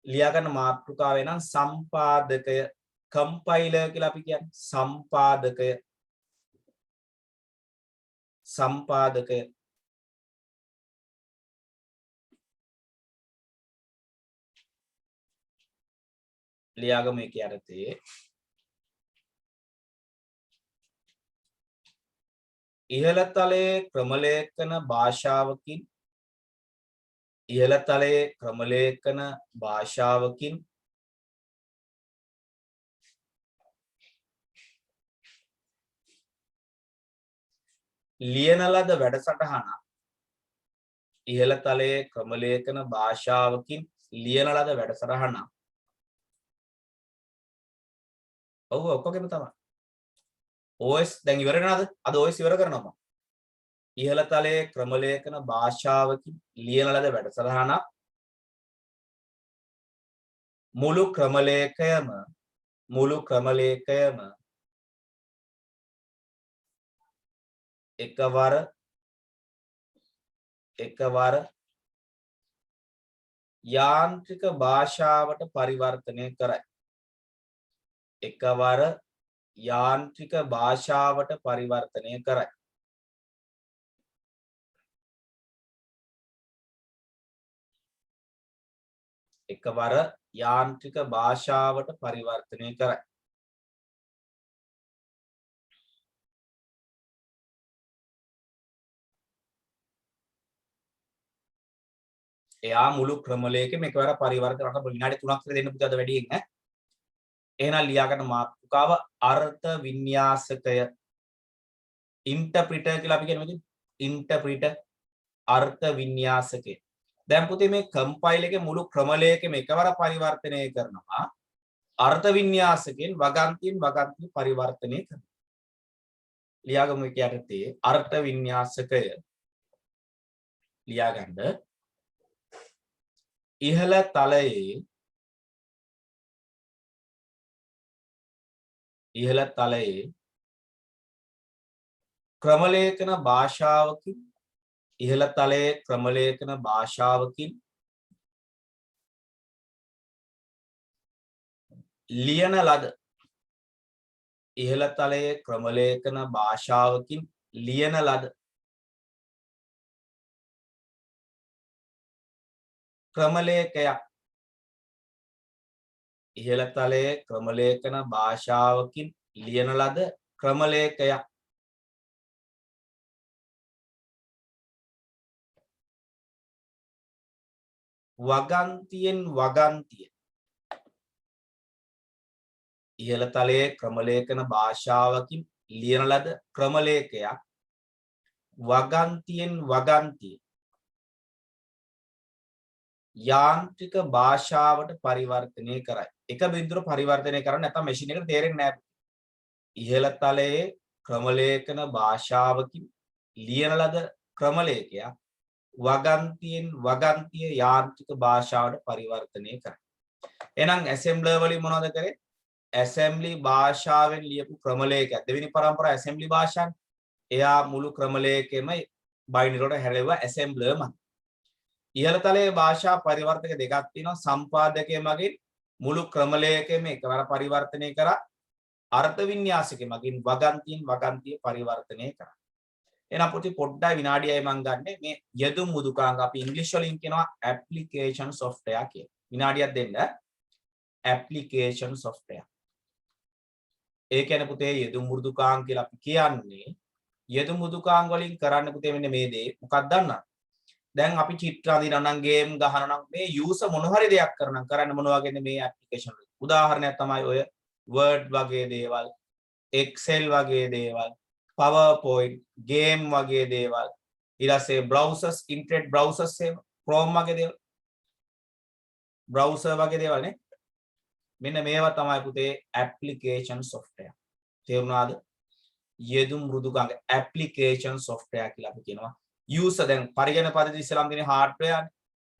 ලියා ගන්න මාතෘකාව වෙනම් සම්පාදකය කම්පයිලර් කියලා අපි කියන්නේ. සම්පාදකය ලියාගමු එක යටතේ ඉහළ තලයේ ක්‍රමලේඛන භාෂාවකින් ලියන ලද වැඩසටහන ඉහළ තලයේ ක්‍රමලේඛන භාෂාවකින් ලියන ලද වැඩසටහන ඔව් ඔක්කොගෙම තමයි OS දැන් ඉවර වෙනවද අද OS ඉවර කරනවා මම ඉහළ තලයේ ක්‍රමලේඛන භාෂාවකින් ලියන ලද වැඩසටහන මුළු ක්‍රමලේඛයම එකවර යාන්ත්‍රික භාෂාවට පරිවර්තනය කරයි. එකවර යාන්ත්‍රික භාෂාවට පරිවර්තනය කරයි. එකවර යාන්ත්‍රික භාෂාවට පරිවර්තනය කරයි. එයා මුළු ක්‍රමලේඛෙම එකවර පරිවර්තන කරන විනාඩි 3ක් විතර දෙන්න පුතේ අද වැඩියෙන් ඈ. එහෙනම් ලියා ගන්න මාතෘකාව අර්ථ වින්‍යාසකය ඉන්ටර්ප්‍රිටර් කියලා අපි කියනවා. ඉන්ටර්ප්‍රිටර් අර්ථ වින්‍යාසකය. දැන් පුතේ මේ කම්පයිල් එකේ මුළු ක්‍රමලේඛෙම එකවර පරිවර්තනය කරනවා. අර්ථ වින්‍යාසකෙන් වගන්තියෙන් පරිවර්තනය කරනවා. ලියාගමු එක යටතේ අර්ථ වින්‍යාසකය ලියා ගන්න ඉහළ තලයේ ක්‍රමලේඛන භාෂාවකින් ලියන ලද ඉහළ තලයේ ක්‍රමලේඛන භාෂාවකින් ලියන ලද ක්‍රමලේඛයක් ඉහළ තලයේ ක්‍රමලේඛන භාෂාවකින් ලියන ලද ක්‍රමලේඛයක් වගන්තියෙන් ඉහළ තලයේ ක්‍රමලේඛන භාෂාවකින් ලියන ලද ක්‍රමලේඛයක් වගන්තියෙන් යාන්ත්‍රික භාෂාවට පරිවර්තනය කරයි. එක බිඳුවට පරිවර්තනය කරන්න නැත්නම් මැෂින් එකට තේරෙන්නේ නැහැ. ඉහළ තලයේ ක්‍රමලේඛන භාෂාවකින් ලියන ලද ක්‍රමලේඛයක් වගන්තිය යාන්ත්‍රික භාෂාවට පරිවර්තනය කරයි. එහෙනම් ඇසෙම්බලර් වලින් මොනවද කරේ? ඇසෙම්බලි භාෂාවෙන් ලියපු ක්‍රමලේඛයක්. දෙවෙනි පරම්පරාව ඇසෙම්බලි භාෂාවනේ. එයා මුළු ක්‍රමලේඛෙම බයිනරි වලට හැරෙවුවා ඇසෙම්බලර් මත. ඉහළ තලයේ භාෂා පරිවර්තක දෙකක් තියෙනවා. සම්පාදකයේ මගින් මුළු ක්‍රමලේඛෙම එකවර පරිවර්තනය කරා. අර්ථ වින්‍යාසකයේ මගින් වගන්තිය පරිවර්තනය කරා. එහෙනම් පොඩ්ඩයි විනාඩියයි මම ගන්නෙ මේ යෙදුම් මුදුකාංග අපි ඉංග්‍රීසි වලින් කියනවා ඇප්ලිකේෂන් සොෆ්ට්වෙයාර් කියලා. විනාඩියක් දෙන්න. Application software. ඒ කියන්නේ පුතේ යෙදුම් මුදුකාංග කියලා අපි කියන්නේ යෙදුම් මුදුකාංග වලින් කරන්න පුතේ මෙන්න මේ දේ මොකක්ද දන්නවද? දැන් අපි චිත්‍ර අඳිනවා නම් ගේම් ගහනවා නම් මේ යූසර් මොන හරි දෙයක් කරනවා කරන්න මොන වගේද මේ ඇප්ලිකේෂන් වල. උදාහරණයක් තමයි ඔය Word වගේ දේවල්, Excel වගේ දේවල්, PowerPoint, game වගේ දේවල්, ඊළසේ browsers, internet browsers එහෙම, Chrome වගේ දේවල්. browser වගේ දේවල් නේ. මෙන්න මේවා තමයි පුතේ application software. තේරුණාද? යෙදුම් මෘදුකාංග application software කියලා අපි කියනවා. user දැන් පරිගණක පද්ධති ඉස්සලම් තියෙන hardware නේ.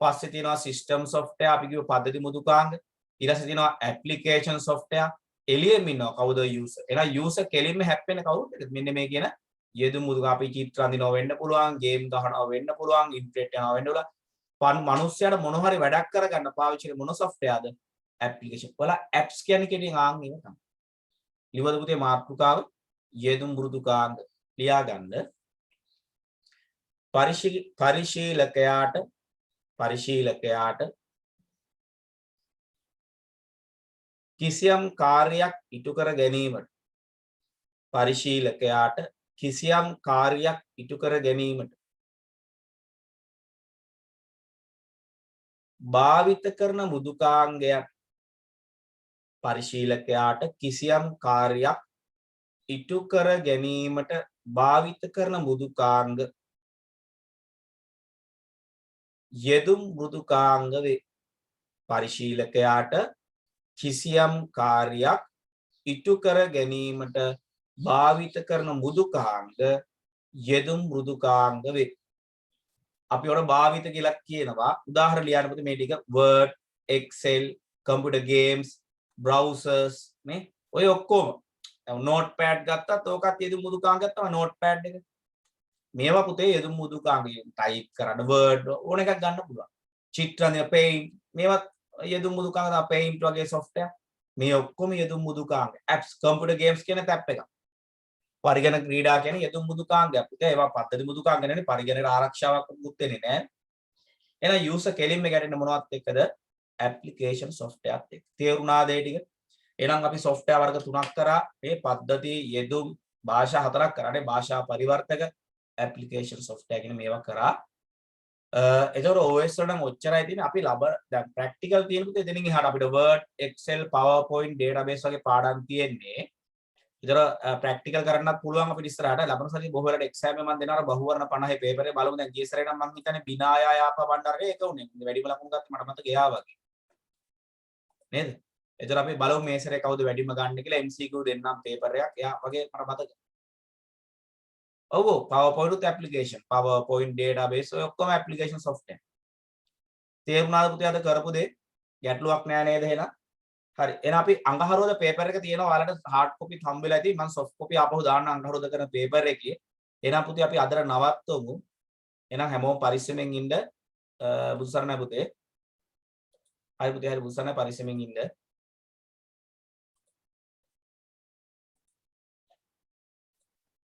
පස්සේ තියෙනවා system software අපි කියව පද්ධති මෘදුකාංග. ඊළඟට තියෙනවා application software. එළියෙම ඉන්නවා කවුද user. එහෙනම් user කෙලින්ම හැප්පෙන්නේ කවුරුද? මෙන්න මේ කියන යෙදුම් මෘදුකාංග අපි චිත්‍ර අඳිනවා වෙන්න පුළුවන්, game ගහනවා වෙන්න පුළුවන්, internet යනවා වෙන්න පුළුවන්. මනුස්සයාට මොන හරි වැඩක් කරගන්න පාවිච්චි කරන මොන softwareද? application. වල apps කියන්නේ කෙටියෙන් ආන් ඒක තමයි. ලියවද පුතේ මාතෘකාව යෙදුම් මෘදුකාංග ලියා ගන්න. පරිශීලකයාට කිසියම් කාර්යයක් ඉටු කර ගැනීමට භාවිත කරන මෘදුකාංගයක් පරිශීලකයාට කිසියම් කාර්යයක් ඉටු කර ගැනීමට භාවිත කරන මෘදුකාංග යෙදුම් මෘදුකාංග වේ. පරිශීලකයාට කිසියම් කාර්යයක් ඉටු කර ගැනීමට භාවිත කරන මෘදුකාංග යෙදුම් මෘදුකාංග වේ. අපි ඔර භාවිත කියලා කියනවා. උදාහරණ ලියන්න පුතේ මේ ටික Word, Excel, computer games, browsers නේ. ඔය ඔක්කොම notepad ගත්තත් ඕකත් යෙදුම් මෘදුකාංගයක් තමයි notepad එක. මේවා පුතේ යෙදුම් මෘදුකාංග type කරන්න Word ඕන එකක් ගන්න පුළුවන්. චිත්‍රණය paint මේවත් යෙදුම් මෘදුකාංග තමයි paint වගේ software. මේ ඔක්කොම යෙදුම් මෘදුකාංග. apps computer games කියන tab එක. පරිගණක ක්‍රීඩා කියන්නේ යෙදුම් මෘදුකාංගයක්. ඒවා පද්ධති මෘදුකාංග නෙවෙයි පරිගණක ආරක්ෂාවක් මුත් වෙන්නේ නැහැ. එහෙනම් user කෙලින්ම ගැටෙන්න මොනවත් එක්කද? application software එකක්. තේරුණාද ඒ ටික? එහෙනම් අපි software වර්ග 3ක් කරා. මේ පද්ධති යෙදුම් භාෂා 4ක් කරානේ. භාෂා පරිවර්තක application software කියන මේවා කරා. එතකොට OS වල නම් ඔච්චරයි තියෙන්නේ. අපි දැන් practical තියෙන පුතේ එතනින් එහාට අපිට Word, Excel, PowerPoint, database වගේ පාඩම් තියෙන්නේ. ඉතර ප්‍රැක්ටිකල් කරන්නත් පුළුවන් අපිට ඉස්සරහට ලබන සතියේ බොහෝ වෙලාවට එක්සෑම් එක මම දෙනවා බහුවර්ණ 50 පේපරේ බලමු දැන් ගිය සැරේ නම් මම හිතන්නේ බිනායා යාපා බණ්ඩාරේ ඒක උනේ වැඩිම ලකුණු ගත්ත මට මතක එයා වගේ නේද එතකොට අපි බලමු මේ සැරේ කවුද වැඩිම ගන්න කියලා MCQ දෙන්නම් පේපර් එකක් එයා වගේ මට මතක ඔව් PowerPoint application PowerPoint database ඔය ඔක්කොම application software තේරුණාද පුතේ අද කරපු දේ ගැටලුවක් නෑ නේද එහෙනම් හරි එහෙනම් අපි අඟහරුවාද පේපර් එක තියෙනවා ඔයාලට hard copy හම්බෙලා ඉතින් මම soft copy ආපහු දාන්න අඟහරුවාද කරන පේපර් එකේ එහෙනම් පුතේ අපි අදට නවත්තමු එහෙනම් හැමෝම පරිස්සමෙන් ඉන්න බුදුසරණයි පුතේ හරි පුතේ හරි බුදුසරණයි පරිස්සමෙන් ඉන්න